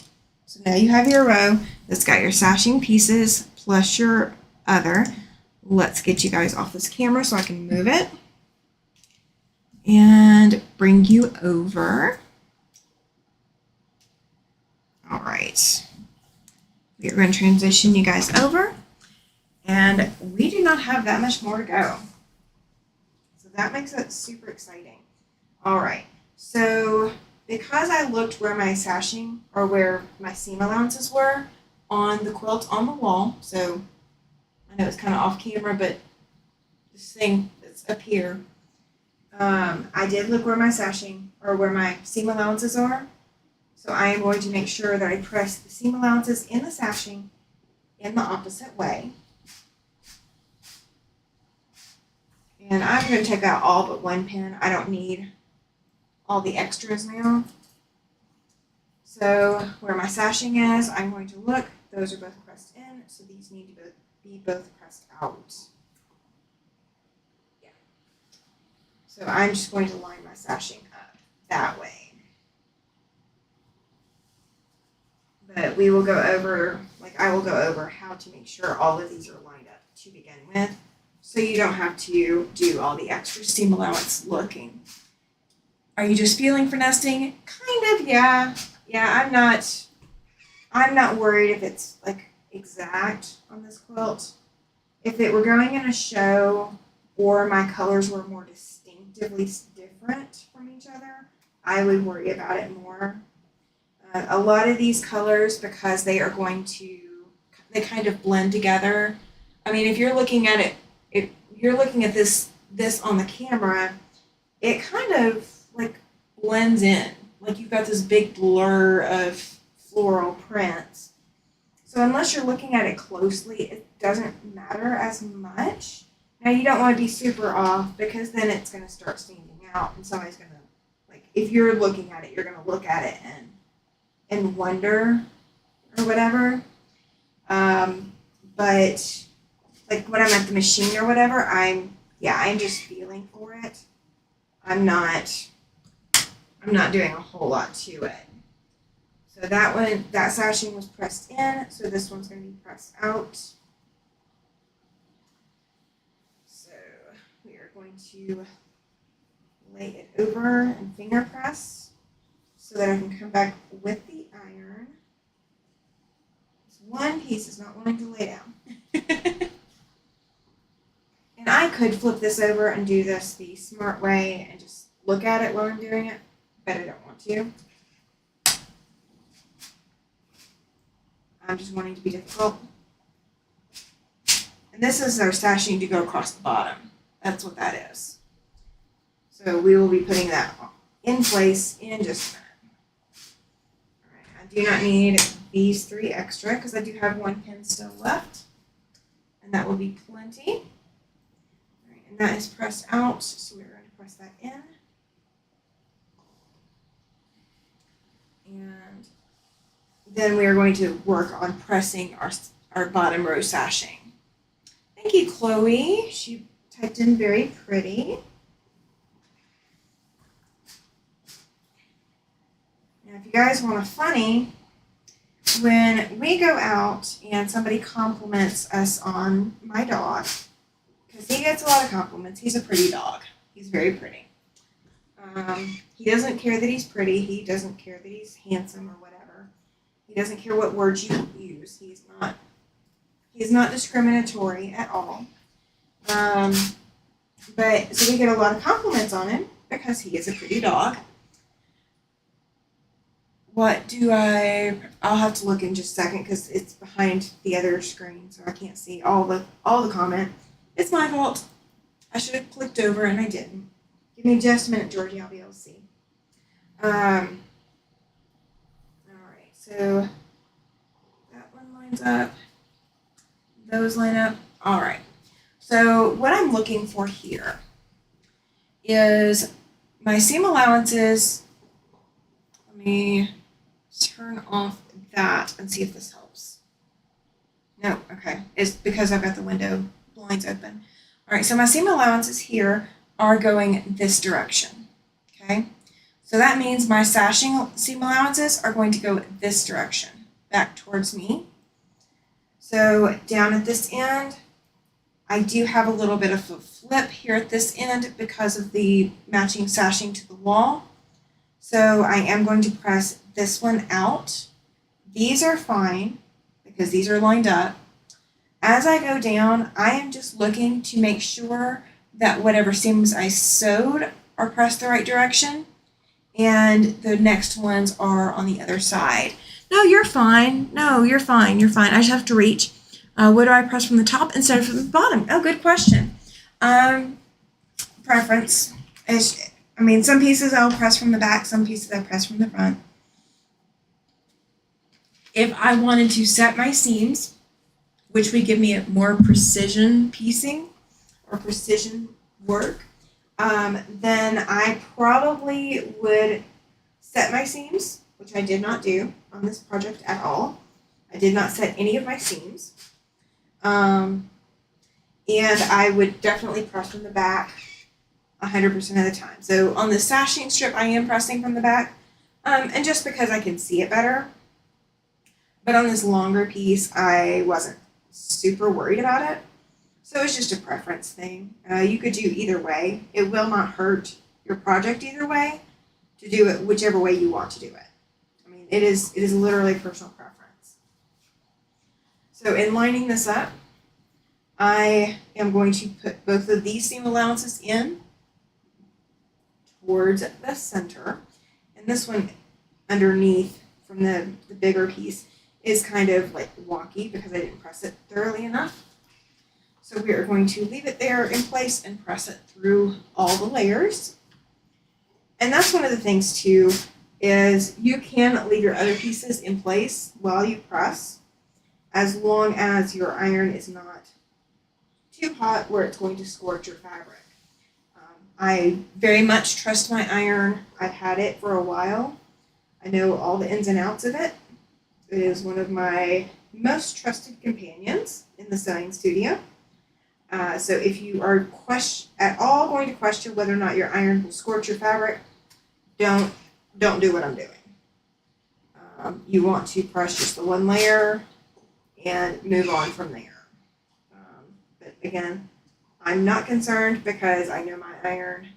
So now you have your row that's got your sashing pieces plus your other. Let's get you guys off this camera so I can move it and bring you over. All right. We are going to transition you guys over, and we do not have that much more to go. So that makes it super exciting. All right. So because I looked where my sashing or where my seam allowances were on the quilt on the wall, so I know it's kind of off camera, but this thing that's up here, I did look where my sashing or where my seam allowances are. So I am going to make sure that I press the seam allowances in the sashing in the opposite way. And I'm going to take out all but one pin. I don't need all the extras now. So where my sashing is, I'm going to look. Those are both pressed in, so these need to be both pressed out. Yeah. So I'm just going to line my sashing up that way. But we will go over, I will go over how to make sure all of these are lined up to begin with, so you don't have to do all the extra seam allowance looking. Are you just feeling for nesting? Kind of, yeah. Yeah, I'm not worried if it's exact on this quilt. If it were going in a show or my colors were more distinctively different from each other, I would worry about it more. A lot of these colors, because they kind of blend together. I mean, if you're looking at it, if you're looking at this on the camera, it kind of blends in. You've got this big blur of floral prints. So unless you're looking at it closely, it doesn't matter as much. Now you don't want to be super off because then it's going to start standing out and somebody's going to, if you're looking at it, you're going to look at it and wonder or whatever. But when I'm at the machine or whatever, I'm just feeling for it. I'm not doing a whole lot to it. So that sashing was pressed in, so this one's going to be pressed out. So we are going to lay it over and finger press so that I can come back with the iron. This one piece is not wanting to lay down. And I could flip this over and do this the smart way and just look at it while I'm doing it, but I don't want to. I'm just wanting to be difficult. And this is our sashing to go across the bottom. That's what that is. So we will be putting that in place in just a minute. do not need these 3 extra because I do have 1 pin still left, and that will be plenty. All right, and that is pressed out, so we're going to press that in. And then we are going to work on pressing our bottom row sashing. Thank you, Chloe. She typed in very pretty. Now, if you guys want a funny, when we go out and somebody compliments us on my dog, because he gets a lot of compliments, he's a pretty dog. He's very pretty. He doesn't care that he's pretty. He doesn't care that he's handsome or whatever. He doesn't care what words you use. He's not discriminatory at all. But so we get a lot of compliments on him because he is a pretty dog. I'll have to look in just a second because it's behind the other screen, so I can't see all the comment. It's my fault. I should have clicked over and I didn't. Give me just a minute, Georgie. I'll be able to see. All right, so that one lines up. Those line up. All right. So what I'm looking for here is my seam allowances. Let me turn off that and see if this helps. No, okay. It's because I've got the window blinds open. All right, so my seam allowances here are going this direction, okay? So that means my sashing seam allowances are going to go this direction, back towards me. So down at this end, I do have a little bit of a flip here at this end because of the matching sashing to the wall. So I am going to press this one out. These are fine because these are lined up. As I go down, I am just looking to make sure that whatever seams I sewed are pressed the right direction, and the next ones are on the other side. No, you're fine. No, you're fine. You're fine. I just have to reach. What do I press from the top instead of from the bottom? Oh, good question. Preference. Some pieces I'll press from the back, some pieces I press from the front. If I wanted to set my seams, which would give me a more precision piecing or precision work, then I probably would set my seams, which I did not do on this project at all. I did not set any of my seams. And I would definitely press from the back 100% of the time. So on the sashing strip, I am pressing from the back, and just because I can see it better. But on this longer piece, I wasn't super worried about it. So it's just a preference thing. You could do either way. It will not hurt your project either way to do it whichever way you want to do it. I mean, it is literally personal preference. So in lining this up, I am going to put both of these seam allowances in towards the center. And this one underneath from the bigger piece is kind of like wonky because I didn't press it thoroughly enough. So we are going to leave it there in place and press it through all the layers. And that's one of the things too, is you can leave your other pieces in place while you press, as long as your iron is not too hot where it's going to scorch your fabric. I very much trust my iron. I've had it for a while. I know all the ins and outs of it. It is one of my most trusted companions in the sewing studio. So if you are at all going to question whether or not your iron will scorch your fabric, don't do what I'm doing. You want to press just the one layer and move on from there. But again, I'm not concerned because I know my iron.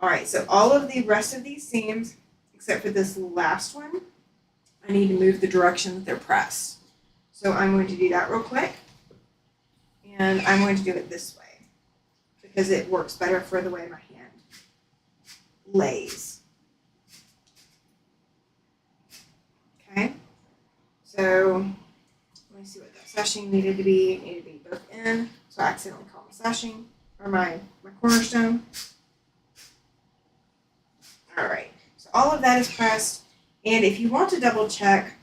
All right, so all of the rest of these seams, except for this last one, I need to move the direction that they're pressed. So I'm going to do that real quick. And I'm going to do it this way because it works better for the way my hand lays. Okay, so let me see what that sashing needed to be. It needed to be both in. So I accidentally called my sashing, or my cornerstone. All right, so all of that is pressed. And if you want to double check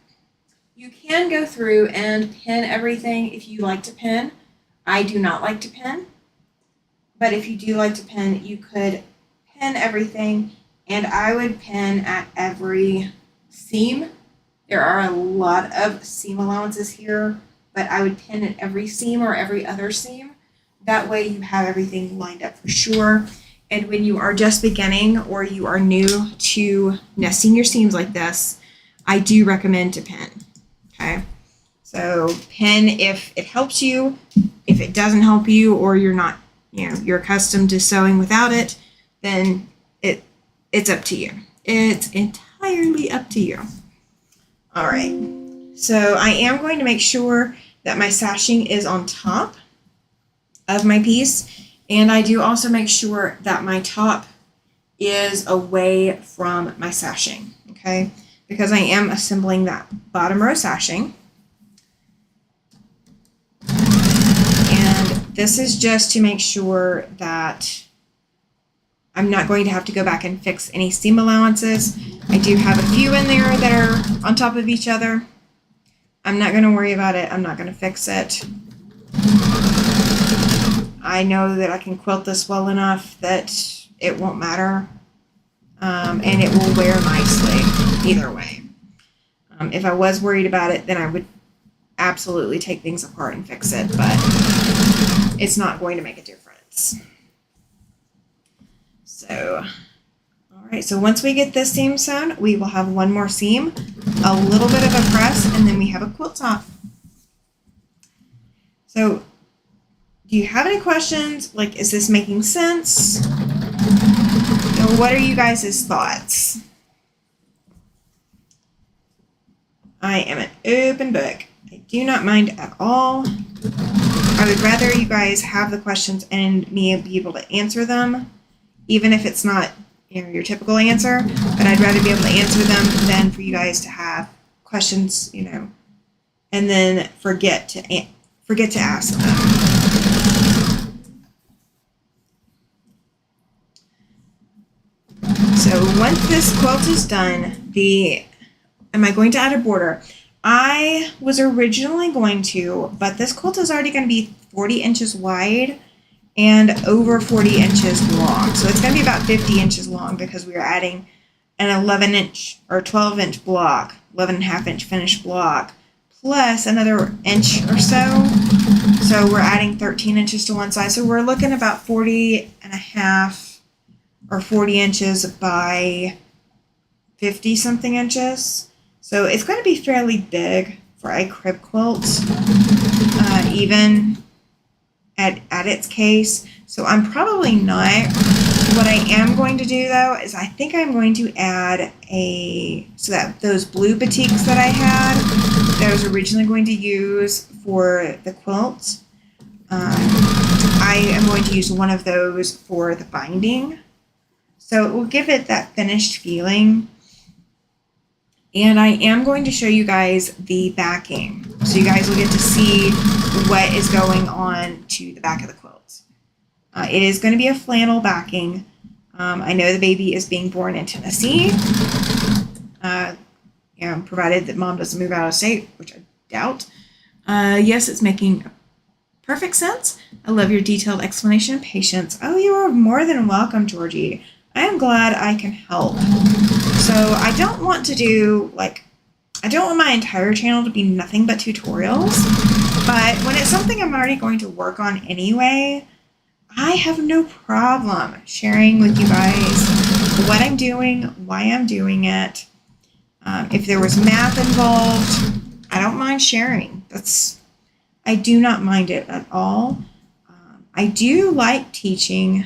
You can go through and pin everything if you like to pin. I do not like to pin, but if you do like to pin, you could pin everything, and I would pin at every seam. There are a lot of seam allowances here, but I would pin at every seam or every other seam. That way you have everything lined up for sure. And when you are just beginning or you are new to nesting your seams like this, I do recommend to pin. Okay, so pin if it helps you. If it doesn't help you, or you're not, you're accustomed to sewing without it, then it's up to you. It's entirely up to you. All right, so I am going to make sure that my sashing is on top of my piece, and I do also make sure that my top is away from my sashing, okay? Because I am assembling that bottom row sashing. And this is just to make sure that I'm not going to have to go back and fix any seam allowances. I do have a few in there that are on top of each other. I'm not going to worry about it. I'm not going to fix it. I know that I can quilt this well enough that it won't matter. And it will wear nicely either way. If I was worried about it, then I would absolutely take things apart and fix it, but it's not going to make a difference. So, all right, so once we get this seam sewn, we will have one more seam, a little bit of a press, and then we have a quilt top. So, do you have any questions? Like, is this making sense? What are you guys' thoughts? I am an open book. I do not mind at all. I would rather you guys have the questions and me be able to answer them, even if it's not your typical answer, but I'd rather be able to answer them than for you guys to have questions, and then forget to ask them. So once this quilt is done, am I going to add a border? I was originally going to, but this quilt is already going to be 40 inches wide and over 40 inches long. So it's going to be about 50 inches long because we are adding an 11-inch or 12-inch block, 11.5-inch finished block, plus another inch or so. So we're adding 13 inches to one side. So we're looking about 40.5 or 40 inches by 50 something inches. So it's going to be fairly big for a crib quilt, even at its case. So I'm probably not. What I am going to do though is I think I'm going to add those blue batiks that I had, that I was originally going to use for the quilt. I am going to use one of those for the binding. So it will give it that finished feeling. And I am going to show you guys the backing. So you guys will get to see what is going on to the back of the quilt. It is going to be a flannel backing. I know the baby is being born in Tennessee. Provided that mom doesn't move out of state, which I doubt. Yes, it's making perfect sense. I love your detailed explanation and patience. Oh, you are more than welcome, Georgie. I am glad I can help. So I don't want my entire channel to be nothing but tutorials, but when it's something I'm already going to work on anyway, I have no problem sharing with you guys what I'm doing, why I'm doing it. If there was math involved, I don't mind sharing. I do not mind it at all. I do like teaching.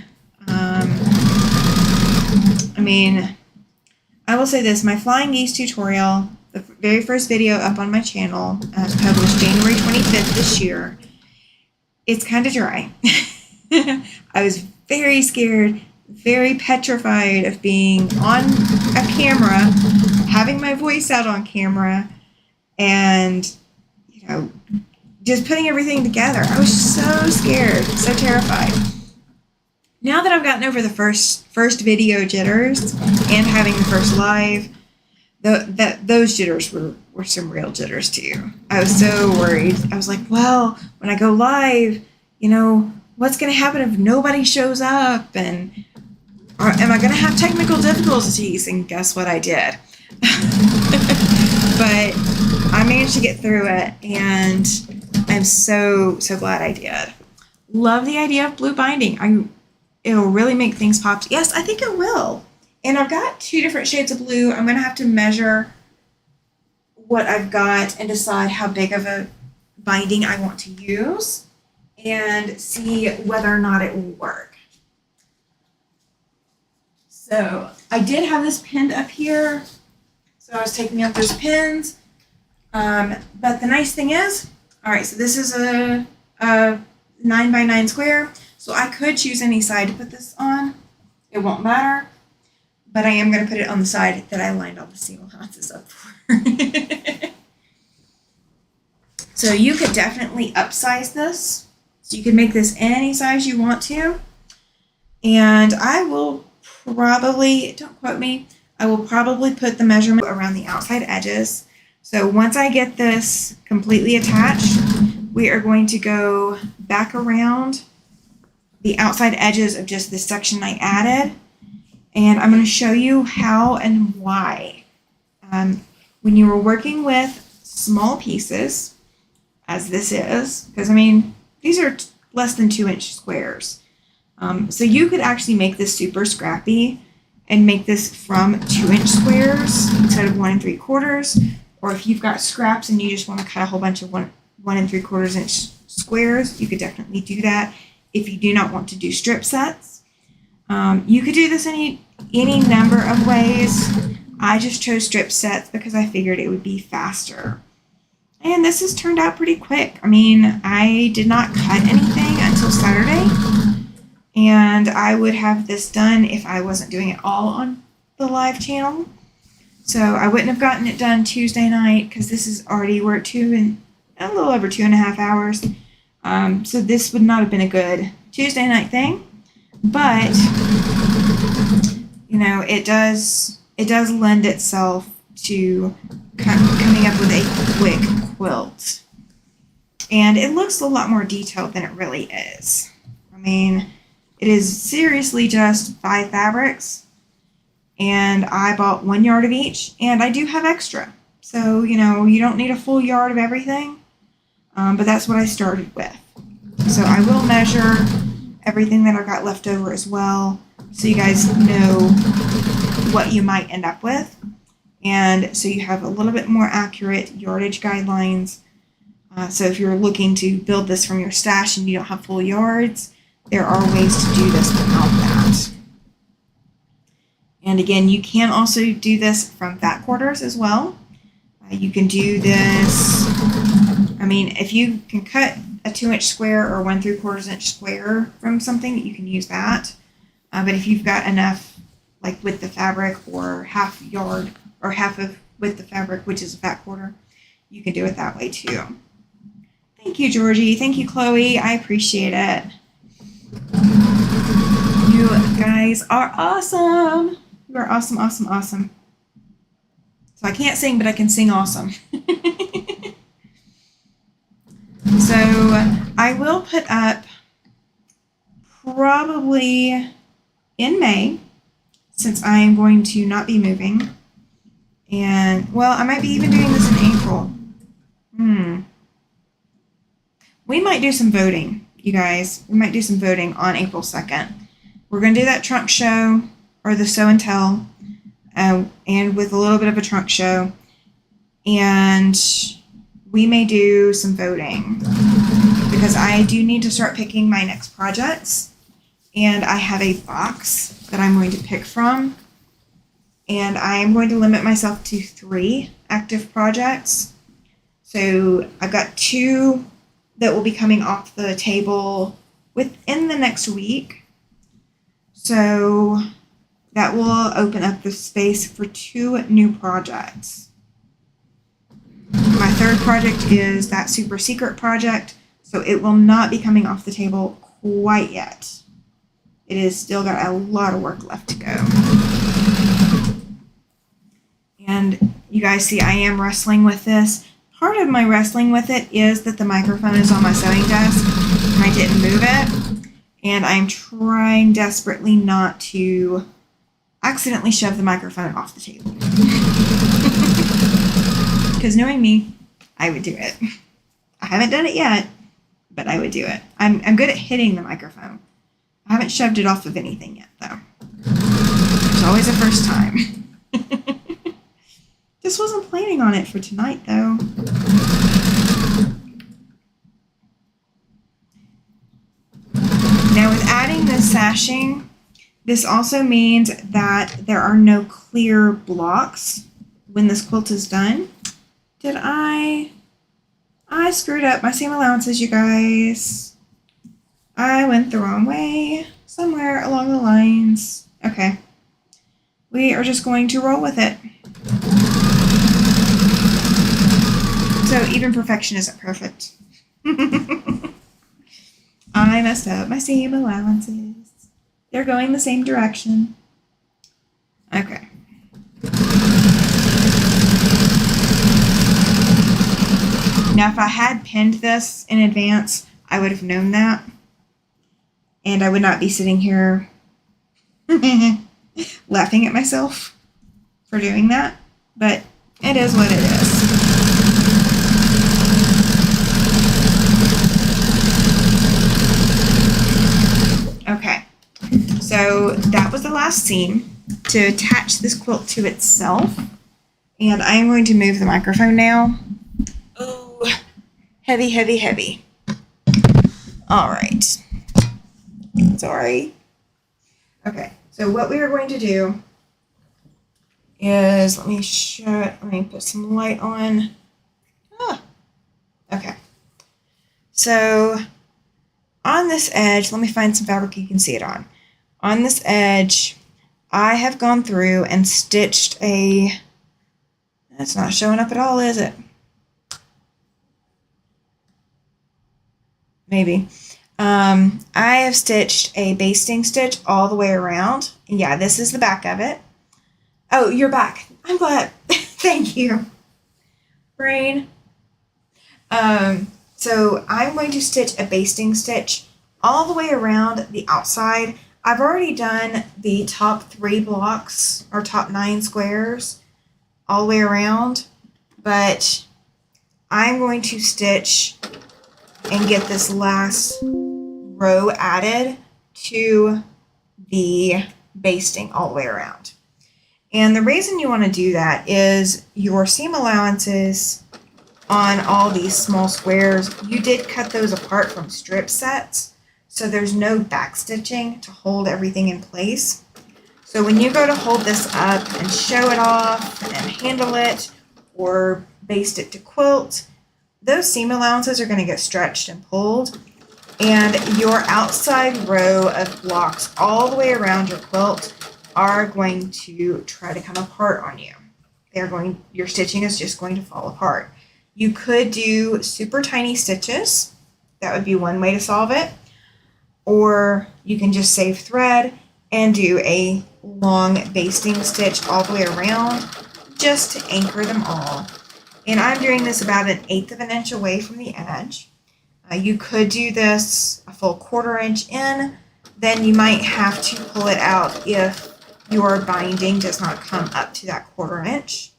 I will say this, my flying geese tutorial, the very first video up on my channel, was published January 25th this year. It's kind of dry. I was very scared, very petrified of being on a camera, having my voice out on camera, and, just putting everything together. I was so scared, so terrified. Now that I've gotten over the first video jitters and having the first live, those jitters were were some real jitters too. I was so worried. I was like, well, when I go live, what's going to happen if nobody shows up? And am I going to have technical difficulties? And guess what I did? But I managed to get through it, and I'm so glad I did. Love the idea of blue binding. It'll really make things pop. Yes, I think it will. And I've got 2 different shades of blue. I'm going to have to measure what I've got and decide how big of a binding I want to use and see whether or not it will work. So I did have this pinned up here. So I was taking out those pins. But the nice thing is, all right, so this is a 9x9 square. So I could choose any side to put this on. It won't matter. But I am going to put it on the side that I lined all the single knots up for. So you could definitely upsize this. So you can make this any size you want to. And I will probably, don't quote me, I will probably put the measurement around the outside edges. So once I get this completely attached, we are going to go back around the outside edges of just this section I added. And I'm going to show you how and why. When you were working with small pieces, as this is, because these are less than 2-inch squares. So you could actually make this super scrappy and make this from 2-inch squares instead of 1 3/4. Or if you've got scraps and you just want to cut a whole bunch of 1 3/4 inch squares, you could definitely do that. If you do not want to do strip sets, you could do this any number of ways. I just chose strip sets because I figured it would be faster. And this has turned out pretty quick. I did not cut anything until Saturday. And I would have this done if I wasn't doing it all on the live channel. So I wouldn't have gotten it done Tuesday night because this is already, we're at a little over 2.5 hours. So this would not have been a good Tuesday night thing. But, it does lend itself to coming up with a quick quilt. And it looks a lot more detailed than it really is. It is seriously just 5 fabrics. And I bought 1 yard of each, and I do have extra. So, you don't need a full yard of everything, but that's what I started with. So I will measure everything that I've got left over as well, so you guys know what you might end up with. And so you have a little bit more accurate yardage guidelines. So if you're looking to build this from your stash and you don't have full yards, there are ways to do this without that. And again, you can also do this from fat quarters as well. You can do this, if you can cut a 2-inch square or 1 3/4 inch square from something, you can use that. But if you've got enough, like with the fabric or half yard or half of with the fabric, which is a fat quarter, you can do it that way too. Thank you, Georgie. Thank you, Chloe. I appreciate it. You guys are awesome. You are awesome, awesome, awesome. So I can't sing, but I can sing awesome. So I will put up probably in May, since I am going to not be moving. And, I might be even doing this in April. We might do some voting, you guys. We might do some voting on April 2nd. We're going to do that trunk show, or the show and tell, and with a little bit of a trunk show. And we may do some voting because I do need to start picking my next projects. And I have a box that I'm going to pick from. And I am going to limit myself to 3 active projects. So I've got 2 that will be coming off the table within the next week. So that will open up the space for 2 new projects. My 3rd project is that super secret project, so it will not be coming off the table quite yet. It is still got a lot of work left to go. And you guys see I am wrestling with this. Part of my wrestling with it is that the microphone is on my sewing desk and I didn't move it. And I'm trying desperately not to accidentally shove the microphone off the table. Because knowing me, I would do it. I haven't done it yet, but I would do it. I'm good at hitting the microphone. I haven't shoved it off of anything yet, though. There's always a first time. Just wasn't planning on it for tonight, though. Now, with adding the sashing, this also means that there are no clear blocks when this quilt is done. Did I screwed up my seam allowances, you guys. I went the wrong way somewhere along the lines. Okay. We are just going to roll with it. So even perfection isn't perfect. I messed up my seam allowances. They're going the same direction. Okay. Now, if I had pinned this in advance, I would have known that. And I would not be sitting here laughing at myself for doing that. But it is what it is. Okay. So that was the last seam to attach this quilt to itself. And I'm going to move the microphone now. Oh, heavy, heavy, heavy. All right. Sorry. Okay, so what we are going to do is, let me put some light on. Okay. So on this edge, let me find some fabric you can see it on. On this edge, I have gone through and stitched that's not showing up at all, is it? Maybe. I have stitched a basting stitch all the way around. Yeah, this is the back of it. Oh, you're back. I'm glad. Thank you. Brain. So I'm going to stitch a basting stitch all the way around the outside. I've already done the top 3 blocks or top 9 squares all the way around, but I'm going to stitch and get this last row added to the basting all the way around. And the reason you want to do that is your seam allowances on all these small squares, you did cut those apart from strip sets, so there's no back stitching to hold everything in place. So when you go to hold this up and show it off and handle it or baste it to quilt, those seam allowances are going to get stretched and pulled, and your outside row of blocks all the way around your quilt are going to try to come apart on you. Your stitching is just going to fall apart. You could do super tiny stitches. That would be one way to solve it. Or you can just save thread and do a long basting stitch all the way around just to anchor them all. And I'm doing this about 1/8 of an inch away from the edge. You could do this a full 1/4 inch in, then you might have to pull it out if your binding does not come up to that 1/4 inch.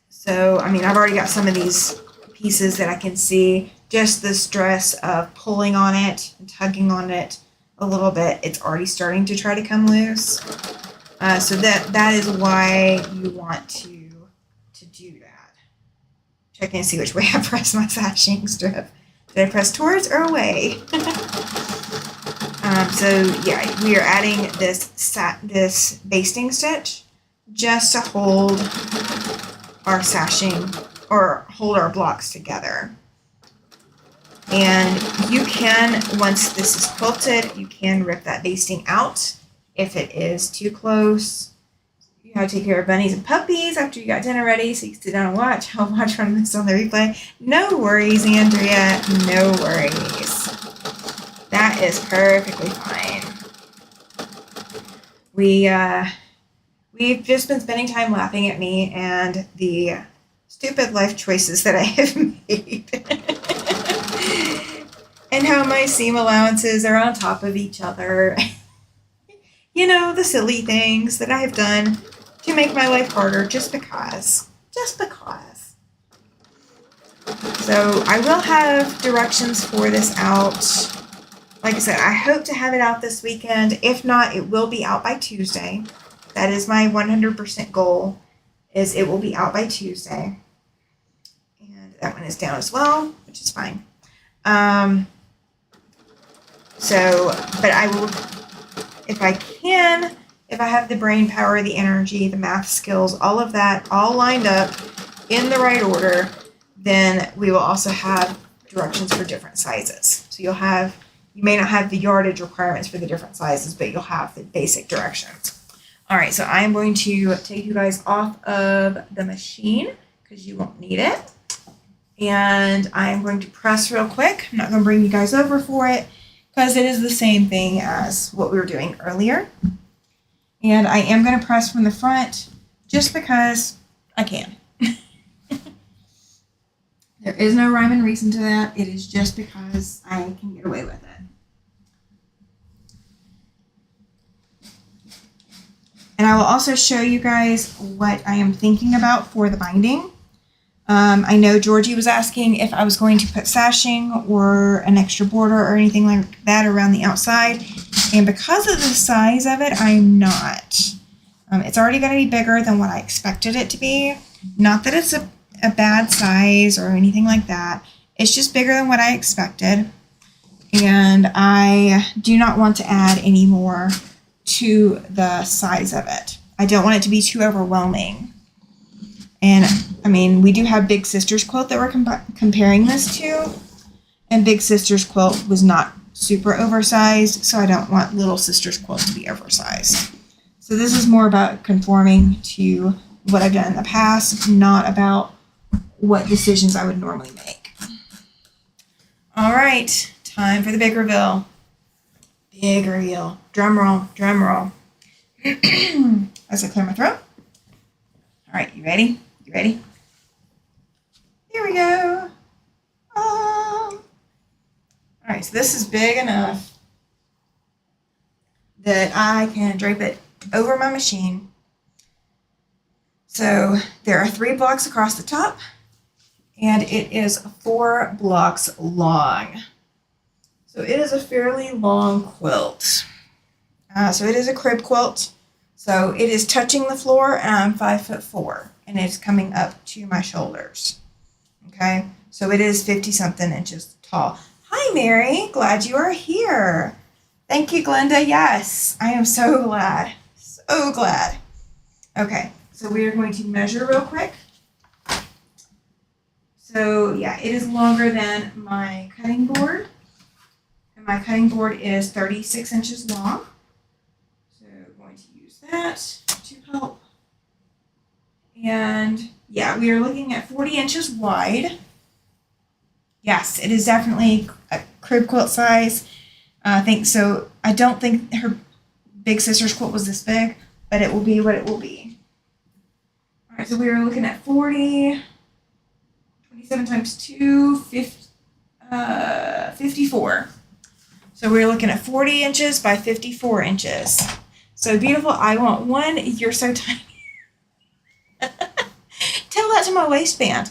So, I mean, I've already got some of these pieces that I can see. Just the stress of pulling on it and tugging on it a little bit, it's already starting to try to come loose. So that is why you want to do that. Checking to see which way I press my sashing strip. Did I press towards or away? So yeah, we are adding this basting stitch just to hold our sashing or hold our blocks together. And you can, once this is quilted, you can rip that basting out if it is too close. You gotta take care of bunnies and puppies after you got dinner ready so you can sit down and watch. I'll watch from this on the replay. No worries, Andrea. No worries. That is perfectly fine. we've just been spending time laughing at me and the stupid life choices that I have made. And how my seam allowances are on top of each other. You know, the silly things that I have done to make my life harder just because. Just because. So I will have directions for this out. Like I said, I hope to have it out this weekend. If not, it will be out by Tuesday. That is my 100% goal, is it will be out by Tuesday. And that one is down as well, which is fine. But I will, if I can, if I have the brain power, the energy, the math skills, all of that all lined up in the right order, then we will also have directions for different sizes. So you may not have the yardage requirements for the different sizes, but you'll have the basic directions. All right, so I am going to take you guys off of the machine because you won't need it. And I am going to press real quick. I'm not going to bring you guys over for it because it is the same thing as what we were doing earlier. And I am going to press from the front just because I can. There is no rhyme and reason to that. It is just because I can get away with it. And I will also show you guys what I am thinking about for the binding. I know Georgie was asking if I was going to put sashing or an extra border or anything like that around the outside. And because of the size of it, I'm not. It's already going to be bigger than what I expected it to be. Not that it's a bad size or anything like that. It's just bigger than what I expected. And I do not want to add any more to the size of it. I don't want it to be too overwhelming. And I mean, we do have Big Sister's quilt that we're comparing this to, and Big Sister's quilt was not super oversized, so I don't want Little Sister's quilt to be oversized. So this is more about conforming to what I've done in the past, not about what decisions I would normally make. All right, time for the big reveal. Big reveal. Drum roll, drum roll. As I clear my throat. All right, you ready? You ready? Here we go. All right, so this is big enough that I can drape it over my machine. So there are 3 blocks across the top, and it is 4 blocks long. So it is a fairly long quilt. So it is a crib quilt. So it is touching the floor, and I'm 5'4", and it's coming up to my shoulders. Okay, so it is 50-something inches tall. Hi, Mary. Glad you are here. Thank you, Glenda. Yes, I am so glad. So glad. Okay, so we are going to measure real quick. So yeah, it is longer than my cutting board. And my cutting board is 36 inches long. So I'm going to use that to help. And yeah, we are looking at 40 inches wide. Yes, it is definitely a crib quilt size. I think so. I don't think her Big Sister's quilt was this big, but it will be what it will be. All right, so we are looking at 40, 27 times 2, 54. So we're looking at 40 inches by 54 inches. So beautiful. I want one. You're so tiny. Tell that to my waistband.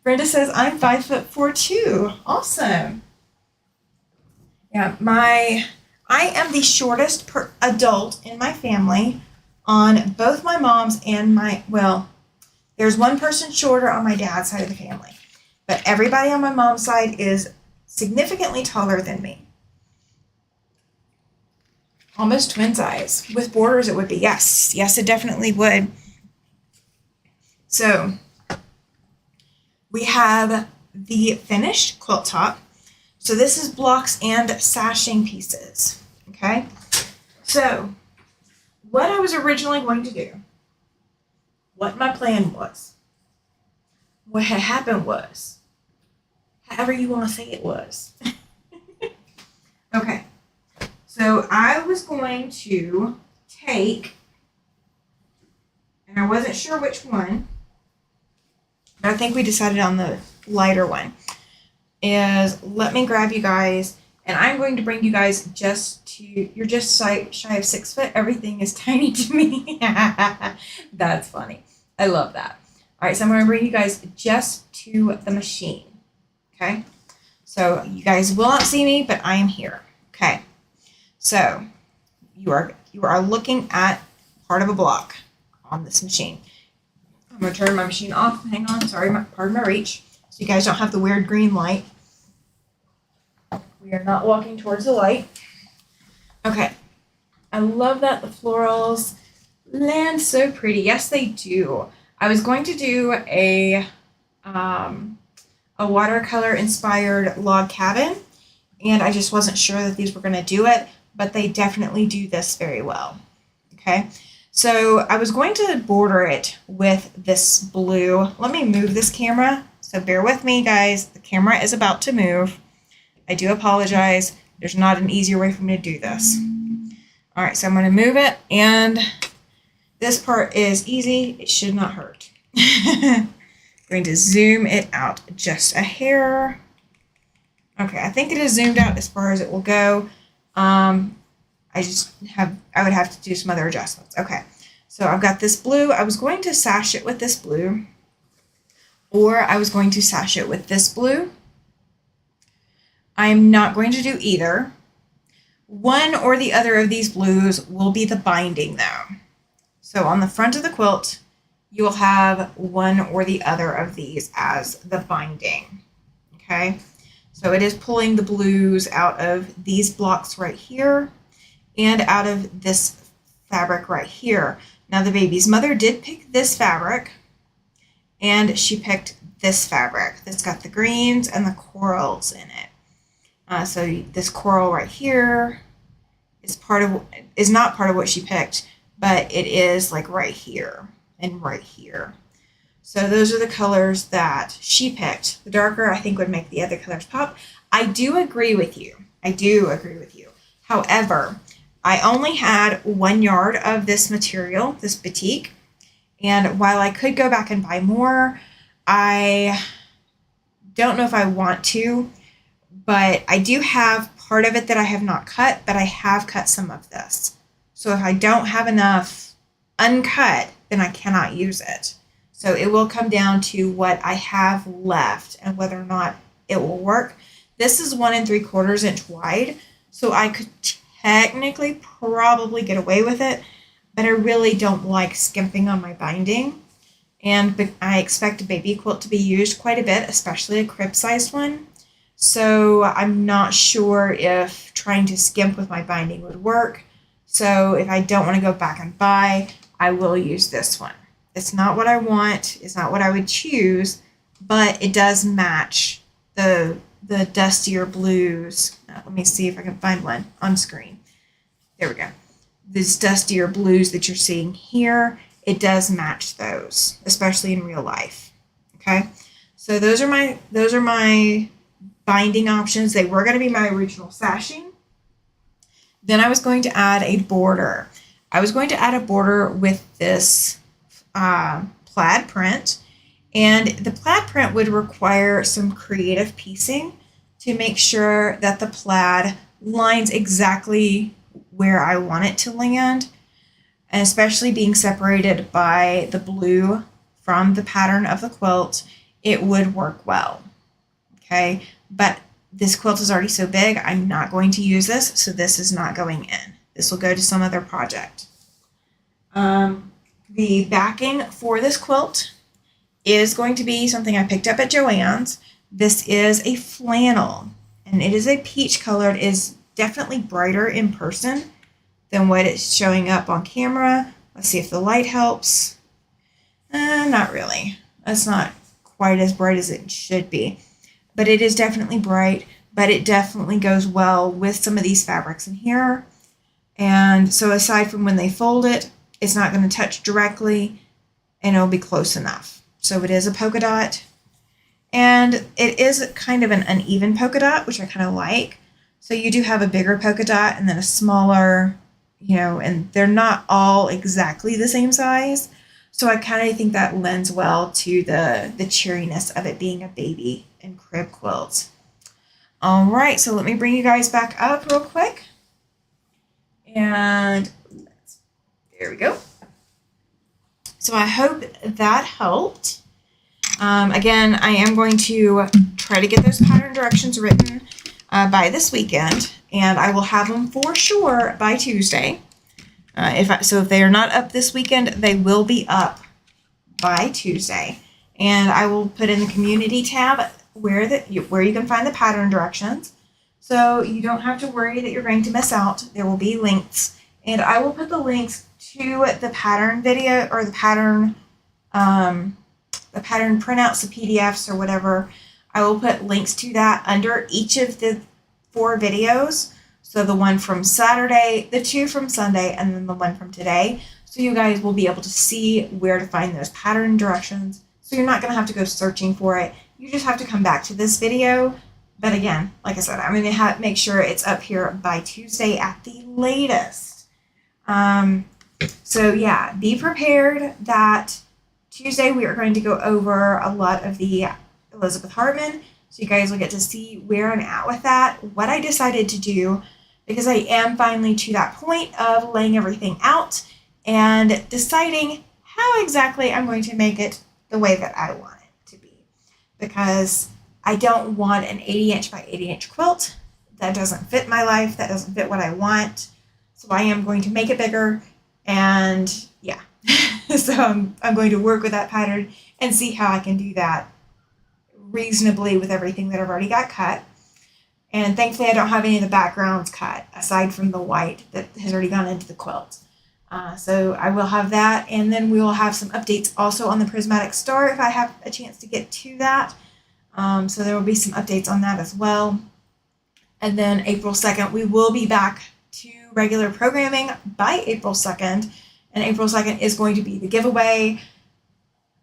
Brenda says I'm 5'4" too. Awesome. Yeah, I am the shortest adult in my family on both my mom's and there's one person shorter on my dad's side of the family, but everybody on my mom's side is significantly taller than me. Almost twin size. With borders, it would be. Yes, it definitely would. So we have the finished quilt top. So this is blocks and sashing pieces. Okay. So what I was originally going to do, what my plan was, what had happened was, however you want to say it was. Okay. So I was going to take and I wasn't sure which one, but I think we decided on the lighter one, is let me grab you guys, and I'm going to bring you guys you're just shy of 6 foot. Everything is tiny to me. That's funny. I love that. All right, so I'm going to bring you guys just to the machine. Okay, so you guys will not see me, but I am here. Okay, so you are looking at part of a block on this machine. I'm going to turn my machine off. Hang on, sorry, pardon my reach. So you guys don't have the weird green light. We are not walking towards the light. Okay, I love that the florals land so pretty. Yes, they do. I was going to do a watercolor inspired log cabin, and I just wasn't sure that these were going to do it, but they definitely do this very well. Okay, so I was going to border it with this blue. Let me move this camera, so bear with me, guys. The camera is about to move. I do apologize. There's not an easier way for me to do this. All right, so I'm going to move it, and this part is easy. It should not hurt. Going to zoom it out just a hair. Okay, I think it is zoomed out as far as it will go. I would have to do some other adjustments. Okay, so I've got this blue. I was going to sash it with this blue, or I was going to sash it with this blue. I'm not going to do either. One or the other of these blues will be the binding though. So on the front of the quilt, you will have one or the other of these as the binding. Okay, so it is pulling the blues out of these blocks right here and out of this fabric right here. Now the baby's mother did pick this fabric, and she picked this fabric that's got the greens and the corals in it. So this coral right here is not part of what she picked, but it is like right here and right here. So those are the colors that she picked. The darker, I think, would make the other colors pop. I do agree with you. However, I only had 1 yard of this material, this batik, and while I could go back and buy more, I don't know if I want to, but I do have part of it that I have not cut, but I have cut some of this. So if I don't have enough uncut, then I cannot use it. So it will come down to what I have left and whether or not it will work. This is 1 3/4 inch wide, so I could technically probably get away with it, but I really don't like skimping on my binding. And I expect a baby quilt to be used quite a bit, especially a crib-sized one. So I'm not sure if trying to skimp with my binding would work. So if I don't want to go back and buy, I will use this one. It's not what I want. It's not what I would choose, but it does match the dustier blues. Let me see if I can find one on screen. There we go. These dustier blues that you're seeing here, it does match those, especially in real life. Okay, so those are my binding options. They were going to be my original sashing. Then I was going to add a border. I was going to add a border with this plaid print, and the plaid print would require some creative piecing to make sure that the plaid lines exactly where I want it to land, and especially being separated by the blue from the pattern of the quilt, it would work well. Okay, but this quilt is already so big, I'm not going to use this, so this is not going in. This will go to some other project. The backing for this quilt is going to be something I picked up at Joann's. This is a flannel, and it is a peach color. It is definitely brighter in person than what it's showing up on camera. Let's see if the light helps. Not really. It's not quite as bright as it should be, but it is definitely bright, but it definitely goes well with some of these fabrics in here. And so aside from when they fold it, it's not going to touch directly, and it'll be close enough. So it is a polka dot, and it is kind of an uneven polka dot, which I kind of like. So you do have a bigger polka dot and then a smaller, and they're not all exactly the same size. So I kind of think that lends well to the cheeriness of it being a baby and crib quilt. All right, so let me bring you guys back up real quick. And there we go. So I hope that helped. Again, I am going to try to get those pattern directions written by this weekend, and I will have them for sure by Tuesday. If they are not up this weekend, they will be up by Tuesday. And I will put in the community tab where you can find the pattern directions. So you don't have to worry that you're going to miss out. There will be links, and I will put the links to the pattern video or the pattern printouts, the PDFs or whatever. I will put links to that under each of the 4 videos. So the one from Saturday, the 2 from Sunday, and then the one from today. So you guys will be able to see where to find those pattern directions. So you're not going to have to go searching for it. You just have to come back to this video. But again, like I said, I'm going to make sure it's up here by Tuesday at the latest. So yeah, be prepared that Tuesday we are going to go over a lot of the Elizabeth Hartman. So you guys will get to see where I'm at with that, what I decided to do, because I am finally to that point of laying everything out and deciding how exactly I'm going to make it the way that I want it to be. Because I don't want an 80-inch by 80-inch quilt. That doesn't fit my life. That doesn't fit what I want. So I am going to make it bigger. And yeah, so I'm going to work with that pattern and see how I can do that reasonably with everything that I've already got cut. And thankfully I don't have any of the backgrounds cut aside from the white that has already gone into the quilt. So I will have that, and then we will have some updates also on the Prismatic Star if I have a chance to get to that. So there will be some updates on that as well. And then April 2nd, we will be back to regular programming by April 2nd. And April 2nd is going to be the giveaway.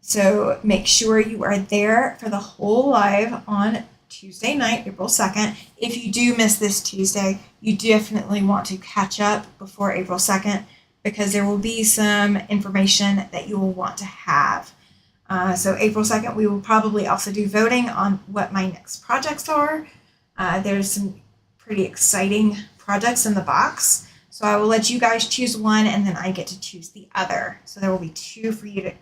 So make sure you are there for the whole live on Tuesday night, April 2nd. If you do miss this Tuesday, you definitely want to catch up before April 2nd because there will be some information that you will want to have. So April 2nd, we will probably also do voting on what my next projects are. There's some pretty exciting projects in the box. So I will let you guys choose one, and then I get to choose the other. So there will be 2 for you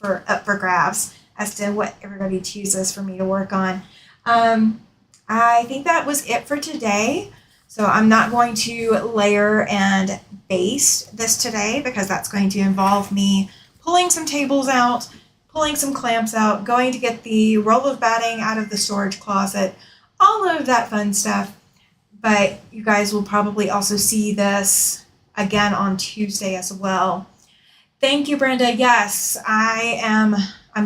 up for grabs as to what everybody chooses for me to work on. I think that was it for today. So I'm not going to layer and baste this today because that's going to involve me pulling some tables out, pulling some clamps out, going to get the roll of batting out of the storage closet, all of that fun stuff. But you guys will probably also see this again on Tuesday as well. Thank you, Brenda. Yes, I'm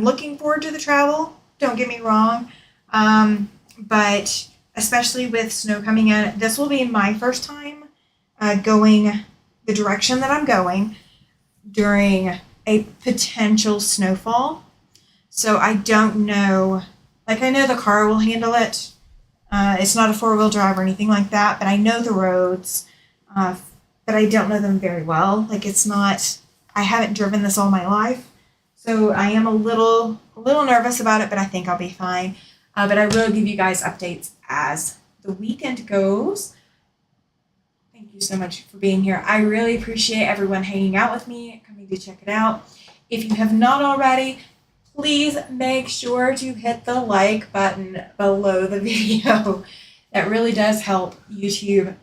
looking forward to the travel. Don't get me wrong. But especially with snow coming in, this will be my first time going the direction that I'm going during a potential snowfall. So I don't know, like I know the car will handle it. It's not a 4-wheel drive or anything like that, but I know the roads, but I don't know them very well. Like it's not, I haven't driven this all my life. So I am a little nervous about it, but I think I'll be fine. But I will give you guys updates as the weekend goes. Thank you so much for being here. I really appreciate everyone hanging out with me, coming to check it out. If you have not already, please make sure to hit the like button below the video. That really does help YouTube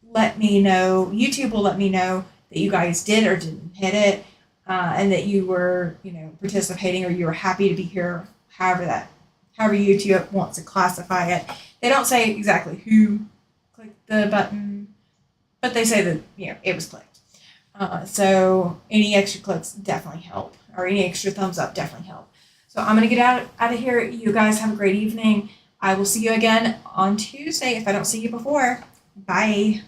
let me know. YouTube will let me know that you guys did or didn't hit it, and that you were, participating or you were happy to be here, however YouTube wants to classify it. They don't say exactly who clicked the button, but they say that, it was clicked. So any extra clicks definitely help, or any extra thumbs up definitely help. So I'm going to get out of here. You guys have a great evening. I will see you again on Tuesday if I don't see you before. Bye.